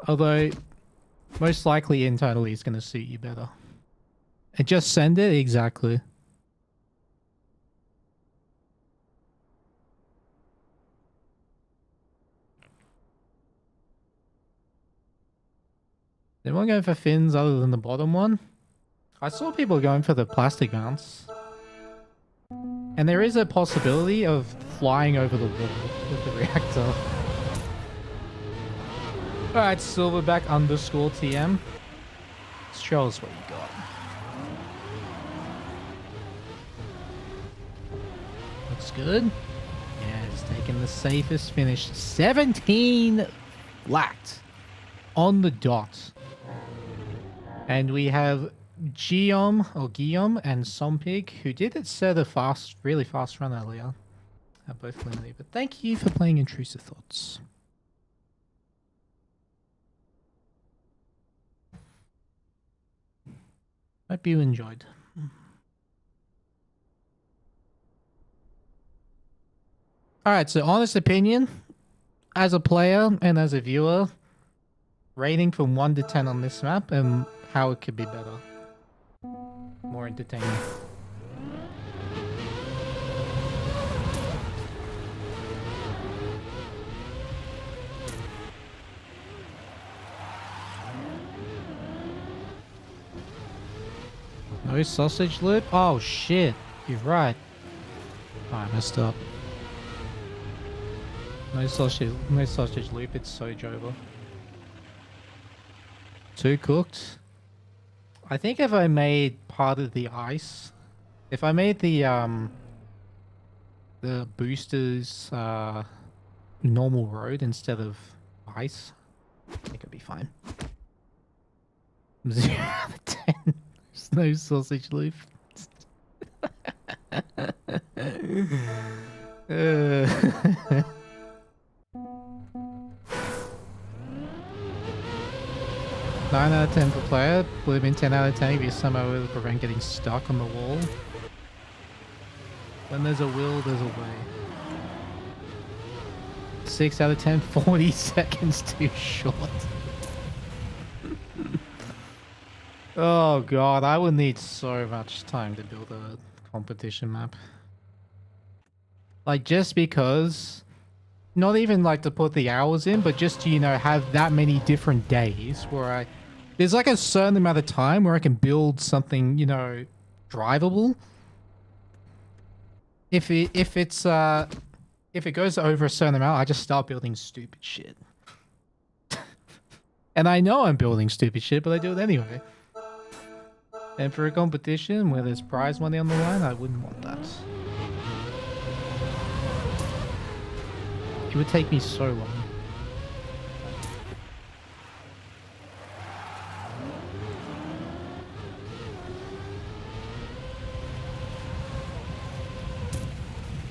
Although, most likely internally is going to suit you better. And just send it? Exactly. Anyone going for fins other than the bottom one? I saw people going for the plastic mounts. And there is a possibility of flying over the wall with the reactor. Alright, Silverback _TM. Show us what you got. Looks good. Yeah, it's taking the safest finish. 17 flat on the dot. And we have Guillaume and Sompig, who did set a really fast run earlier. Are both eliminated. But thank you for playing Intrusive Thoughts. Hope you enjoyed. Alright, so honest opinion, as a player and as a viewer, rating from 1 to 10 on this map and how it could be better. More entertaining. No sausage loop? Oh shit, you're right. Oh, I messed up. No sausage loop, it's so Jova. 2 cooked. I think if I made part of the ice, if I made the boosters normal road instead of ice, I think it'd be fine. 0 out of 10. There's no sausage loop. 9 out of 10 per player. Would have been 10 out of 10 if you somehow able to prevent getting stuck on the wall. When there's a will, there's a way. 6 out of 10, 40 seconds too short. Oh god, I would need so much time to build a competition map. Like, just because, not even like to put the hours in, but just to, you know, have that many different days where there's like a certain amount of time where I can build something, you know, drivable. If it goes over a certain amount, I just start building stupid shit. And I know I'm building stupid shit, but I do it anyway. And for a competition where there's prize money on the line, I wouldn't want that. It would take me so long.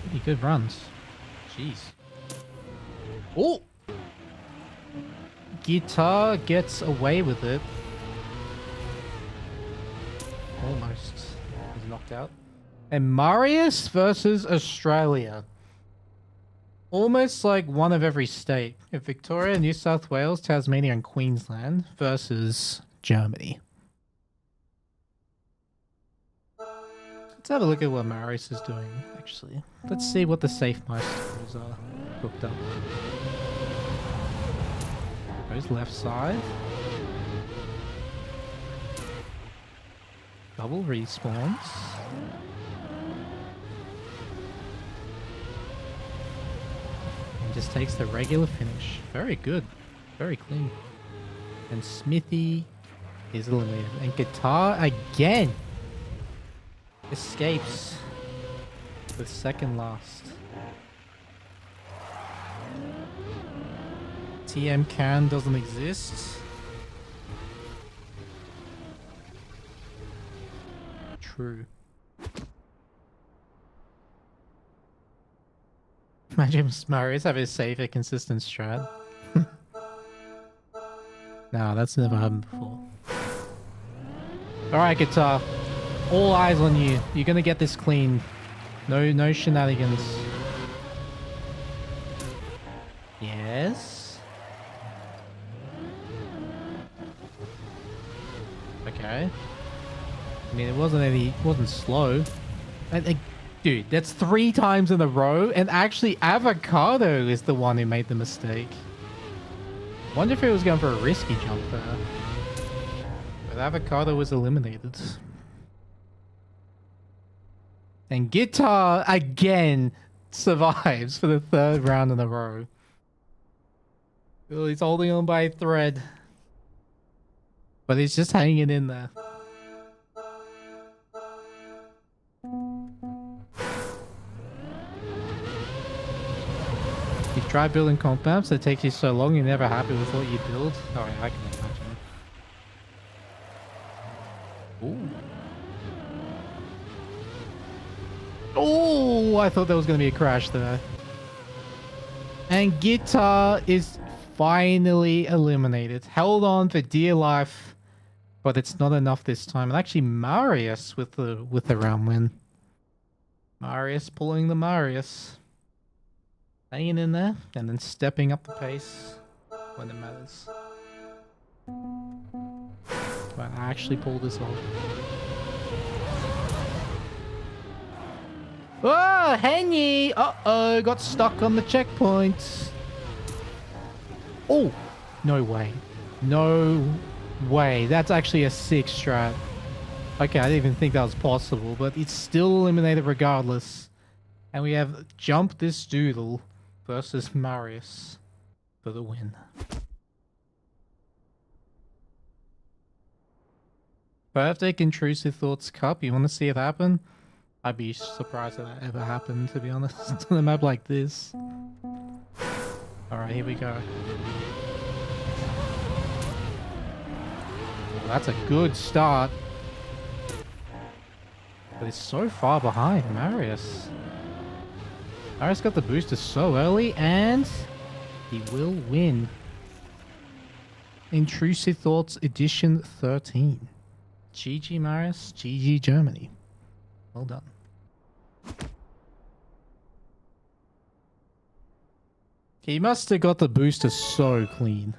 Pretty good runs. Jeez. Oh! Guitar gets away with it. Almost. He's knocked out. And Marius versus Australia. Almost like one of every state. Victoria, New South Wales, Tasmania, and Queensland versus Germany. Let's have a look at what Marius is doing, actually. Let's see what the safe milestones are hooked up. Goes left side. Double respawns. And just takes the regular finish. Very good. Very clean. And Smithy is eliminated. And Guitar again escapes with second last. TM Can doesn't exist. True. Imagine Marius have a safe and consistent strat. No, that's never happened before. Alright, Guitar. All eyes on you. You're gonna get this clean. No shenanigans. Yes. Okay. I mean, it wasn't slow. Dude, that's 3 times in a row, and actually Avocado is the one who made the mistake. Wonder if he was going for a risky jump there. But Avocado was eliminated. And Guitar again survives for the 3rd round in a row. Well, he's holding on by a thread. But he's just hanging in there. You try building comp maps, it takes you so long, you're never happy with what you build. Oh yeah, I can imagine. Ooh. Oh, I thought there was going to be a crash there. And Guitar is finally eliminated. Held on for dear life, but it's not enough this time. And actually Marius with the round win. Marius pulling the Marius. Hanging in there, and then stepping up the pace when it matters. But I actually pulled this off. Oh, Henny! Uh-oh, got stuck on the checkpoint. Oh, no way. No way. That's actually a 6 strat. Okay, I didn't even think that was possible, but it's still eliminated regardless. And we have jumped this doodle versus Marius for the win. Perfect Intrusive Thoughts Cup. You want to see it happen? I'd be surprised if that ever happened, to be honest, on a map like this. Alright, here we go. Well, that's a good start. But it's so far behind Marius. Marius got the booster so early, and he will win. Intrusive Thoughts Edition 13. GG Marius, GG Germany. Well done. He must have got the booster so clean.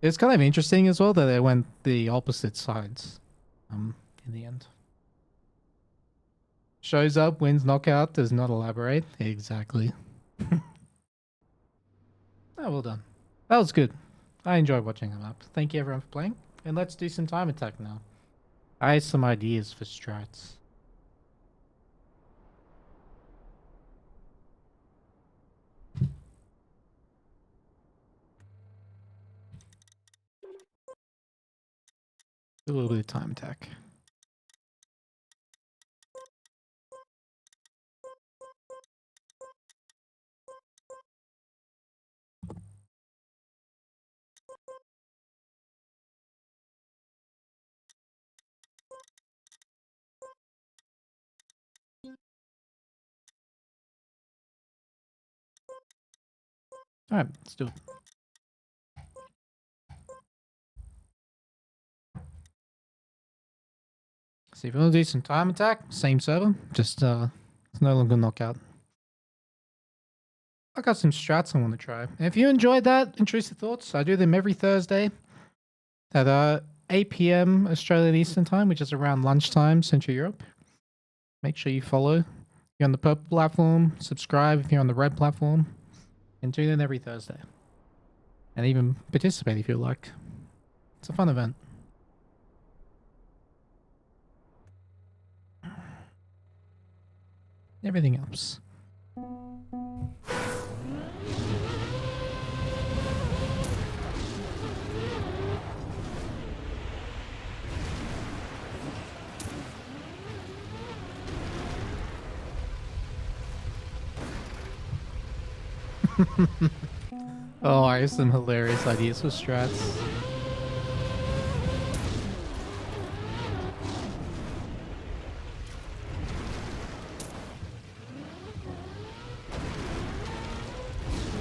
It's kind of interesting as well that they went the opposite sides in the end. Shows up, wins knockout, does not elaborate. Exactly. Oh, well done. That was good. I enjoyed watching them up. Thank you everyone for playing. And let's do some time attack now. I have some ideas for strats. A little bit of time attack. Alright, let's do it. So if you want to do some time attack, same server, just it's no longer knockout. I got some strats I want to try. And if you enjoyed that, Intrusive Thoughts, I do them every Thursday at 8 PM Australian Eastern Time, which is around lunchtime Central Europe. Make sure you follow. If you're on the purple platform, subscribe if you're on the red platform, and tune in every Thursday. And even participate if you like. It's a fun event. Everything else. Oh, I have some hilarious ideas for strats.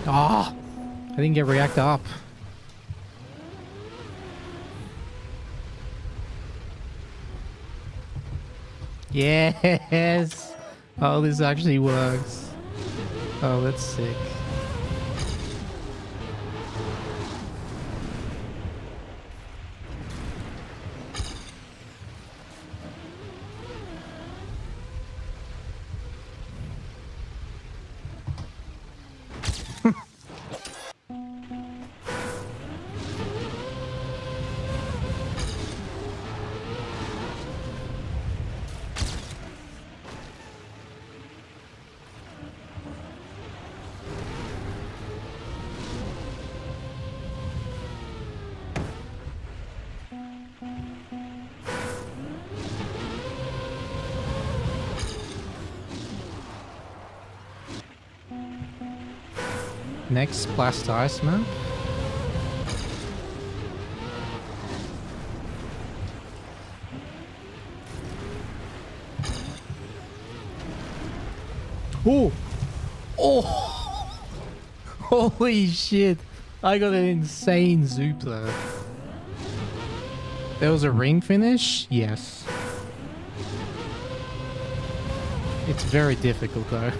Ah, I didn't get react up. Yes. Oh, this actually works. Oh, that's sick. Next, Blast Iceman. Oh! Oh! Holy shit! I got an insane zoop there. There was a ring finish? Yes. It's very difficult though.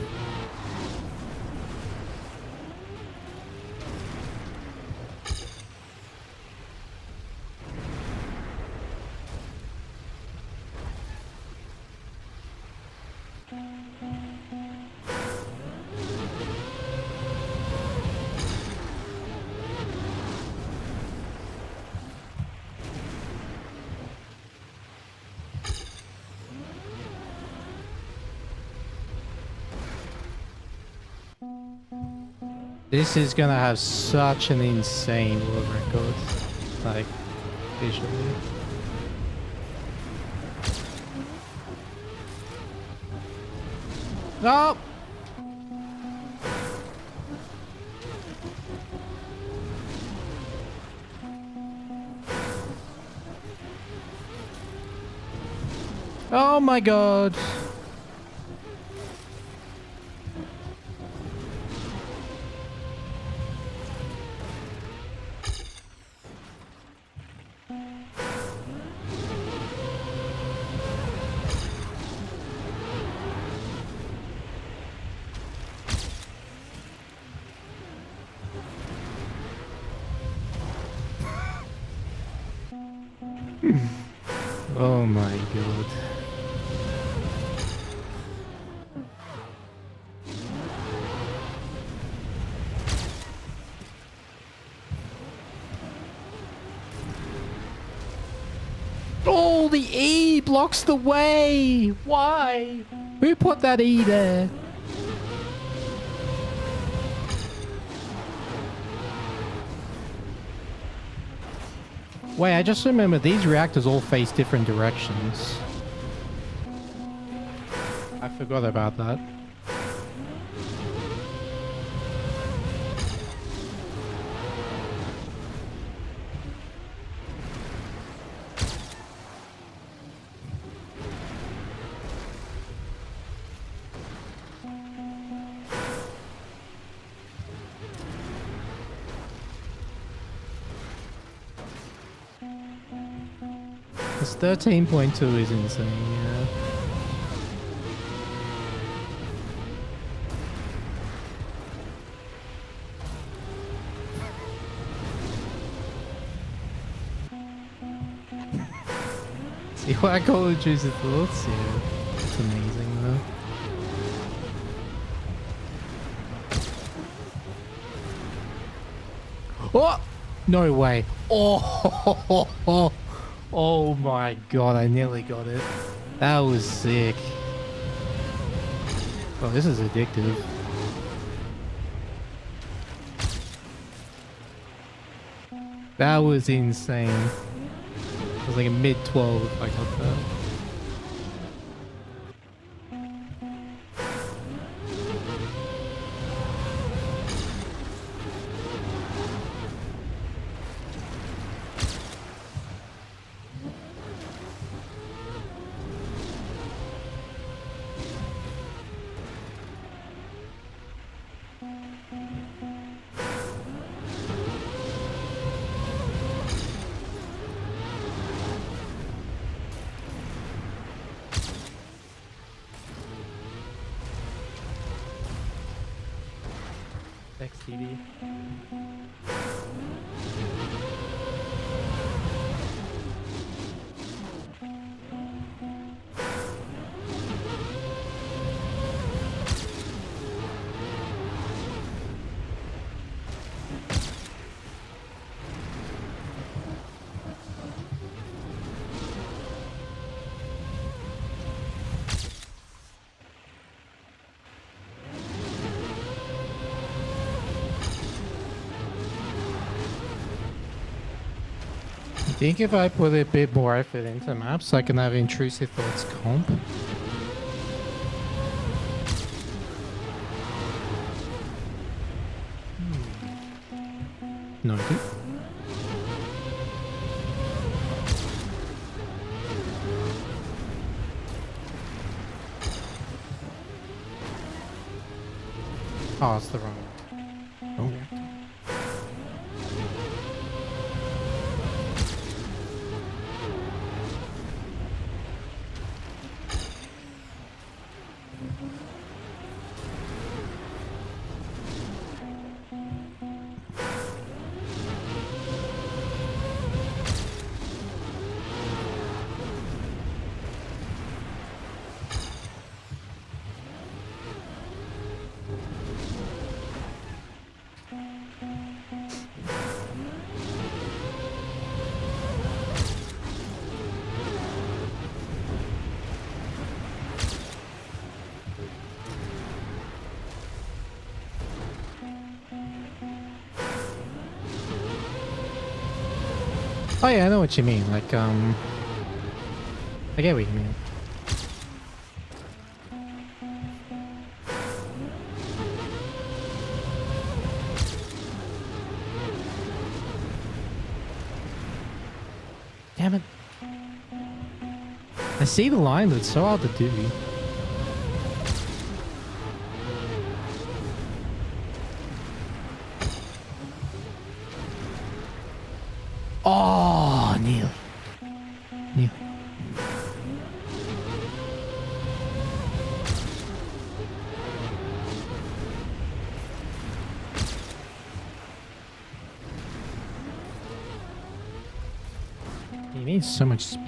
This is gonna have such an insane world record. Like, visually. No! Oh my god! Oh my god. Oh, the E blocks the way! Why? Who put that E there? Wait, I just remember these reactors all face different directions. I forgot about that. This 13.2 is insane, yeah. See what I call intrusive thoughts? Yeah, it's amazing though. Oh! No way. Oh! Oh my god, I nearly got it. That was sick. Oh, this is addictive. That was insane. It was like a mid-12 if I got that. XTD. I think if I put a bit more effort into maps, I can have intrusive thoughts comp. No good. Oh, it's the wrong one. Oh. Oh yeah, I know what you mean. Like, I get what you mean. Damn it. I see the line, but it's so hard to do. Oh, nearly. Nearly. He needs so much speed.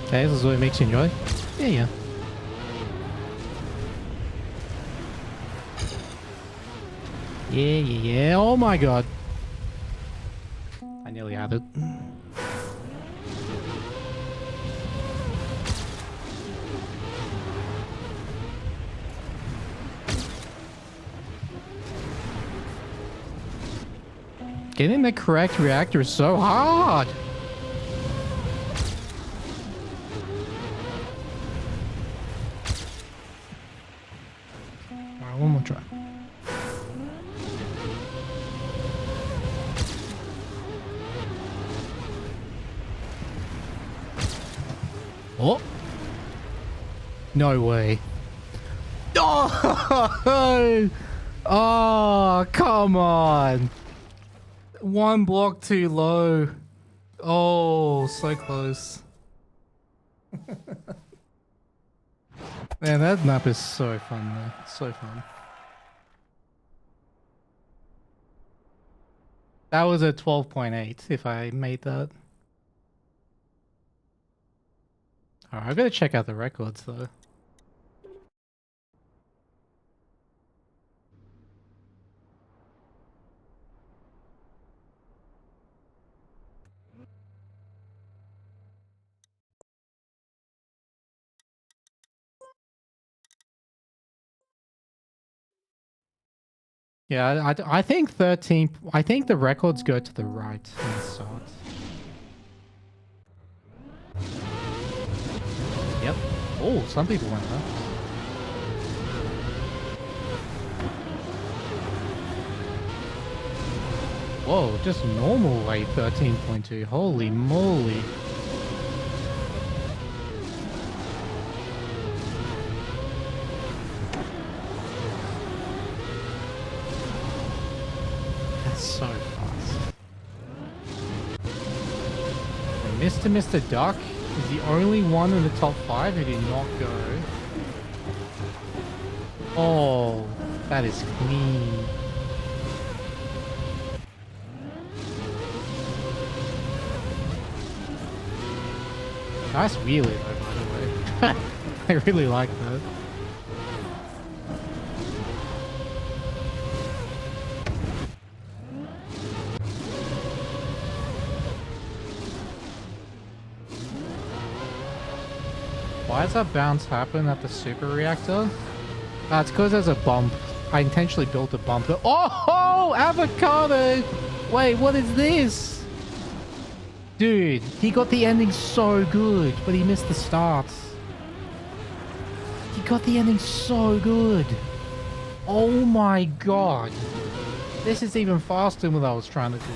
Okay, this is what it makes you enjoy. Yeah, yeah. Yeah, yeah, yeah. Oh my god. I nearly had it. Getting the correct reactor is so hard. Alright, one more try. Oh! No way. Oh! Oh, come on. One block too low. Oh, so close. Man, that map is so fun though. So fun. That was a 12.8 if I made that. Alright, I've got to check out the records though. Yeah, I think 13. I think the records go to the right in the start. Yep. Oh, some people went left. Whoa, just normal weight 13.2. Holy moly. So fast. And Mr. Duck is the only one in the top 5 who did not go. Oh, that is clean. Nice wheelie though, by the way. I really like that. Why does that bounce happen at the super reactor? It's because there's a bump. I intentionally built a bump. Oh, avocado! Wait, what is this? Dude, he got the ending so good, but he missed the start. He got the ending so good. Oh my god. This is even faster than what I was trying to do.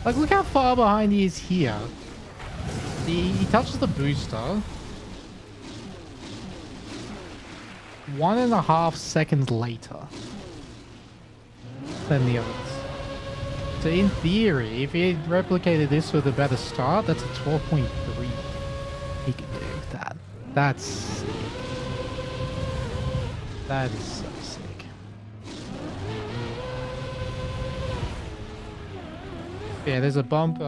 Like, look how far behind he is here. He touches the booster. 1.5 seconds later than the others. So in theory, if he had replicated this with a better start, that's a 12.3. He could do that. That's sick. That is so sick. Yeah, there's a bump.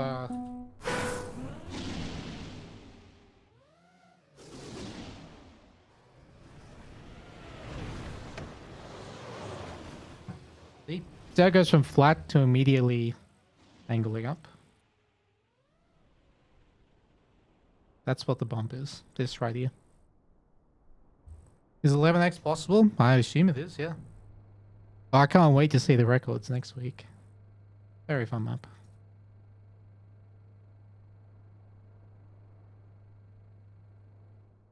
See? That goes from flat to immediately angling up. That's what the bump is. This right here. Is 11x possible? I assume it is, yeah. Oh, I can't wait to see the records next week. Very fun map.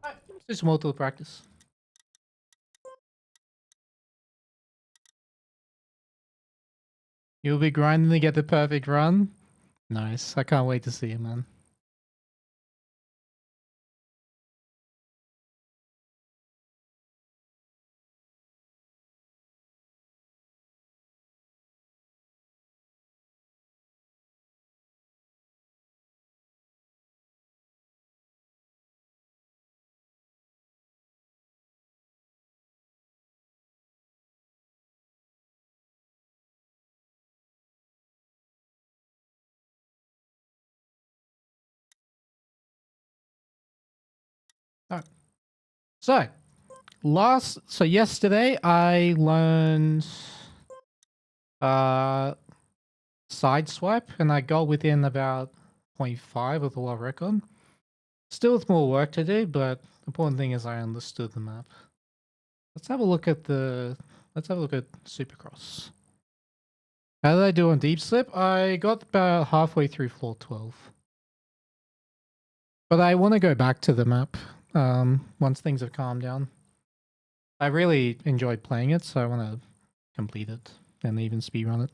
Alright, let's do some multiple practice. You'll be grinding to get the perfect run? Nice. I can't wait to see it, man. Alright. So yesterday I learned side swipe and I got within about 0.5 of the world record. Still with more work to do, but the important thing is I understood the map. Let's have a look at Supercross. How did I do on deep slip? I got about halfway through floor 12. But I want to go back to the map once things have calmed down. I really enjoyed playing it, so I want to complete it and even speedrun it.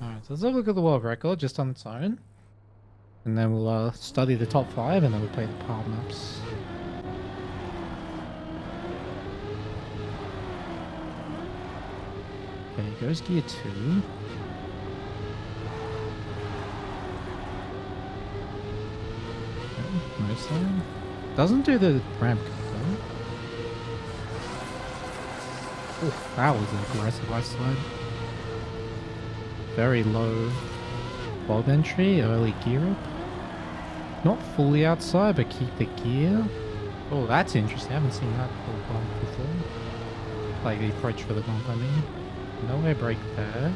Alright, so let's have a look at the world record just on its own. And then we'll study the top 5 and then we'll play the power maps. Okay, goes gear 2. Okay, no slide. Doesn't do the ramp cut though. Oof, that was an aggressive ice slide. Very low bob entry, early gear up. Not fully outside, but keep the gear. Oh, that's interesting. I haven't seen that little bump before. Like the approach for the bump, I mean. No air brake there.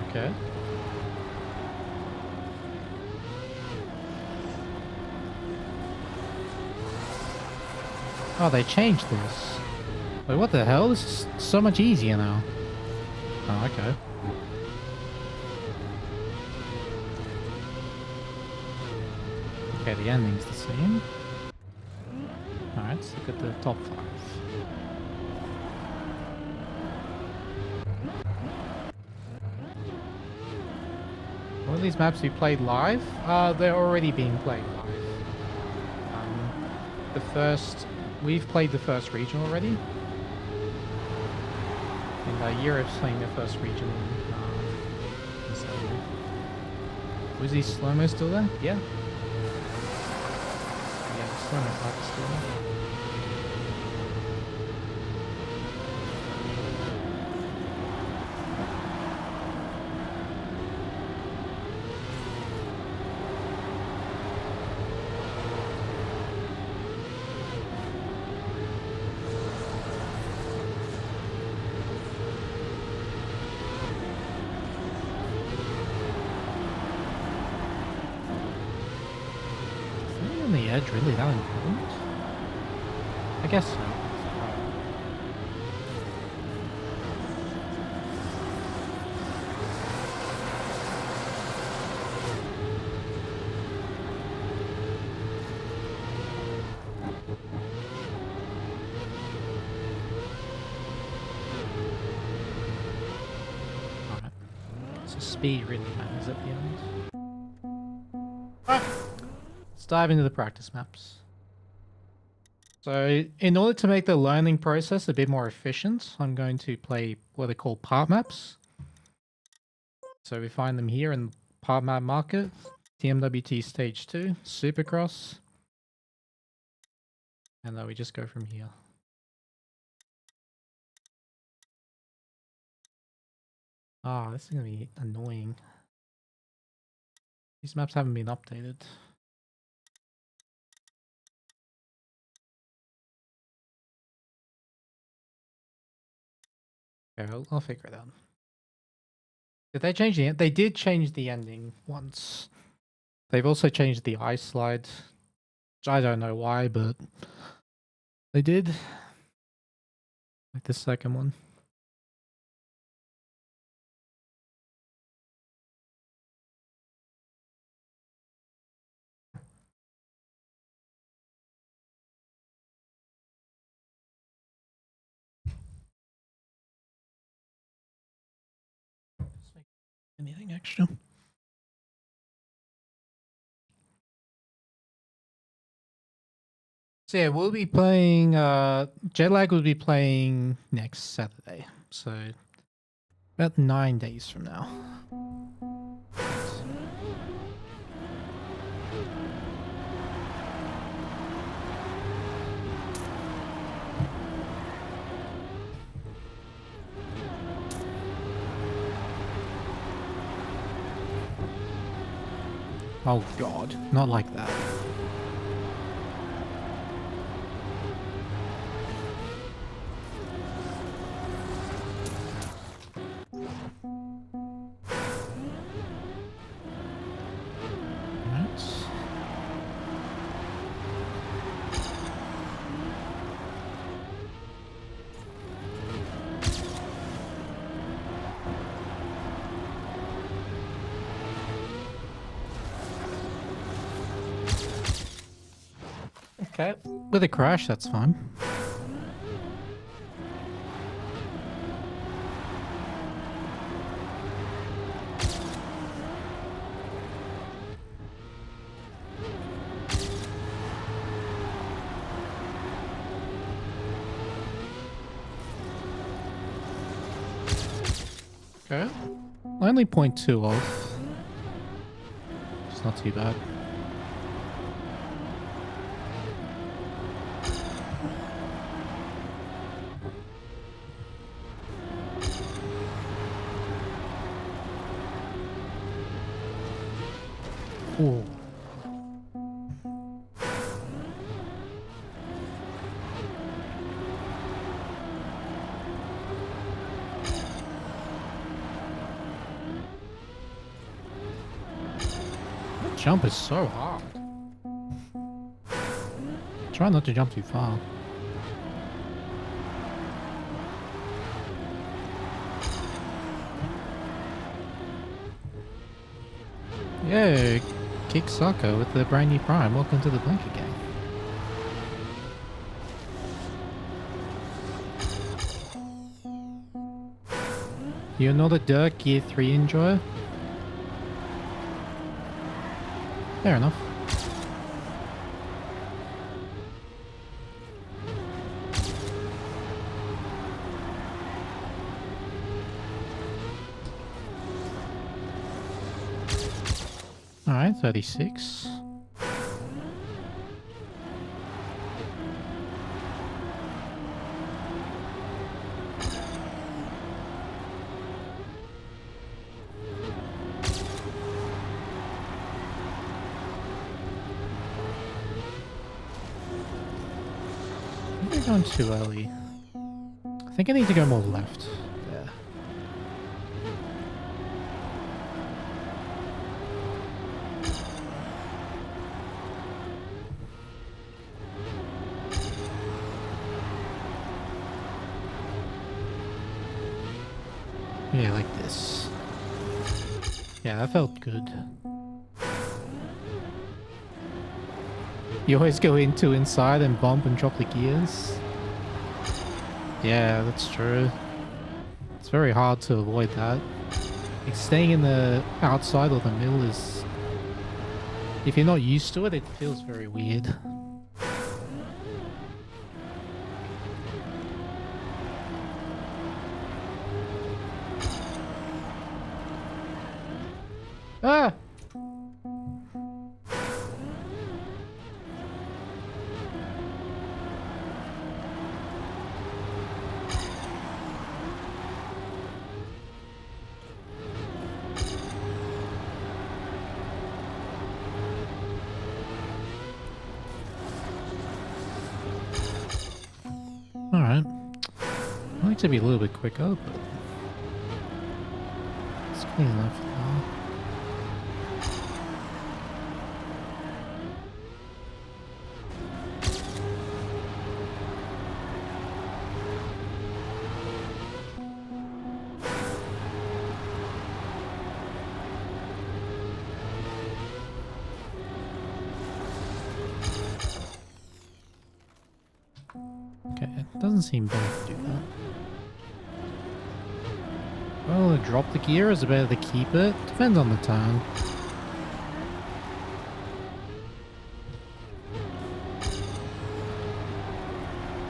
Okay. Oh, they changed this. Wait, what the hell? This is so much easier now. Oh, okay. Okay, the ending's the same. Alright, let's look at the top 5. What are these maps we played live? They're already being played live. We've played the first region already. And Europe's playing the first region. Was he slow-mo still there? Yeah. Yeah, the slow-mo part is still there. The edge really that important? I guess so. speed really matters at the end. Alright, let's dive into the practice maps. So, in order to make the learning process a bit more efficient, I'm going to play what are called part maps. So we find them here in part map market, TMWT Stage 2, Supercross, and then we just go from here. Ah, this is going to be annoying. These maps haven't been updated. Okay, I'll figure it out. Did they change the end? They did change the ending once. They've also changed the ice slide. I don't know why, but they did. Like the second one. Anything extra? So yeah, we'll be playing, Jetlag will be playing next Saturday. So about 9 days from now. Oh god, not like that. Okay, with a crash, that's fine. Okay, only 0.2 off. It's not too bad. Ooh. That jump is so hard. Try not to jump too far. Yeah. Kick Soccer with the brand new Prime. Welcome to the Blinker game. You're not a Dirk Gear 3 enjoyer? Fair enough. Alright, 36. I think we're going too early. I think I need to go more left. Yeah. Yeah, like this. Yeah, that felt good. You always go into inside and bump and drop the gears. Yeah, that's true. It's very hard to avoid that. Like staying in the outside or the middle is, if you're not used to it, it feels very weird. Ah! Alright. I like to be a little bit quicker, but it's clean enough for now. Okay, it doesn't seem better to do that. Well, to drop the gear is it better to keep it? Depends on the turn.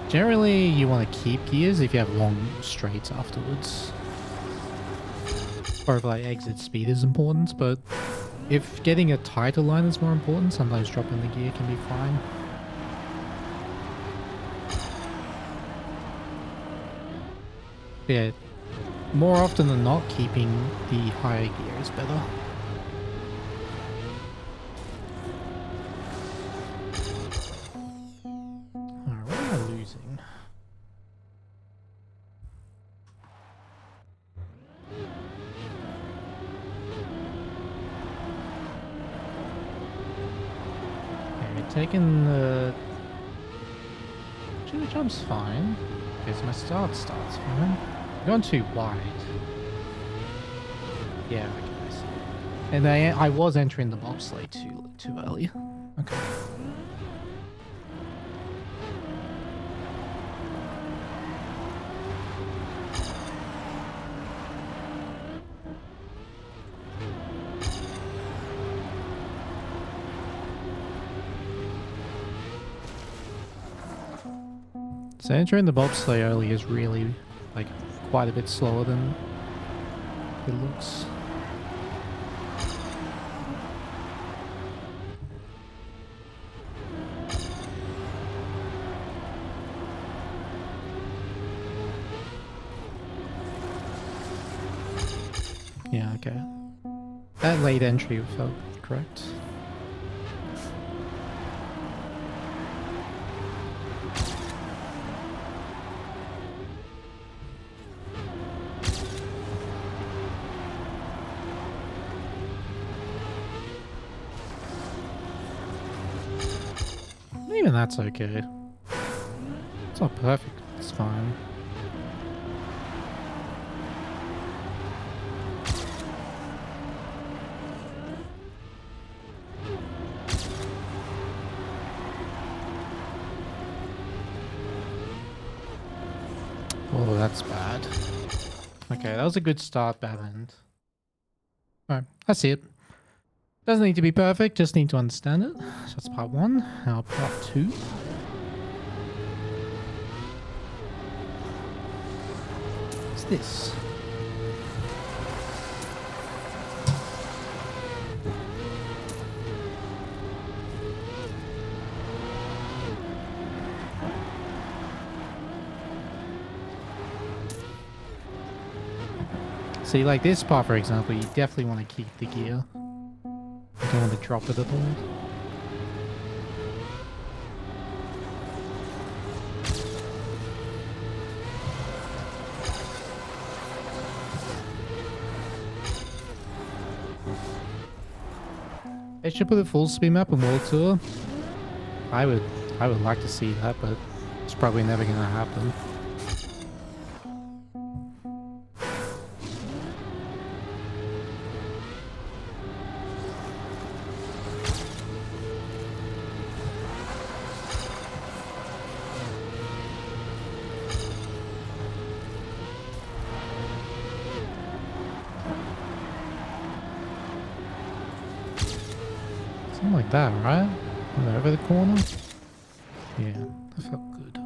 Generally, you want to keep gears if you have long straights afterwards. Or if like exit speed is important, but if getting a tighter line is more important, sometimes dropping the gear can be fine. Yeah, more often than not, keeping the higher gear is better. Alright, what am I losing? Okay, taking the... Actually, the jump's fine. Because my starts fine. I'm going too wide. Yeah, I guess. And I was entering the bobsleigh too early. Okay. So entering the bobsleigh early is really like quite a bit slower than it looks. Yeah, okay. That late entry felt correct. Even that's okay. It's not perfect, it's fine. Oh, that's bad. Okay, that was a good start, bad end. Alright, I see it. Doesn't need to be perfect, just need to understand it. So that's part one. Now part two. What's this? See, like this part, for example, you definitely want to keep the gear. You don't want to drop it at all. They should put a full speed map on World Tour. I would like to see that, but it's probably never going to happen. Something like that, right? And over the corner? Yeah, that felt good.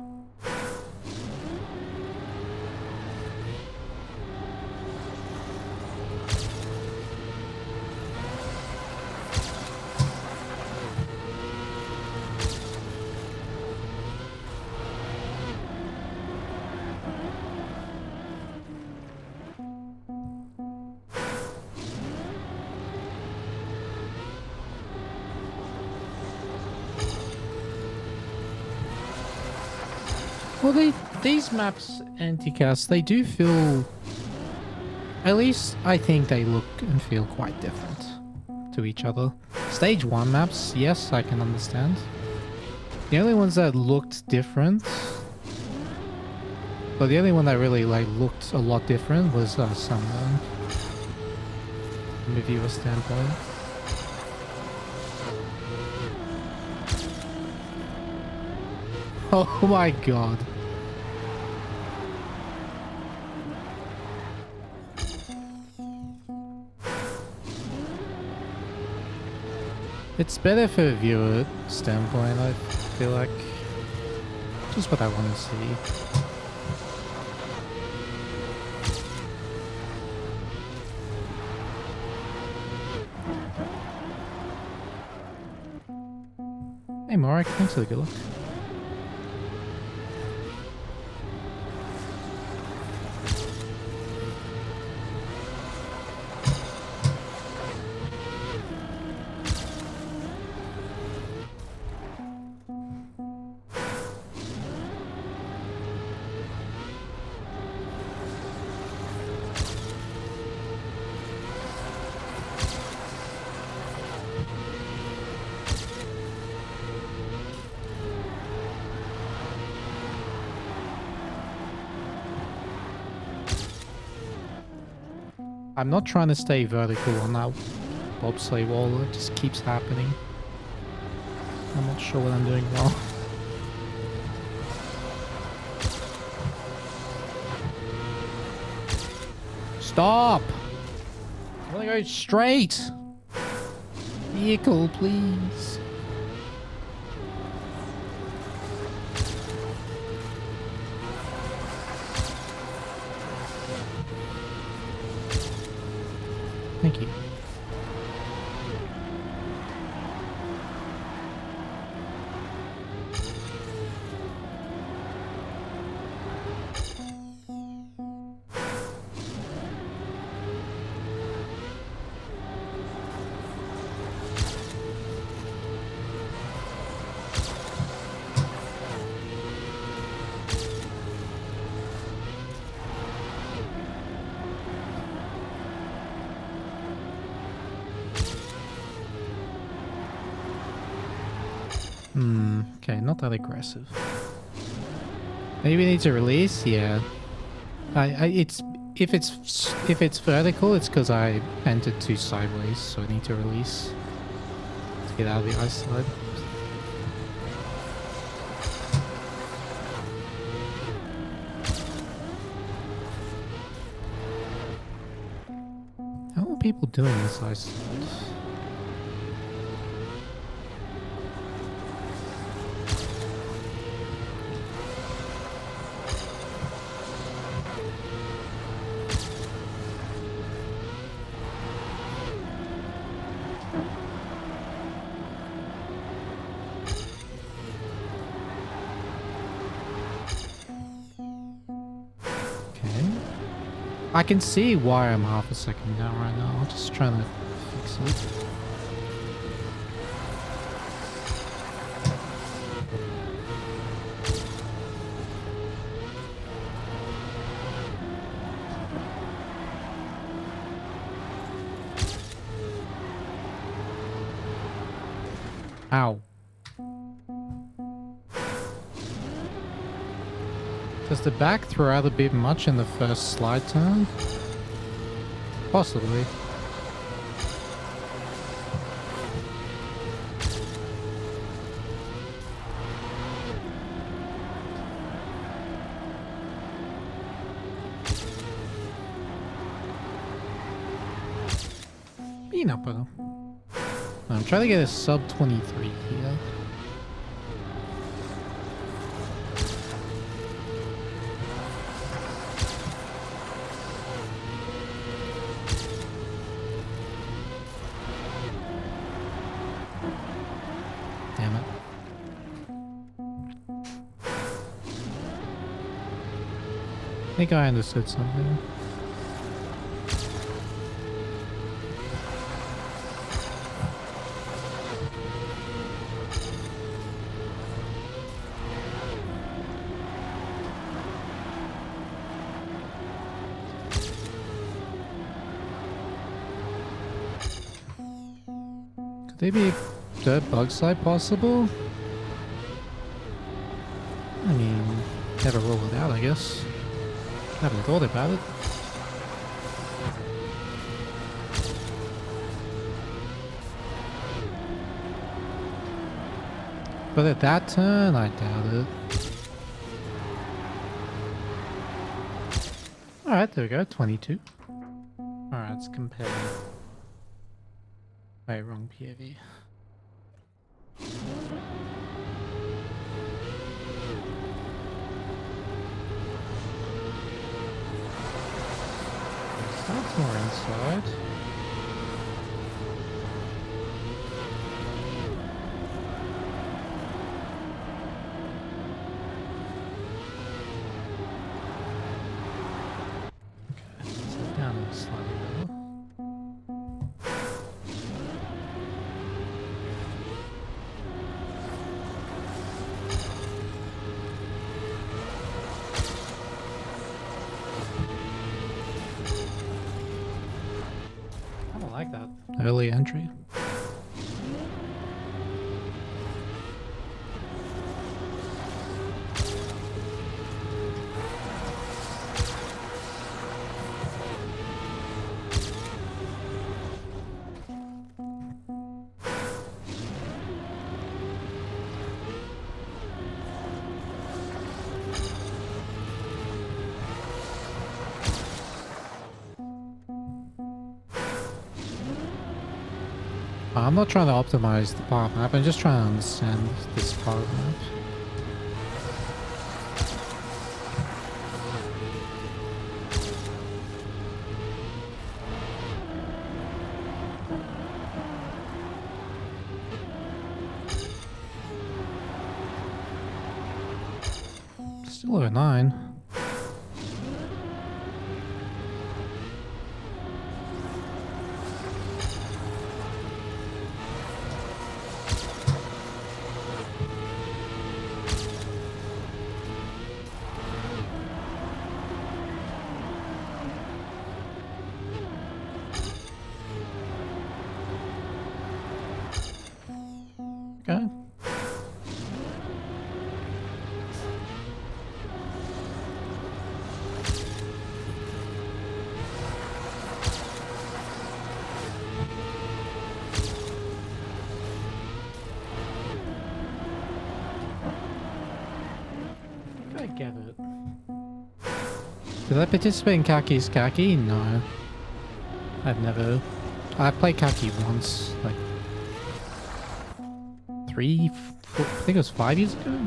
Well, these maps, Anticast, they do feel... At least I think they look and feel quite different to each other. Stage 1 maps, yes, I can understand. The only ones that looked different... But the only one that really looked a lot different was Sunburn. From a viewer standpoint. Oh my god. It's better for a viewer standpoint, I feel like. Just what I want to see. Hey Marek, thanks for the good luck. I'm not trying to stay vertical on that bobsleigh wall, it just keeps happening. I'm not sure what I'm doing wrong. Stop! I want to go straight! Vehicle, please. Thank you. Okay, not that aggressive. Maybe need to release? Yeah. If it's vertical, it's because I entered too sideways, so I need to release to get out of the ice slide. How are people doing this ice slide? I can see why I'm half a second down right now. I'm just trying to fix it. Ow. Does the back throw out a bit much in the first slide turn? Possibly. Peanut butter. I'm trying to get a sub 23 here. Damn it. I think I understood something. Could they be dirt bug slide possible? I mean, never rule it out, I guess. Haven't thought about it. But at that turn, I doubt it. Alright, there we go, 22. Alright, let's compare. Wait, wrong POV. That's more inside. Okay, so down slightly lower. I don't like that early entry. I'm not trying to optimize the part map, I'm just trying to understand this part of the map. Still over 9. Okay. I get it. Did I participate in Kaki's Kaki? No. I've never. I played Kaki once, like 3, 4, I think it was 5 years ago.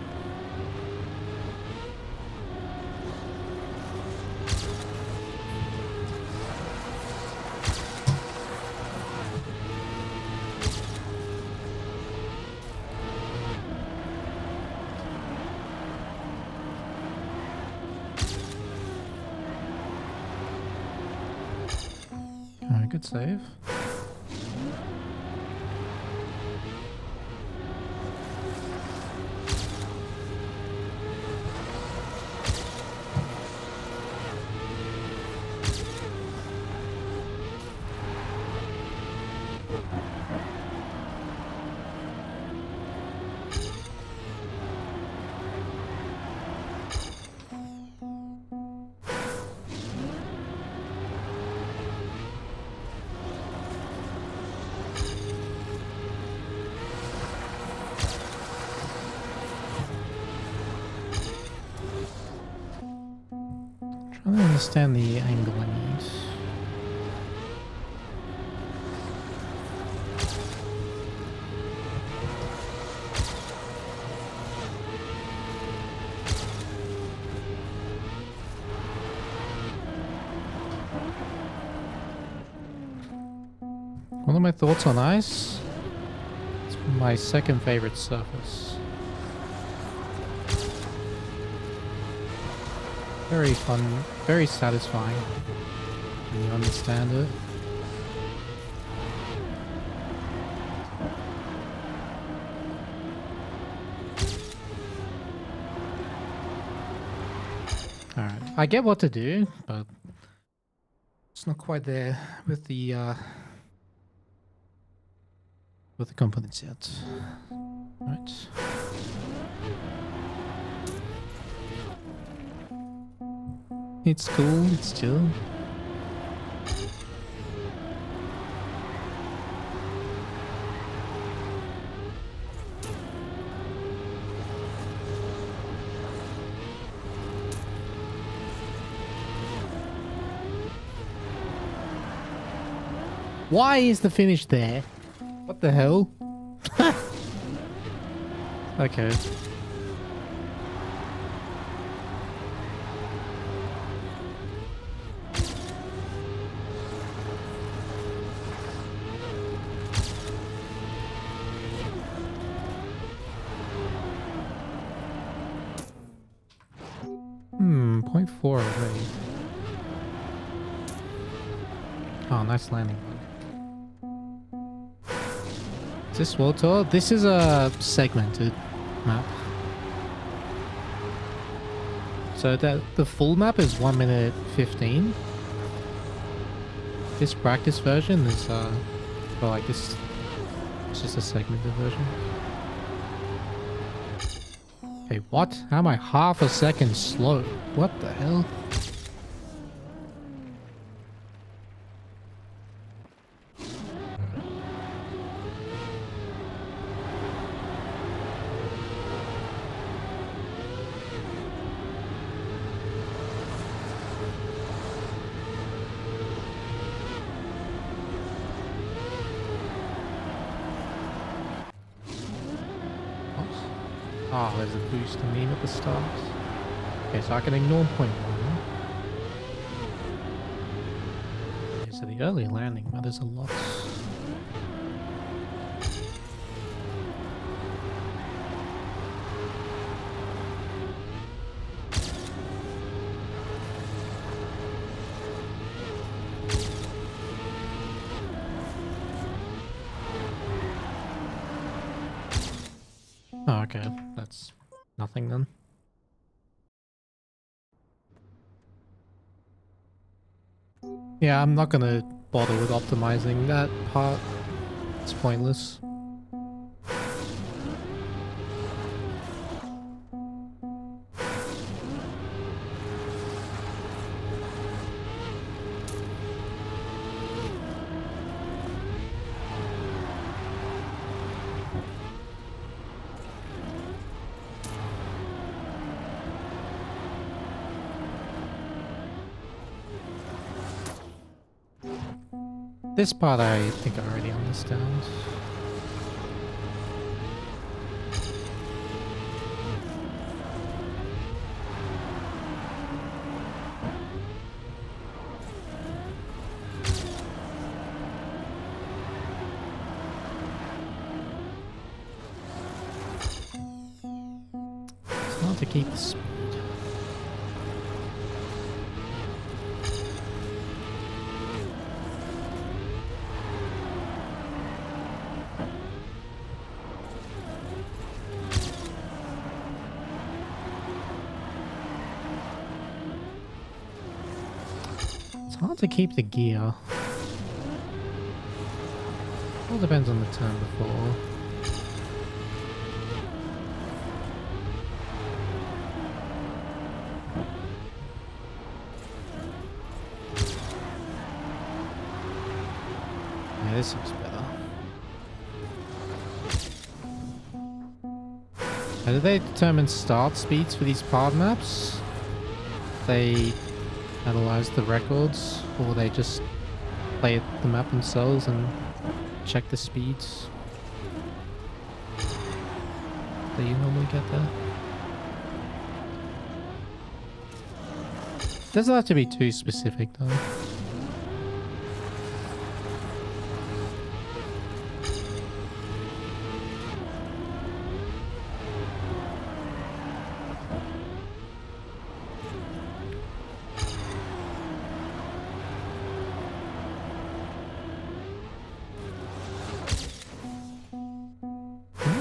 Alright, good save. Trying to understand the angle I need. What are my thoughts on ice? It's my second favorite surface. Very fun, very satisfying when you understand it. Alright, I get what to do, but it's not quite there with the confidence yet. Right. It's cool, it's chill. Why is the finish there? What the hell? Okay. .4 already. Oh, nice landing. Is this World Tour? This is a segmented map. So the full map is 1 minute 15. This practice version is well, like this, it's just a segmented version. Hey, what? How am I half a second slow? What the hell? Ah, there's a boost to me at the start. Okay, so I can ignore point 1. Okay, so the early landing matters a lot. Oh, okay, that's nothing then. Yeah, I'm not gonna bother with optimizing that part. It's pointless. This part I think I already understand. It's hard to keep the speed. Hard to keep the gear. All depends on the turn before. Yeah, this looks better. How do they determine start speeds for these pod maps? They analyze the records, or they just play the map themselves and check the speeds? Do you normally get that? Doesn't have to be too specific though.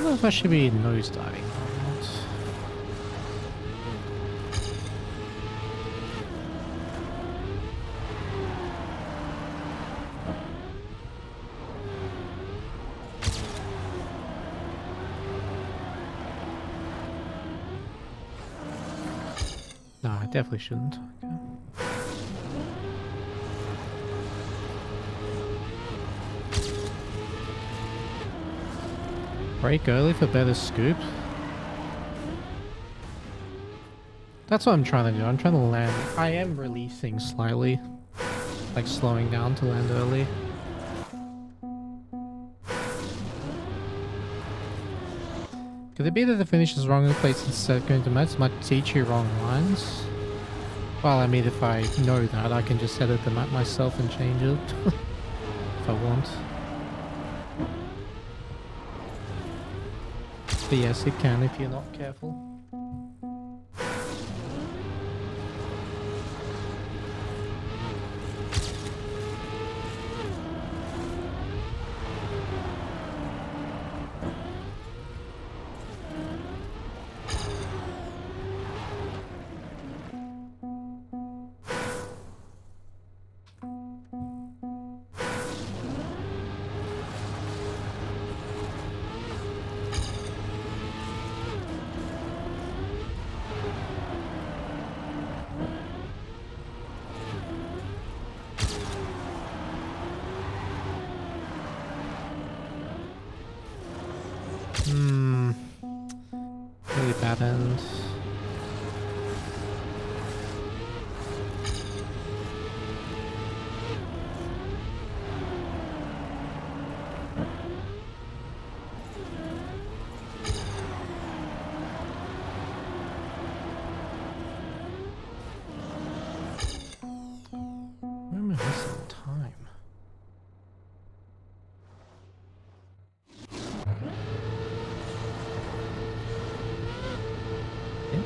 know if I should be nosediving or not. No, I definitely shouldn't. Okay. Break early for better scoop. That's what I'm trying to do. I'm trying to land. I am releasing slightly. Like slowing down to land early. Could it be that the finish is wrongly placed instead of going to match? Might teach you wrong lines. Well, I mean, if I know that, I can just edit the map myself and change it. If I want. But yes, it can if you're not careful. Really bad end. Where am I missing time?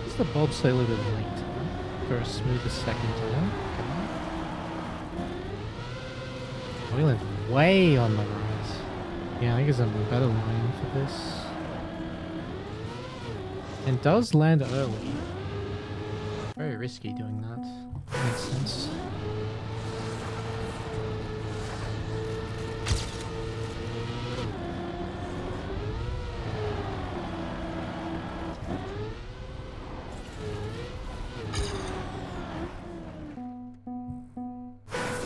Is the bobsleigh a little bit late for a smoother second time? We went way on the right. Yeah, I guess I'm a better line for this. And does land early. Very risky doing that. Makes sense.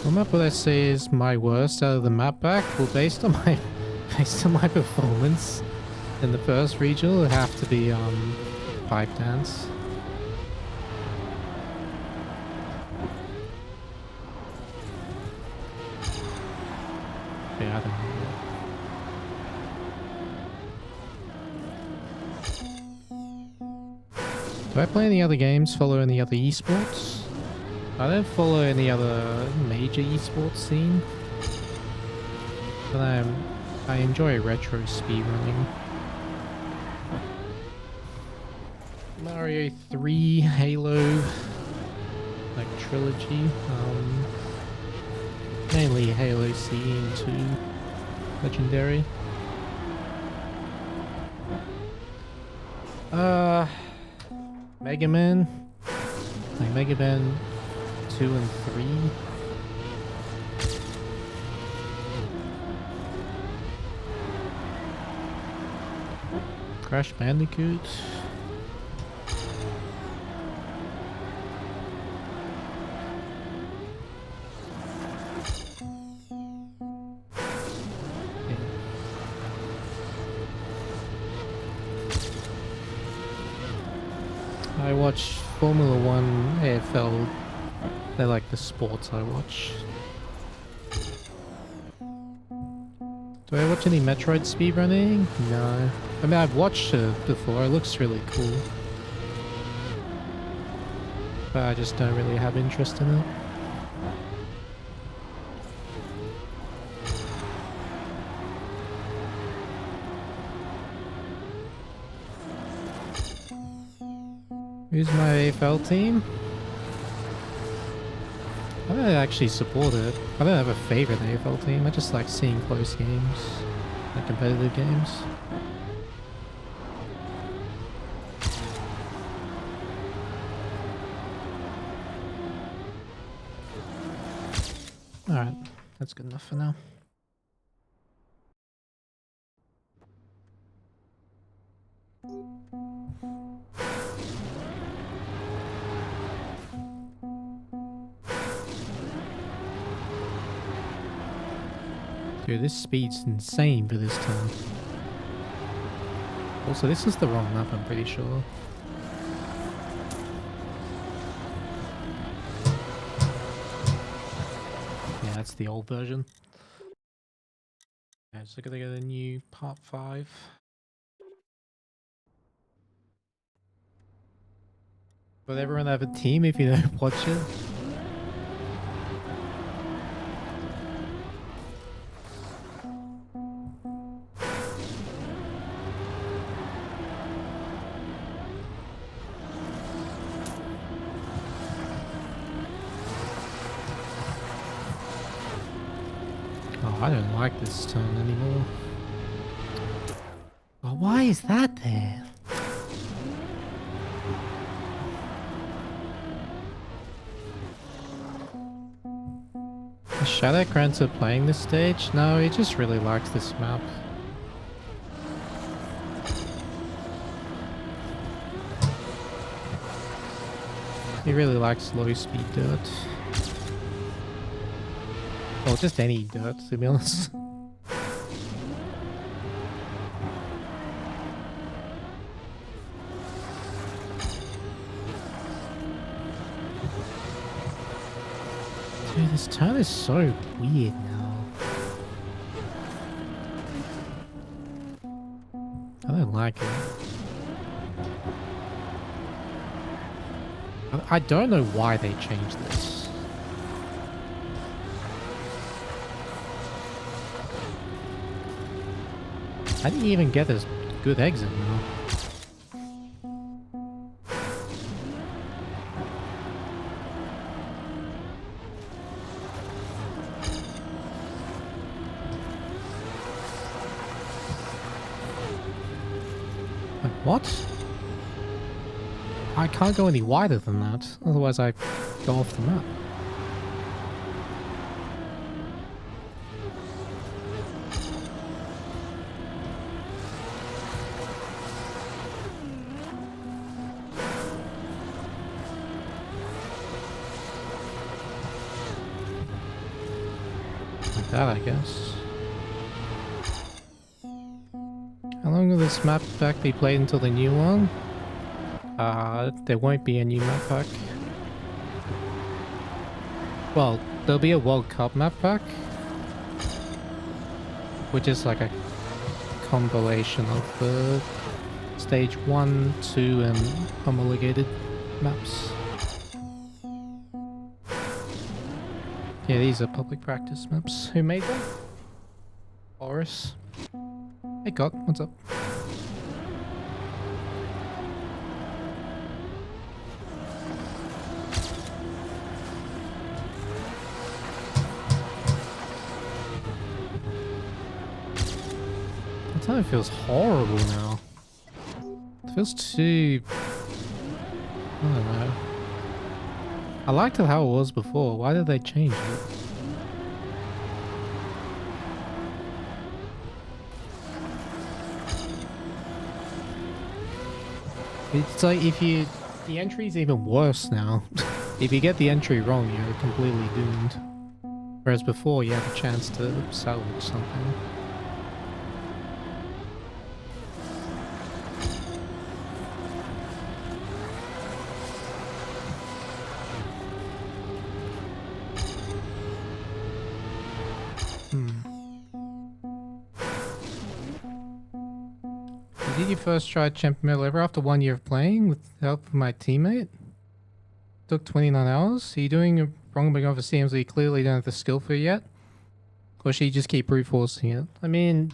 The map what I say is my worst out of the map pack. Well, based on my performance in the first regional, it would have to be pipe dance. Yeah, I don't know. Do I play any other games? Follow any other esports? I don't follow any other major esports scene, but I enjoy retro speedrunning. Mario 3, Halo, like trilogy, mainly Halo C and 2, Legendary. Mega Man, like Mega Man 2 and 3. Crash Bandicoot. I watch Formula 1, AFL. They're like the sports I watch. Do I watch any Metroid speedrunning? No. I mean, I've watched it before. It looks really cool. But I just don't really have interest in it. Who's my AFL team? I don't actually support it. I don't have a favorite AFL team. I just like seeing close games, like competitive games. Alright, that's good enough for now. Dude, this speed's insane for this time. Also, this is the wrong map, I'm pretty sure. Yeah, that's the old version. Okay, so I gotta go to the new part 5. Will everyone have a team if you don't watch it? Oh, I don't like this turn anymore. Oh, why is that there? Is Shadow Crancer playing this stage? No, he just really likes this map. He really likes low speed dirt. Well, just any dirt, to be honest. Dude, this turn is so weird now. I don't like it. I don't know why they changed this. How do you even get this good exit now? What? I can't go any wider than that, otherwise I go off the map. Like that, I guess. How long will this map pack be played until the new one? There won't be a new map pack. Well, there'll be a World Cup map pack, which is like a compilation of the stage 1, 2 and homologated maps. Yeah, these are public practice maps. Who made them? Boris. Hey God, what's up? That time feels horrible now. It feels too... I don't know. I liked how it was before. Why did they change it? It's like if you... The entry's even worse now. If you get the entry wrong, you're completely doomed. Whereas before, you had a chance to salvage something. Did you first try Champion Medal ever after 1 year of playing with the help of my teammate? Took 29 hours. Are you doing it wrong by going for CMs that you clearly don't have the skill for yet? Or should you just keep brute forcing it? I mean,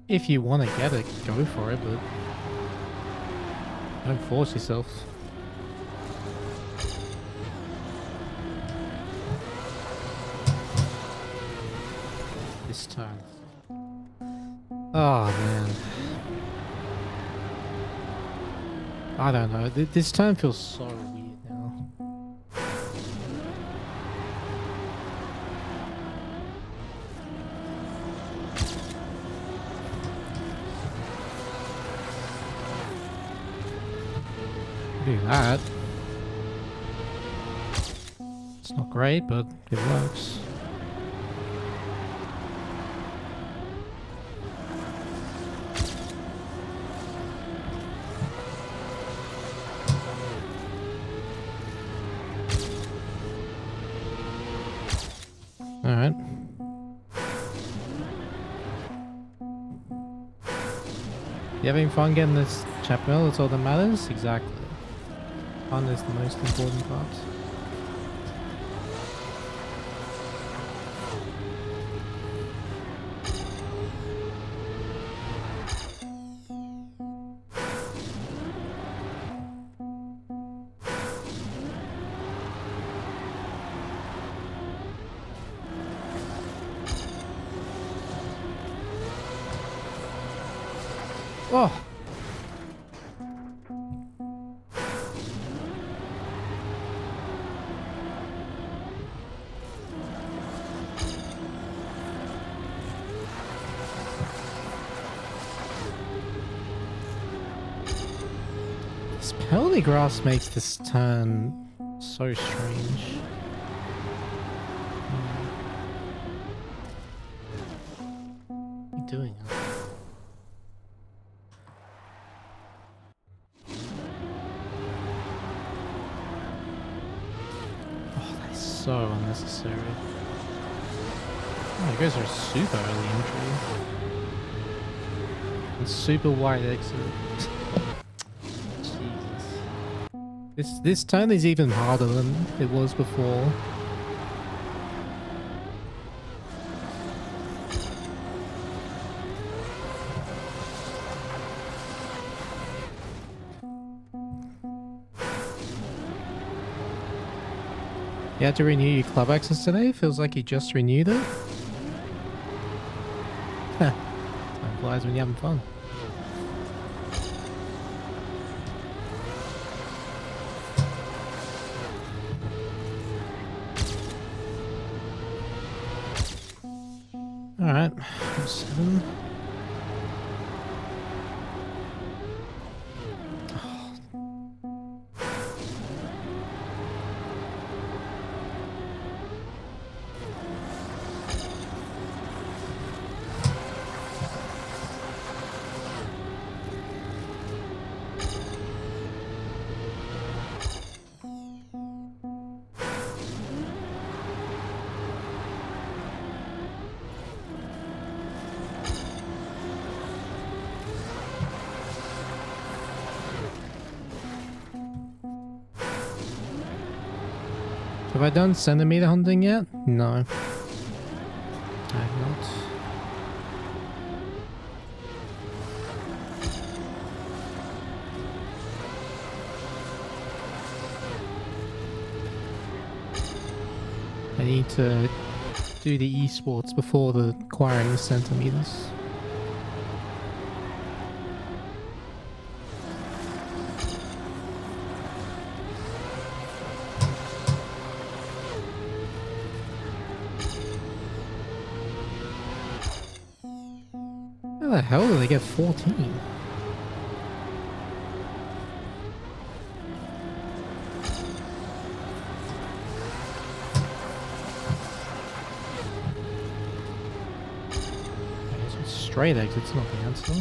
if you want to get it, go for it, but don't force yourself. This time. Oh man. I don't know. This turn feels so weird now. do that. It's not great, but it works. Alright. You having fun getting this chap mill? That's all that matters? Exactly. Fun is the most important part. Oh! This penalty grass makes this turn so strange. What are you doing? So unnecessary. Oh, you guys are super early entry. And super wide exit. Jesus. This turn is even harder than it was before. You had to renew your club access today? Feels like you just renewed it. Time flies when you're having fun. Alright, 7. Have I done centimeter hunting yet? No. I have not. I need to do the esports before the acquiring the centimeters. How the hell did they get 14? Straight exit's not the answer.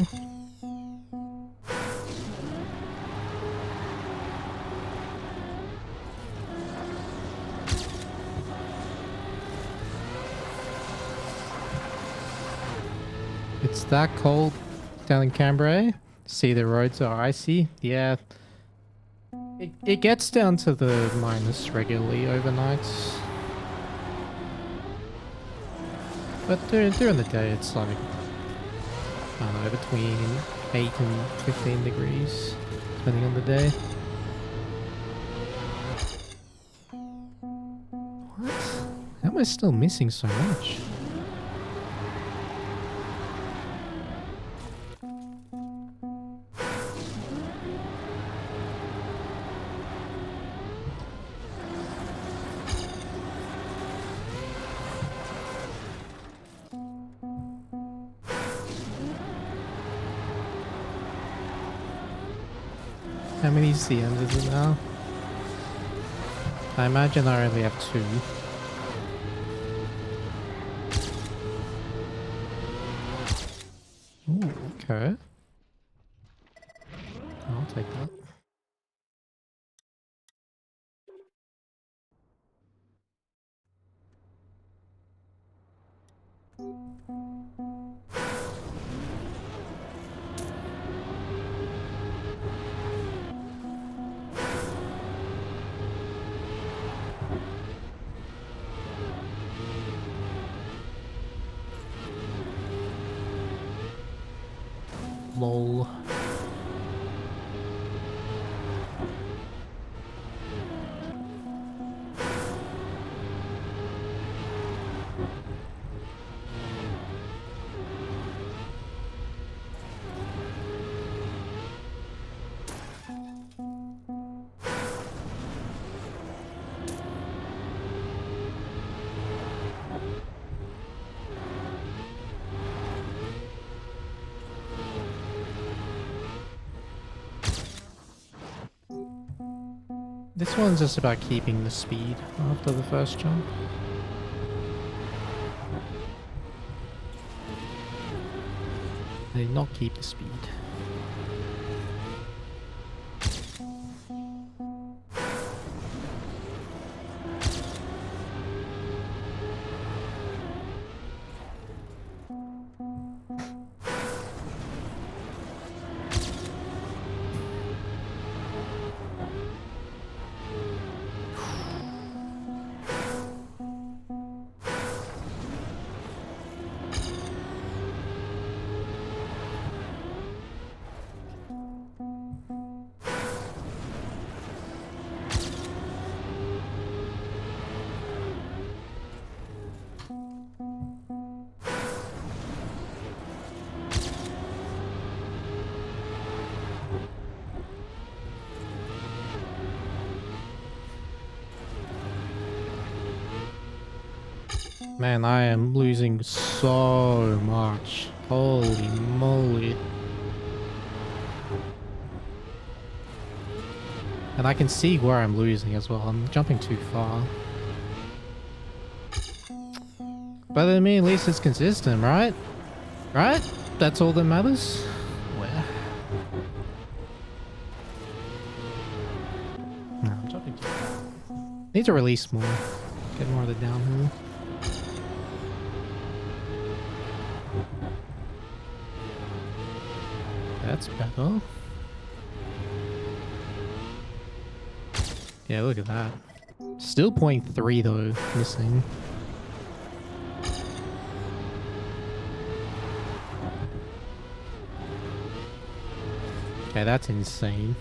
It's that cold down in Cambrai. See, the roads are icy. Yeah. It gets down to the minus regularly overnight. But during the day it's like, I don't know, between 8 and 15 degrees, depending on the day. What? How am I still missing so much? How many CMs is it now? I imagine I only have 2. Ooh, okay. I'll take that. Lol. This one's just about keeping the speed after the first jump. They did not keep the speed. Man, I am losing so much. Holy moly. And I can see where I'm losing as well. I'm jumping too far. But I mean, at least it's consistent, right? Right? That's all that matters? Where? No, I'm jumping too far. Need to release more. Get more of the downhill. That's better. Yeah, look at that. Still 0.3 though, missing. Okay, that's insane.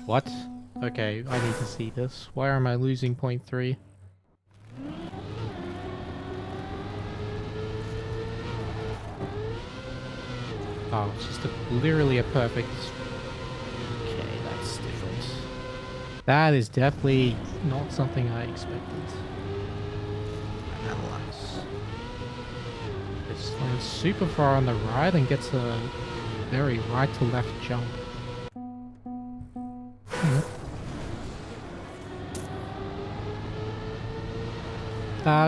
What? Okay, I need to see this. Why am I losing 0.3? Oh, it's just literally a perfect... Okay, that's different. That is definitely not something I expected. Analyze. It's like super far on the right and gets a very right to left jump.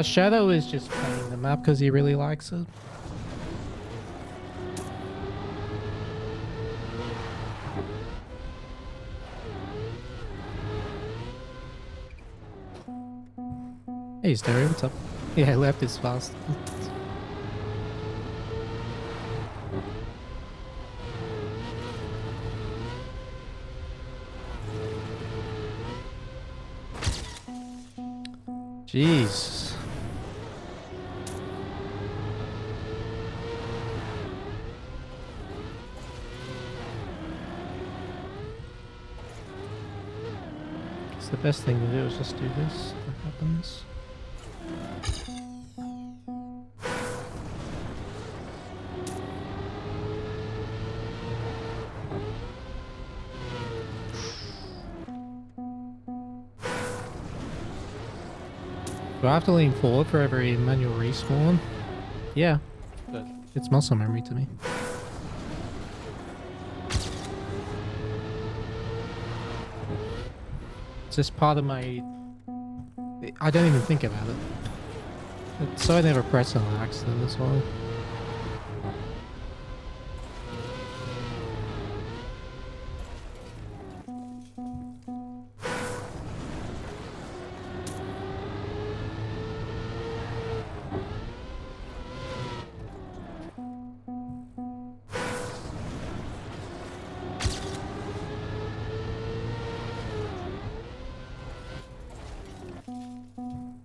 Shadow is just playing the map because he really likes it. Hey, Stereo, what's up? Yeah, left is fast. Jeez. Guess the best thing to do is just do this. What happens? Do I have to lean forward for every manual respawn? Yeah, but it's muscle memory to me. It's just part of my... I don't even think about it. So I never press on an accident as well.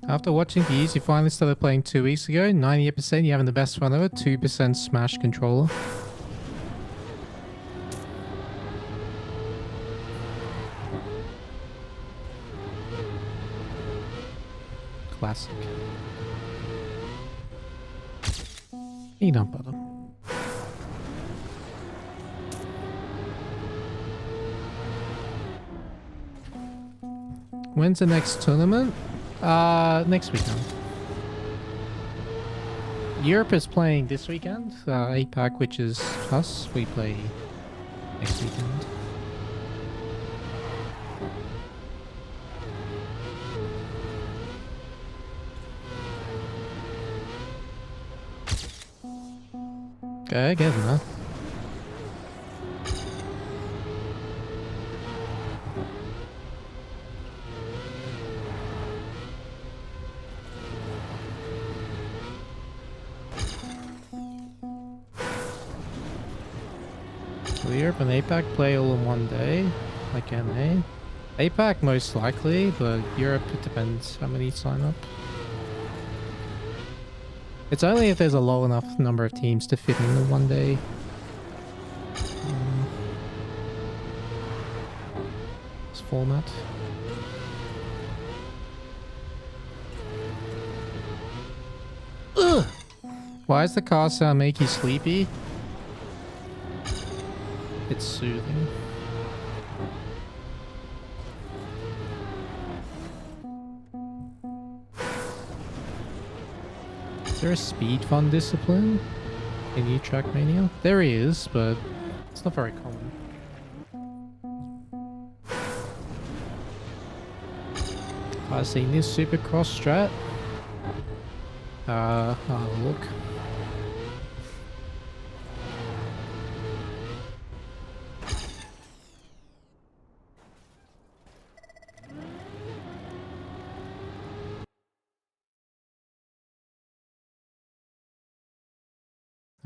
After watching these, you finally started playing 2 weeks ago. 98%, you're having the best fun ever. 2% Smash controller. Classic. Peanut butter. When's the next tournament? Next weekend. Europe is playing this weekend. APAC, which is us, we play next weekend. Okay, getting that. Will Europe and APAC play all in one day, like NA? APAC most likely, but Europe, it depends how many sign up. It's only if there's a low enough number of teams to fit in the one day. This format. Ugh! Why does the car sound make you sleepy? It's soothing. Is there a speed fun discipline in new trackmania? There is, but it's not very common. I've seen this supercross strat. I'll look.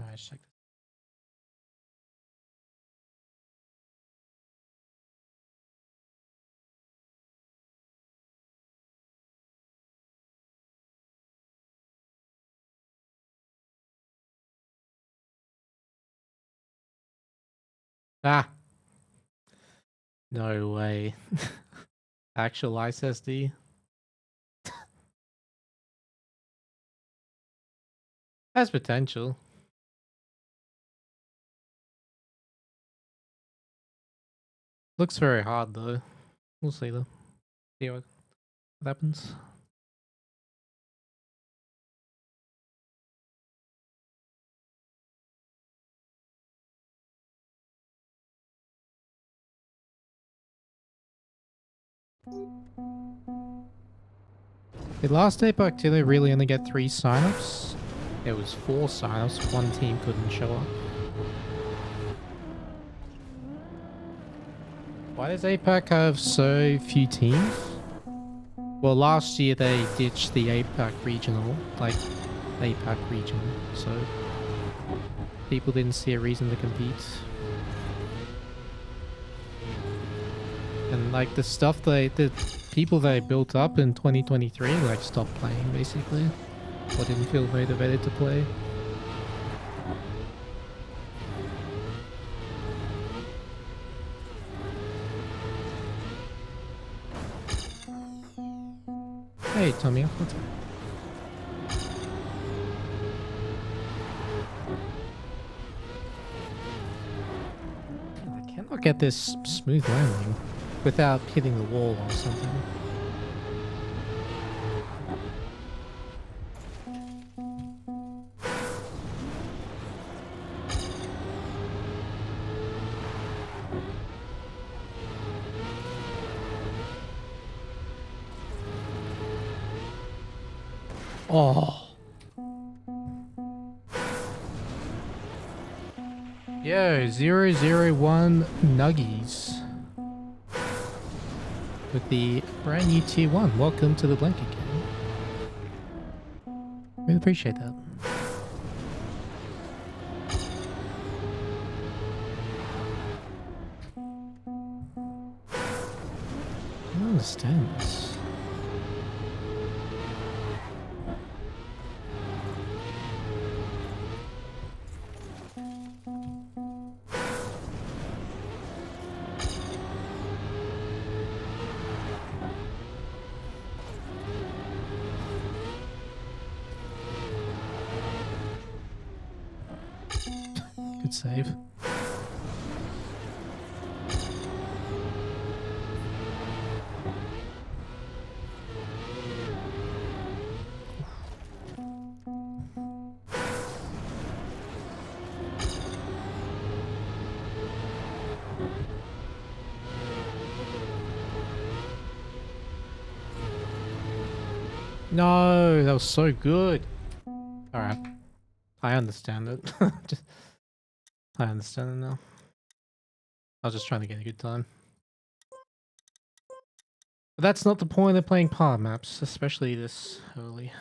Alright, check this. Ah! No way. Actual SSD. Has potential. Looks very hard though. We'll see though. See what happens. Did last APAC did they really only get 3 signups? There was 4 signups, one team couldn't show up. Why does APAC have so few teams? Well, last year they ditched the APAC regional, like APAC regional, so people didn't see a reason to compete. And like the stuff the people they built up in 2023 like stopped playing basically, or didn't feel motivated to play. Hey Tommy, what's up? I cannot get this smooth landing without hitting the wall or something. Oh. Yo, 001 Nuggies. With the brand new tier 1. Welcome to the blanket game. Really appreciate that. I don't understand this. Good save. No, that was so good. Alright. I understand it. I understand it now. I was just trying to get a good time. But that's not the point of playing power maps, especially this early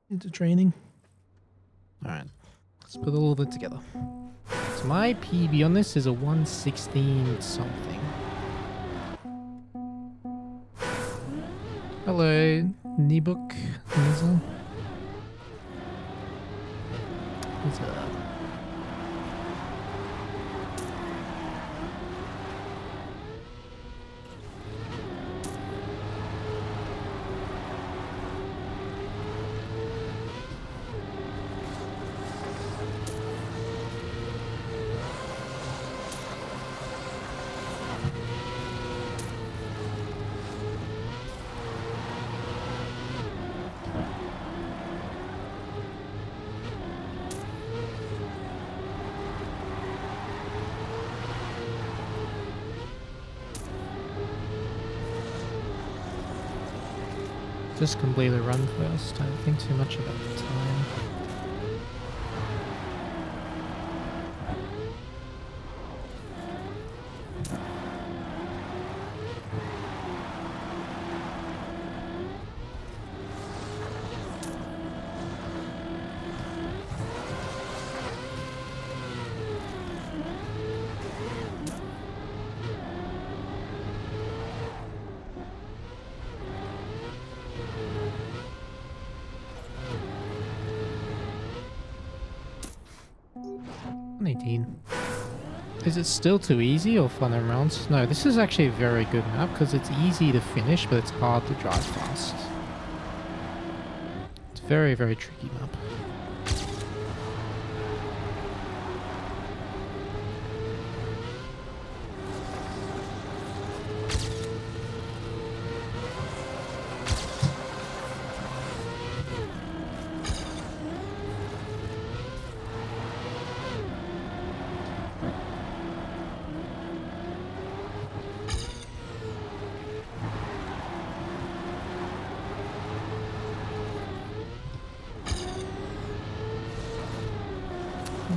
into training. Alright, let's put all of it together. So my PB on this is a 116 something. Hello, Nibuk. What's up? Just complete the run first. Don't think too much about the time. Is it still too easy or fun and rounds? No, this is actually a very good map because it's easy to finish, but it's hard to drive fast. It's a very, very tricky map.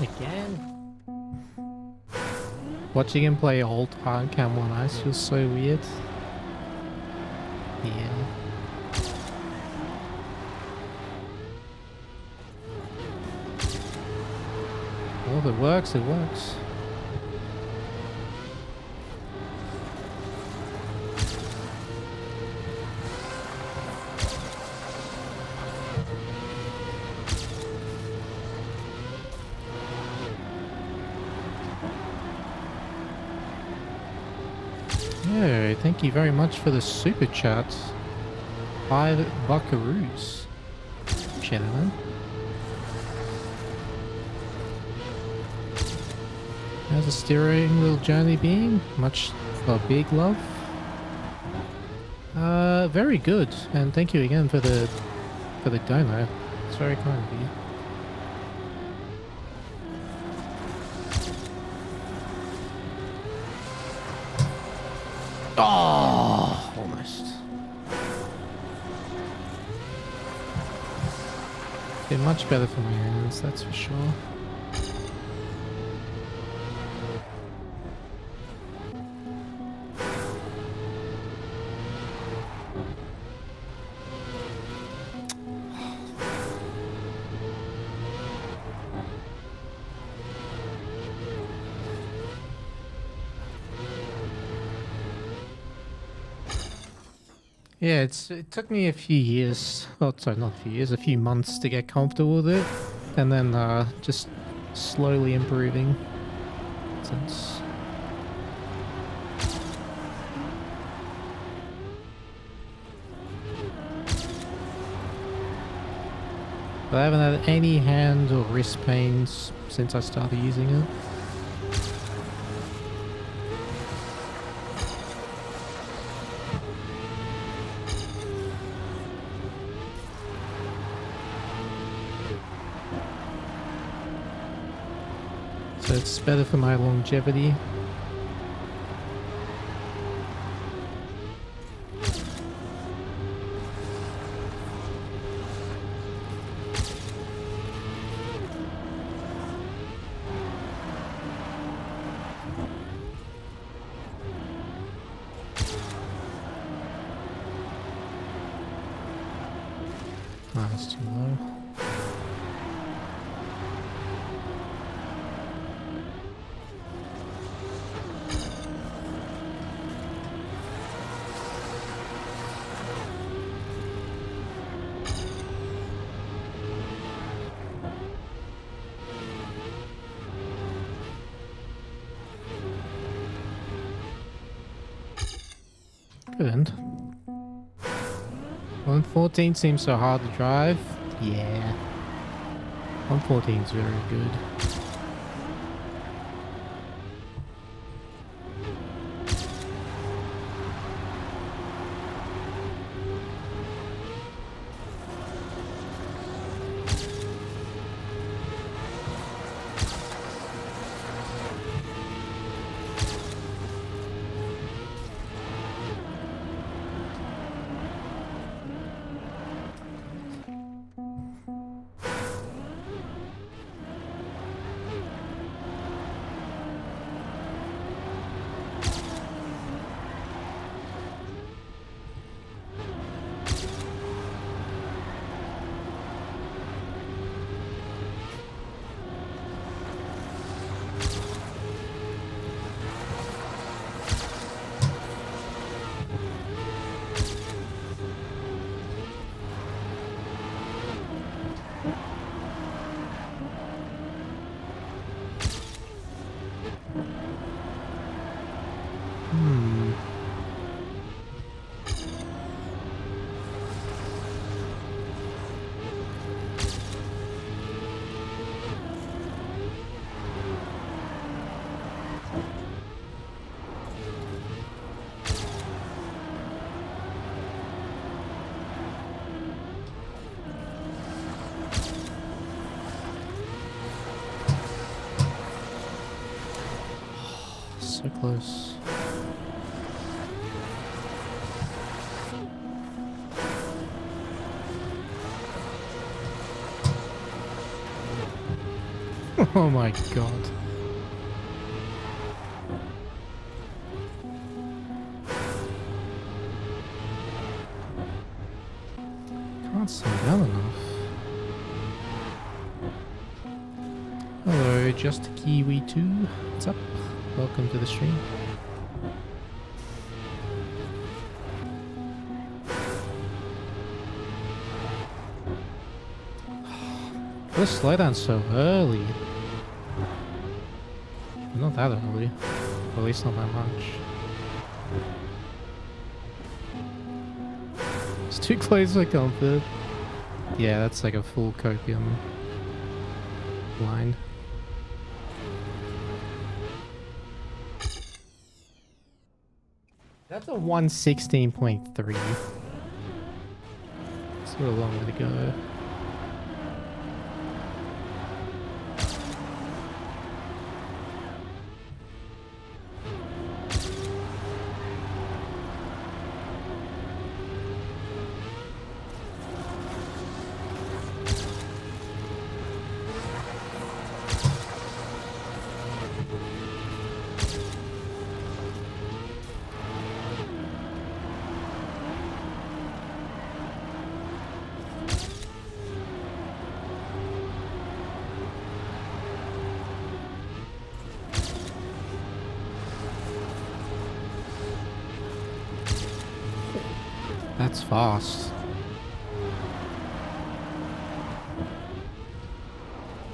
Again. Watching him play old hard cam on ice feels so weird. Yeah. Well, if it works, it works. Yo, thank you very much for the super chat. 5 buckaroos. Appreciate it, man. How's the steering wheel journey being? Much big love. Very good, and thank you again for the dono. It's very kind of you. Oh, almost. They're much better for my hands, that's for sure. Yeah, it took me a few years, oh sorry, not a few years, a few months to get comfortable with it, and then just slowly improving since. But I haven't had any hand or wrist pains since I started using it. So it's better for my longevity. Ah, that's too low. Good end. 114 seems so hard to drive. Yeah. 114 is very good. So close. Oh my god. Can't slow down enough. Hello, Just Kiwi 2. What's up? Welcome to the stream. Let's slow down so early. Not that early. Or at least not that much. It's too close for comfort. Yeah, that's like a full copium line. That's a 116.3. Still a long way to go. That's fast.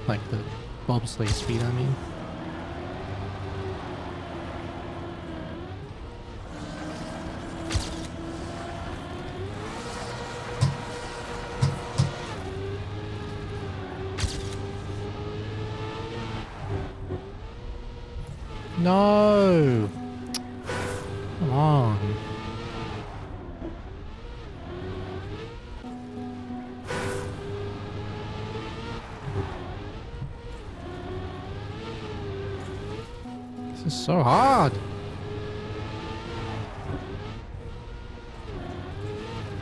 Like the bobsleigh speed, I mean. No! Come on. This is so hard.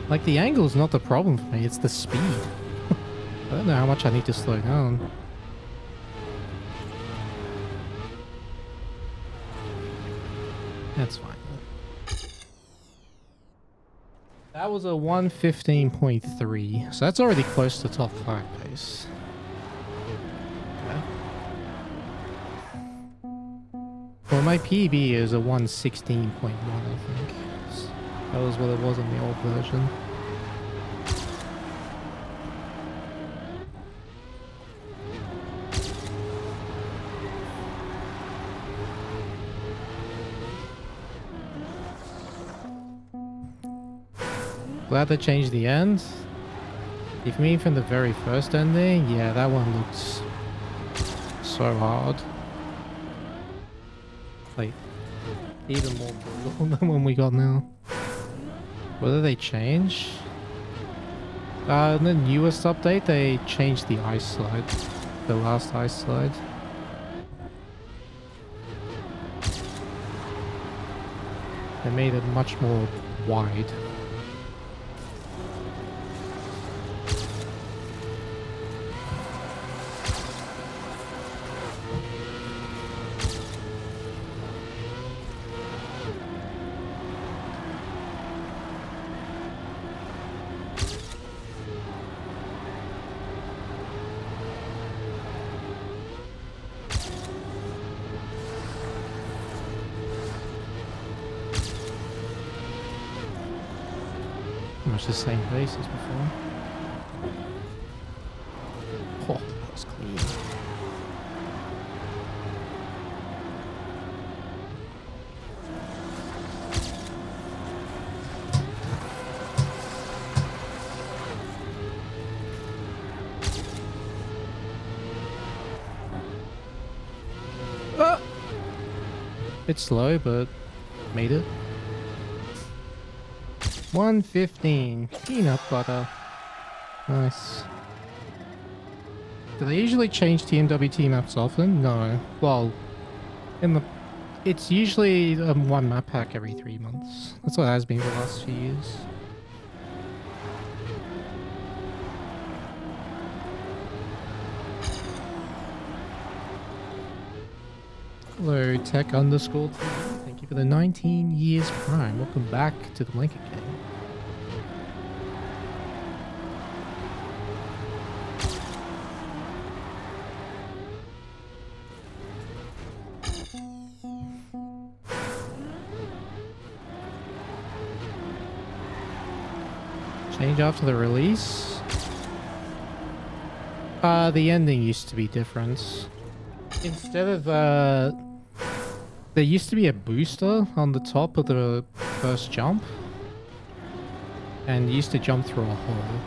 Like, the angle is not the problem for me, it's the speed. I don't know how much I need to slow down. That's fine. That was a 115.3, so that's already close to top 5 pace. Okay. Well, my PB is a 116.1, I think. So that was what it was in the old version. Glad they changed the end. If you mean from the very first ending, yeah, that one looks so hard. Like, even more brutal than one we got now. What did they change? In the newest update, they changed the ice slide. The last ice slide. They made it much more wide. Much the same place as before. Oh, that was clean. Ah! Bit slow, but made it. 115 peanut butter. Nice. Do they usually change TMWT maps often? No. Well, it's usually one map pack every 3 months. That's what it has been for the last few years. Hello, tech_TV. Thank you for the 19 years prime. Welcome back to the blanket game. Change after the release? The ending used to be different. Instead of, there used to be a booster on the top of the first jump. And you used to jump through a hole.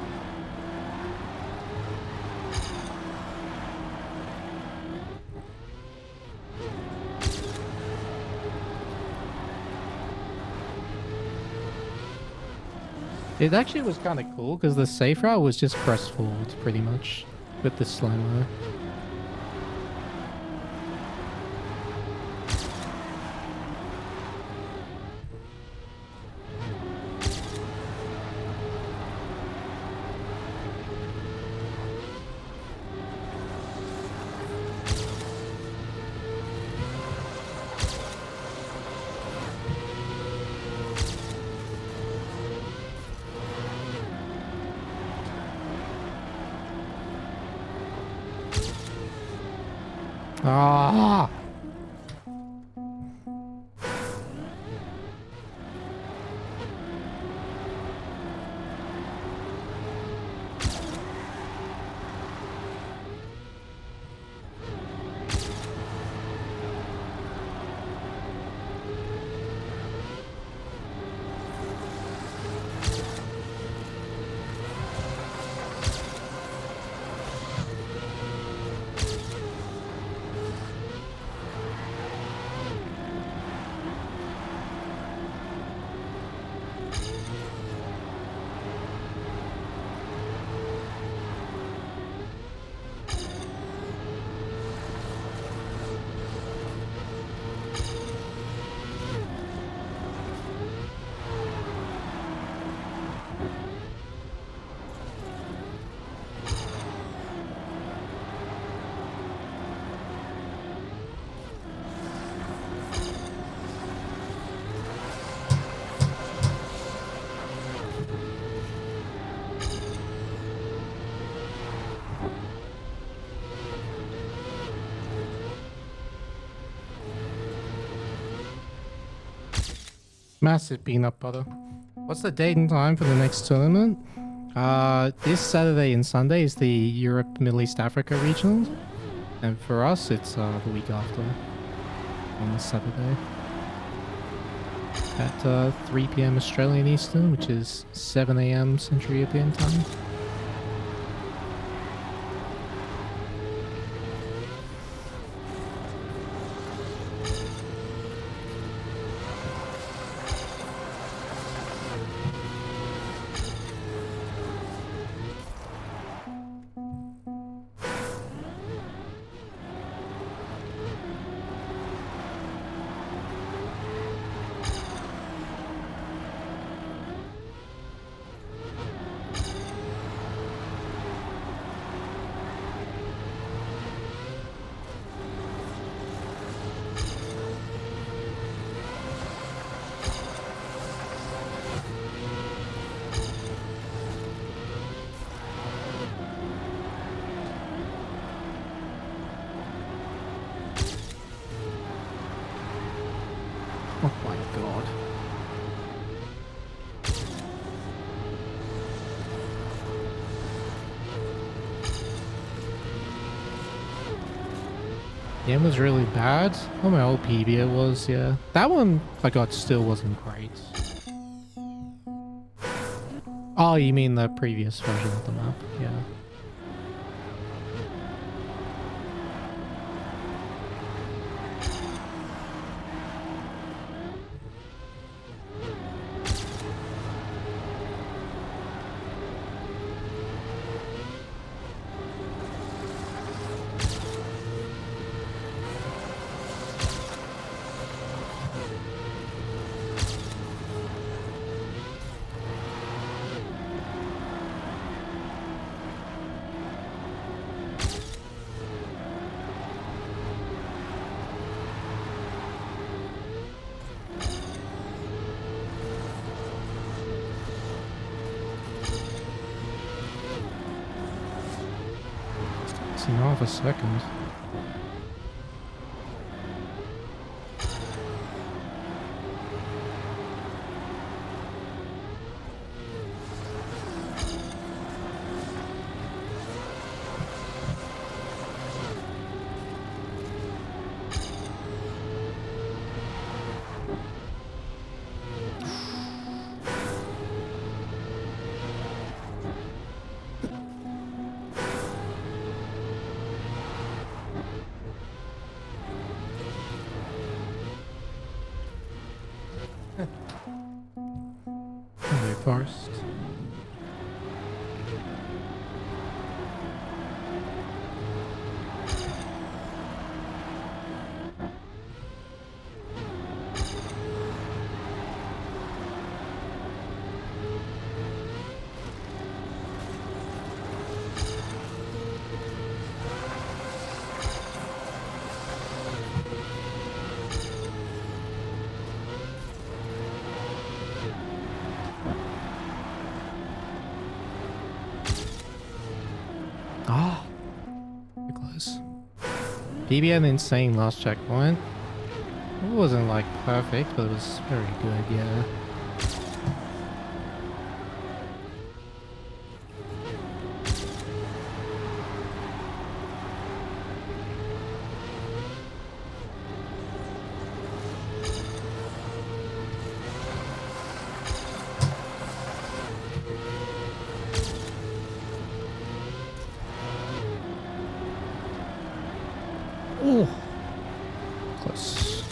It actually was kind of cool because the safe route was just press forward pretty much with the slow-mo. Ah! Massive peanut butter. What's the date and time for the next tournament? This Saturday and Sunday is the Europe, Middle East, Africa regional. And for us, it's the week after. On the Saturday. At 3 PM Australian Eastern, which is 7 AM Central European time. Oh my god. The game was really bad. Oh, my old PB it was, yeah. That one I got still wasn't great. Oh, you mean the previous version of the map? Yeah. In half a second. Forest. Ah, too close. PB had an insane last checkpoint. It wasn't like perfect, but it was very good, yeah. Ooh, close.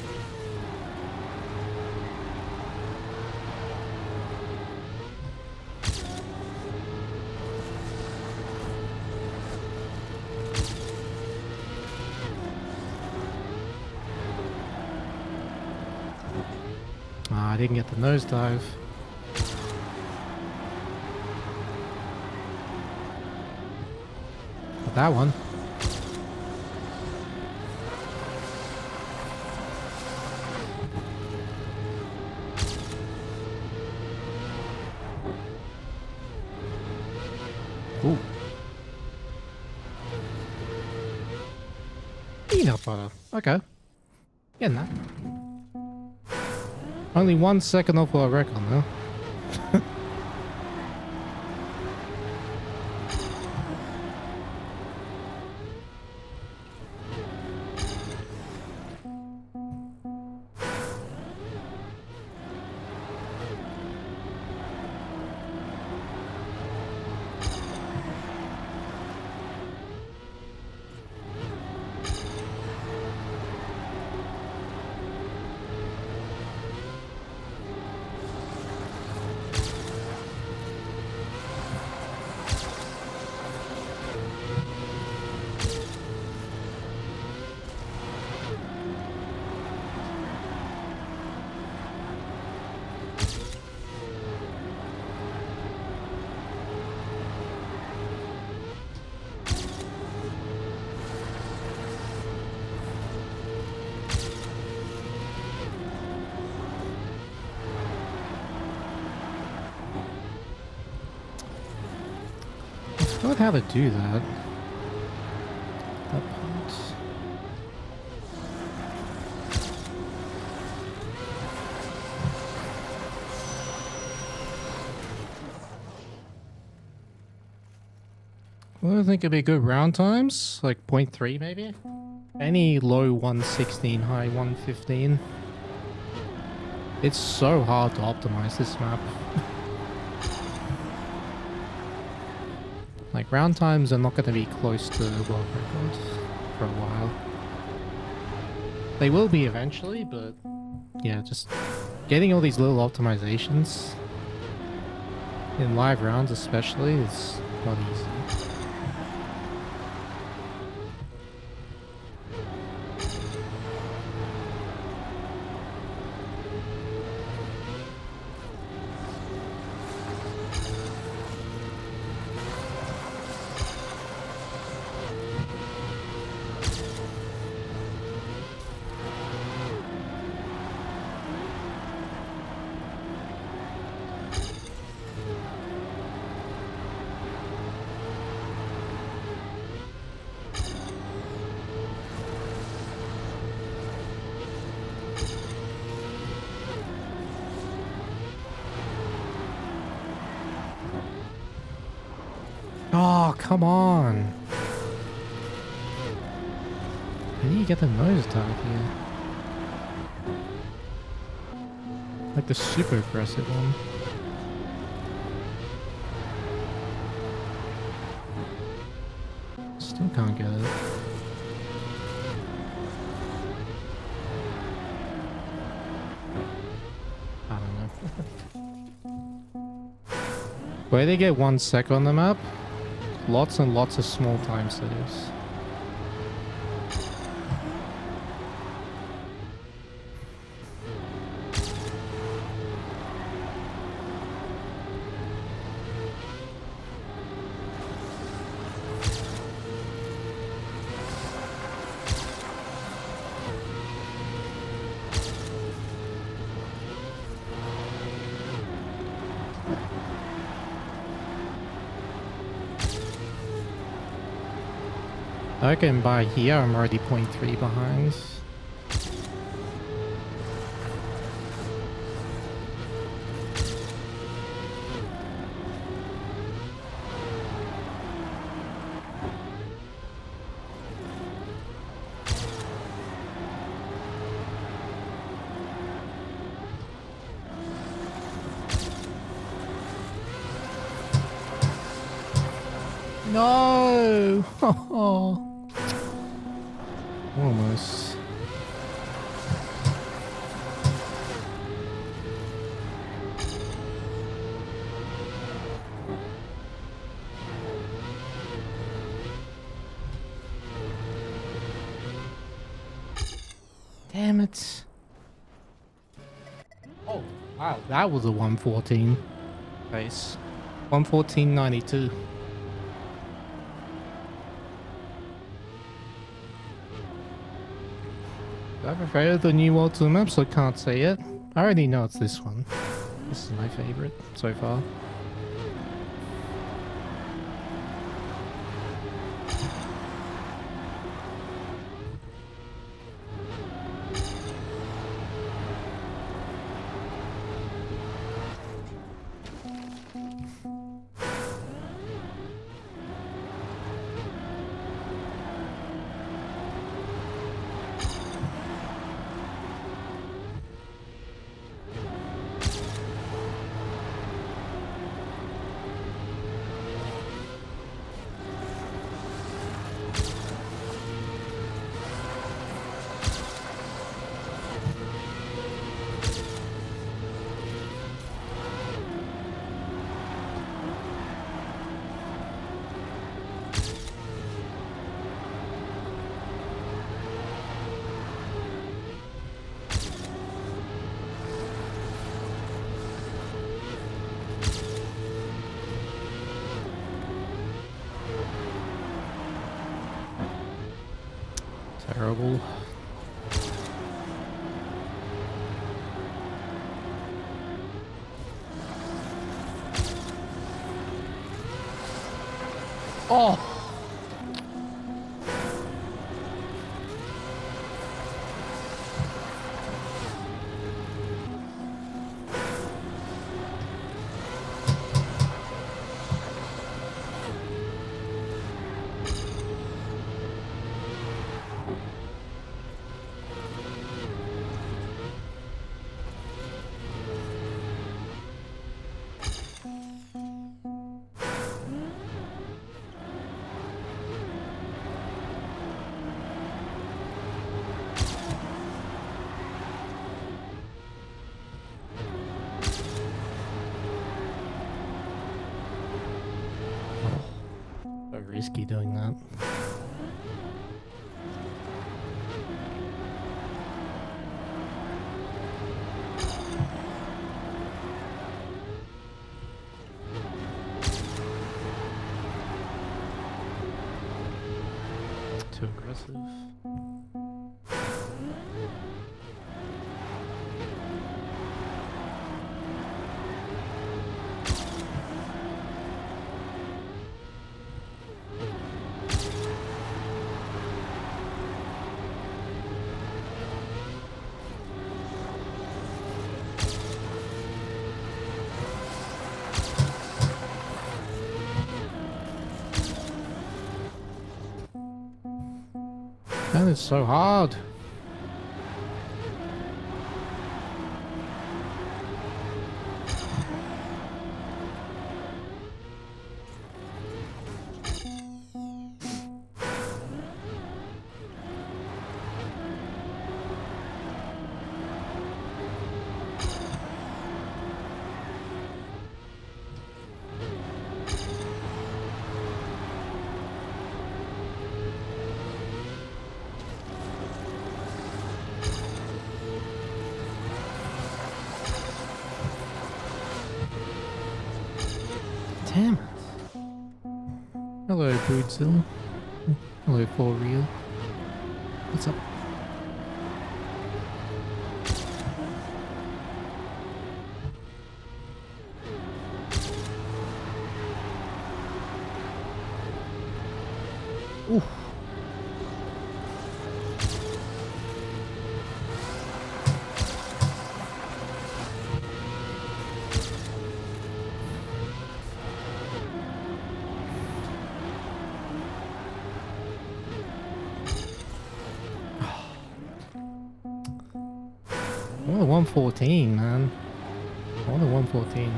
Ah, I didn't get the nosedive. But that one. Ooh. Peanut butter. Okay. Getting that. Only 1 second off our record now. I forgot how to do that. That part. Well, I think it'd be good round times, like 0.3 maybe. Any low 116, high 115. It's so hard to optimize this map. Like, round times are not going to be close to world record for a while. They will be eventually, but yeah, just getting all these little optimizations in live rounds especially is not easy. Oh, come on. How do you get the nose tag here? Like the super aggressive one. Still can't get it. I don't know. Where they get 1 sec on the map, lots and lots of small time saves. I reckon by here I'm already 0.3 behind. No! Almost. Damn it. Oh, wow, that was a 114 pace. 114.92. I've preferred the new World Tour map, so I can't say it. I already know it's this one. This is my favorite so far. terrible. Oh! So risky doing that. Too aggressive. Man, it's so hard. Damn it. Hello, Broodzilla. Hello, For Real. What's up? Ooh. Oh, 114, man. Oh, the 114.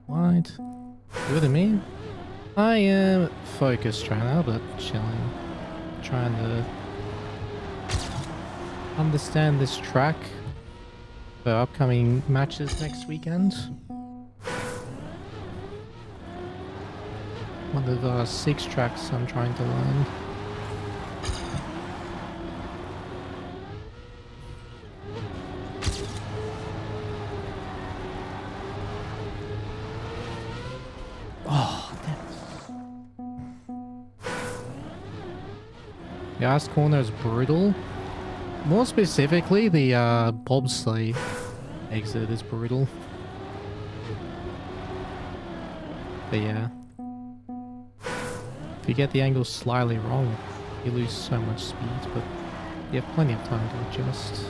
What? Good to me? I am focused right now, but chilling. Trying to understand this track for upcoming matches next weekend. One of the 6 tracks I'm trying to learn. Oh, damn. The last corner is brutal. More specifically, the bobsleigh exit is brutal. But yeah. If you get the angle slightly wrong, you lose so much speed, but you have plenty of time to adjust.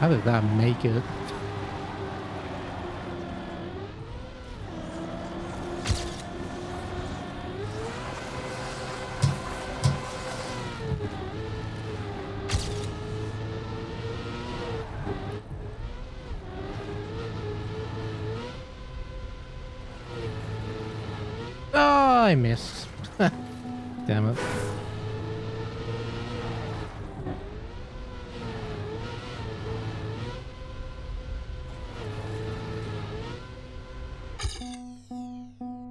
How did that make it? Oh, I missed. Damn it.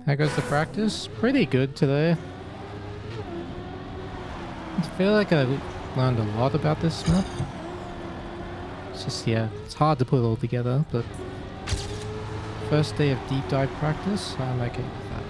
How goes the practice? Pretty good today. I feel like I learned a lot about this map. It's just, yeah, it's hard to put it all together, but first day of deep dive practice, I'm okay with that.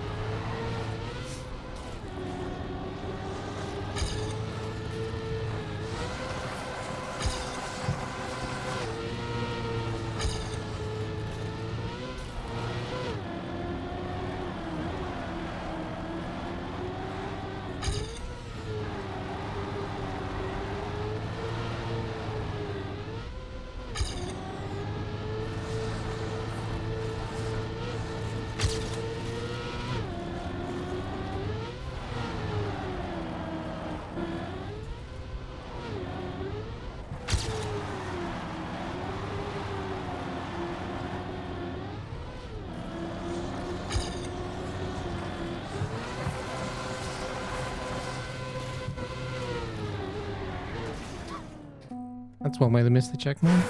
That's one way to miss the checkmate.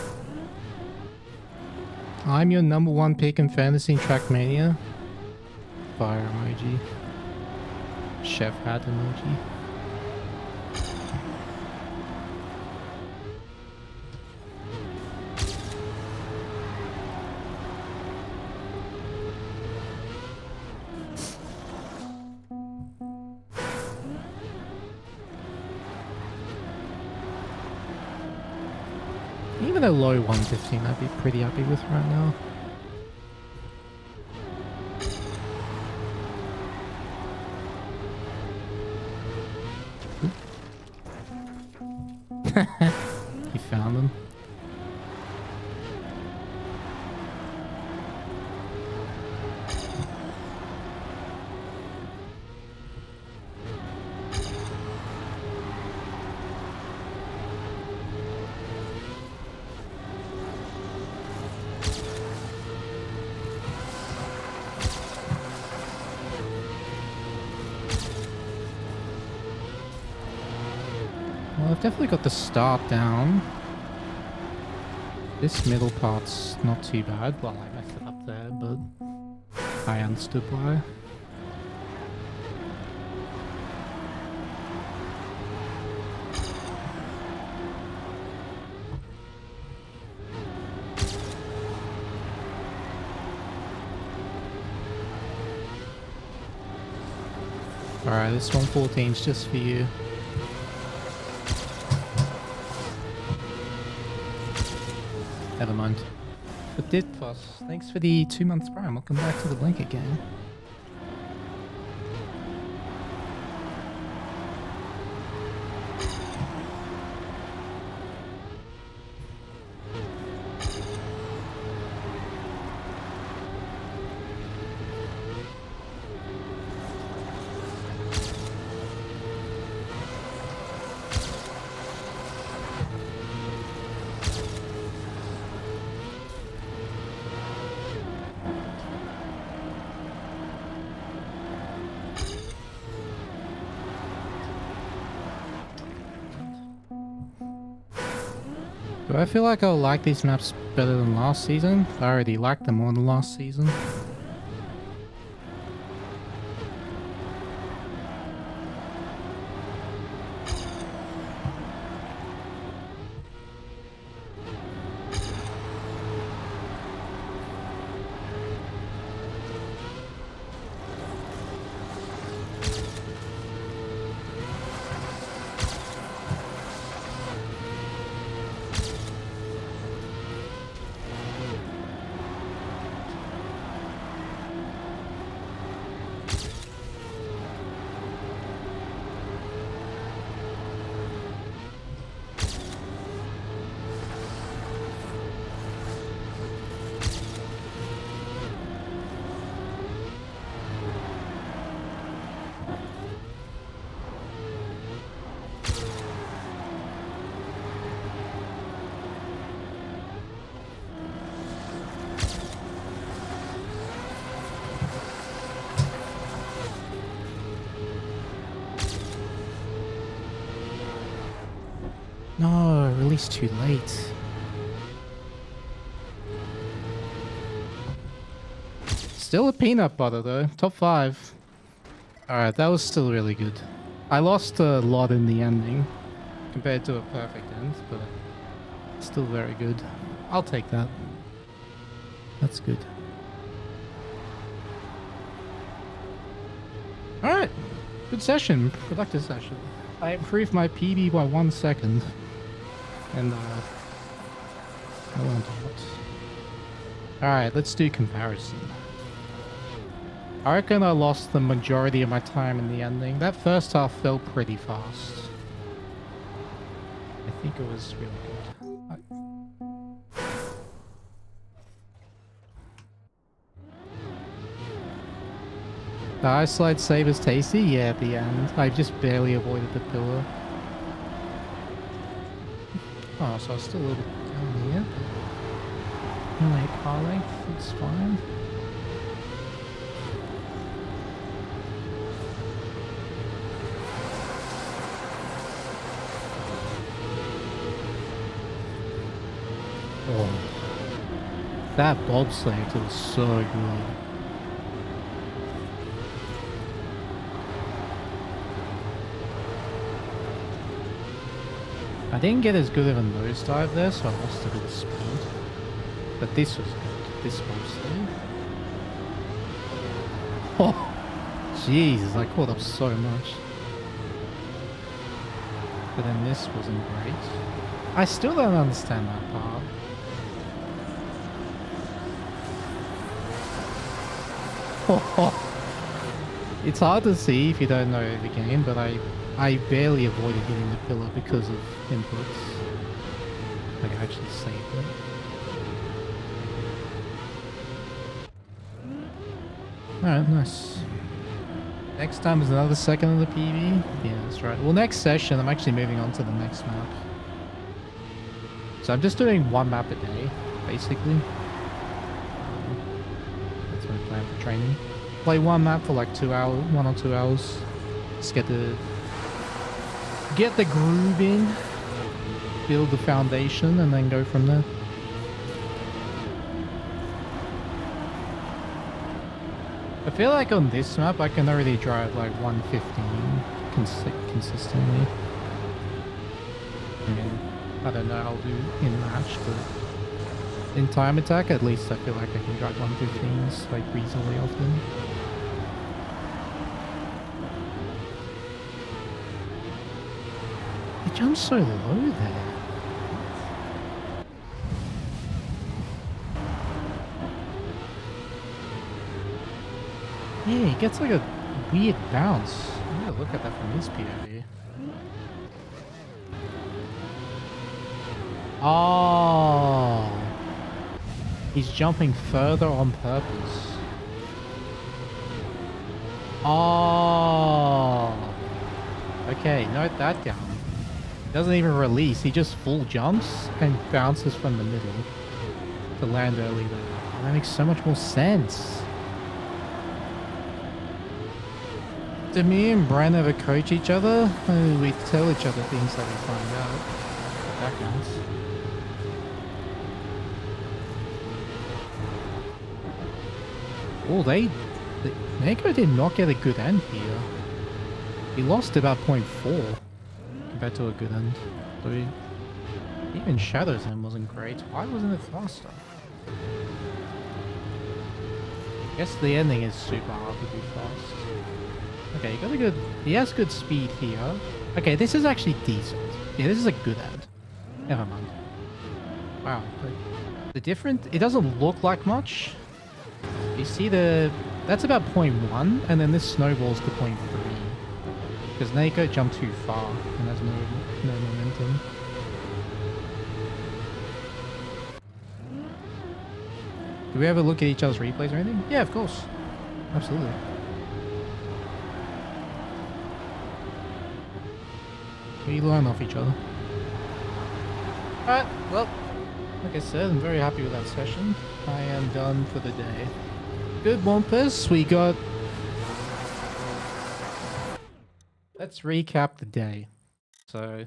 I'm your #1 pick in fantasy trackmania. Fire emoji. Chef hat emoji. Even a low 115 I'd be pretty happy with right now. You found them. Well, I've definitely got the start down. This middle part's not too bad. Well, I messed it up there, but I understood why. Alright, this 114's just for you. Never mind. But Ditfos, thanks for the 2 months prime. Welcome back to the blanket game. Do I feel like I'll like these maps better than last season? I already liked them more than last season. No, released too late. Still a peanut butter though. Top 5. Alright, that was still really good. I lost a lot in the ending compared to a perfect end, but still very good. I'll take that. That's good. Alright. Good session. Productive session. I improved my PB by 1 second. And I learned a lot. Alright, let's do comparison. I reckon I lost the majority of my time in the ending. That first half felt pretty fast. I think it was really good. The ice slide save is tasty? Yeah, at the end. I just barely avoided the pillar. Oh, so I was still a little bit down here. Like car length, it's fine. Oh, that bobsleigh was so good. I didn't get as good of a nosedive there, so I lost a bit of speed. But this was good. This bobsleigh. Oh, Jesus! I caught up so much. But then this wasn't great. I still don't understand that part. It's hard to see if you don't know the game, but I barely avoided hitting the pillar because of inputs. Like I actually saved it. Alright, nice. Next time is another second of the PB? Yeah, that's right. Well, next session, I'm actually moving on to the next map. So I'm just doing 1 map a day, basically. That's my plan for training. Play 1 map for like 2 hours, 1 or 2 hours. Just get the groove in, build the foundation, and then go from there. I feel like on this map I can already drive like 115 consistently. I mean, I don't know how I'll do in match, but in time attack at least I feel like I can drive 115s like reasonably often. It jumps so low there. Yeah, he gets like a weird bounce. I'm gonna look at that from his POV. Oh, he's jumping further on purpose. Oh, okay, note that down. He doesn't even release, he just full jumps and bounces from the middle to land early there. That makes so much more sense. Do me and Bran ever coach each other? We tell each other things that we find out. That counts. Oh, Mako did not get a good end here. He lost about 0.4 compared to a good end. So even Shadow's end wasn't great. Why wasn't it faster? I guess the ending is super hard to do fast. Okay, he has good speed here. Okay, this is actually decent. Yeah, this is a good end. Never mind. Wow, it doesn't look like much. You see that's about 0.1, and then this snowballs to 0.3. Because Nako jumped too far, and has no momentum. Do we ever look at each other's replays or anything? Yeah, of course. Absolutely. We learn off each other. Alright, well, like I said, I'm very happy with that session. I am done for the day. Good Wampus, we got... Let's recap the day. So,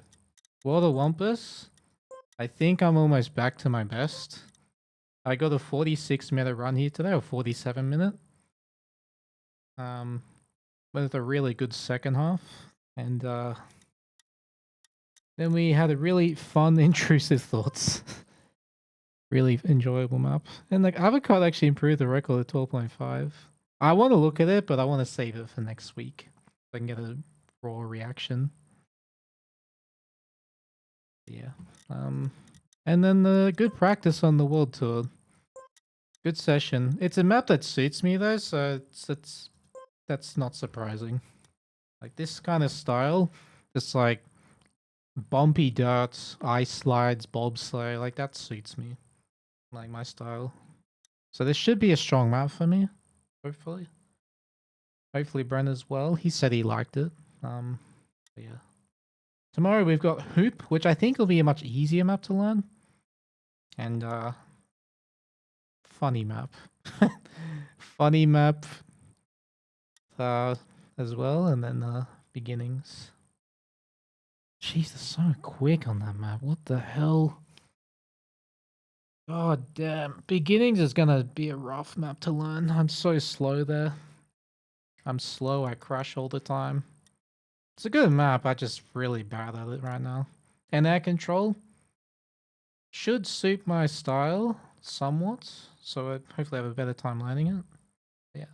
World of Wampus, I think I'm almost back to my best. I got a 46-minute run here today, or 47-minute. With a really good second half. And then we had a really fun Intrusive Thoughts. Really enjoyable map. And like Avocado actually improved the record to 12.5. I want to look at it, but I want to save it for next week. So I can get a raw reaction. Yeah. And then the good practice on the world tour. Good session. It's a map that suits me though, so that's not surprising. Like this kind of style, it's like bumpy dirt, ice slides, bobsleigh, like that suits me. Like my style. So this should be a strong map for me, hopefully. Hopefully Brent as well. He said he liked it. Yeah. Tomorrow we've got Hoop, which I think will be a much easier map to learn. And funny map. Funny map as well, and then beginnings. Jeez, they're so quick on that map. What the hell? God damn. Beginnings is gonna be a rough map to learn. I'm so slow there. I'm slow, I crash all the time. It's a good map, I'm just really bad at it right now. And air control should suit my style somewhat, so I hopefully have a better time learning it. Yeah.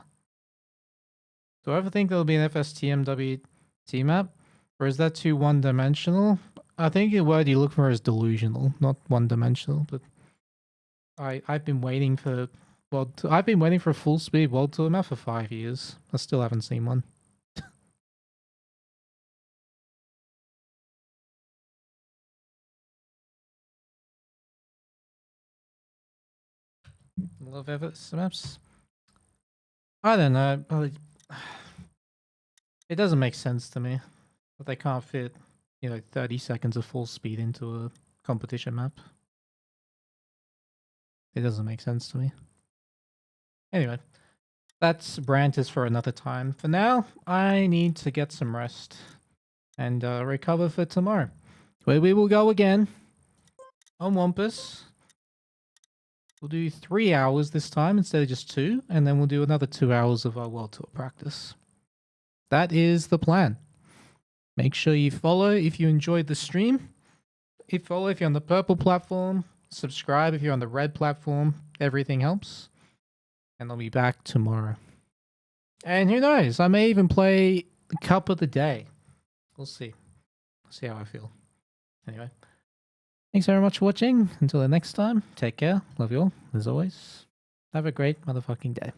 Do I ever think there'll be an TMWT map? Or is that too one-dimensional? I think the word you look for is delusional, not one-dimensional, but I've been waiting for I've been waiting for a full speed world tour map for 5 years. I still haven't seen one. Love Everest maps. I don't know, but it doesn't make sense to me that they can't fit, 30 seconds of full speed into a competition map. It doesn't make sense to me. Anyway, that's rant is for another time. For now, I need to get some rest and recover for tomorrow, where we will go again on Wampus. We'll do 3 hours this time instead of just 2, and then we'll do another 2 hours of our World Tour practice. That is the plan. Make sure you follow if you enjoyed the stream. Follow if you're on the purple platform. Subscribe if you're on the red platform. Everything helps. And I'll be back tomorrow. And who knows? I may even play Cup of the Day. We'll see. See how I feel. Anyway. Thanks very much for watching. Until the next time, take care. Love you all, as always. Have a great motherfucking day.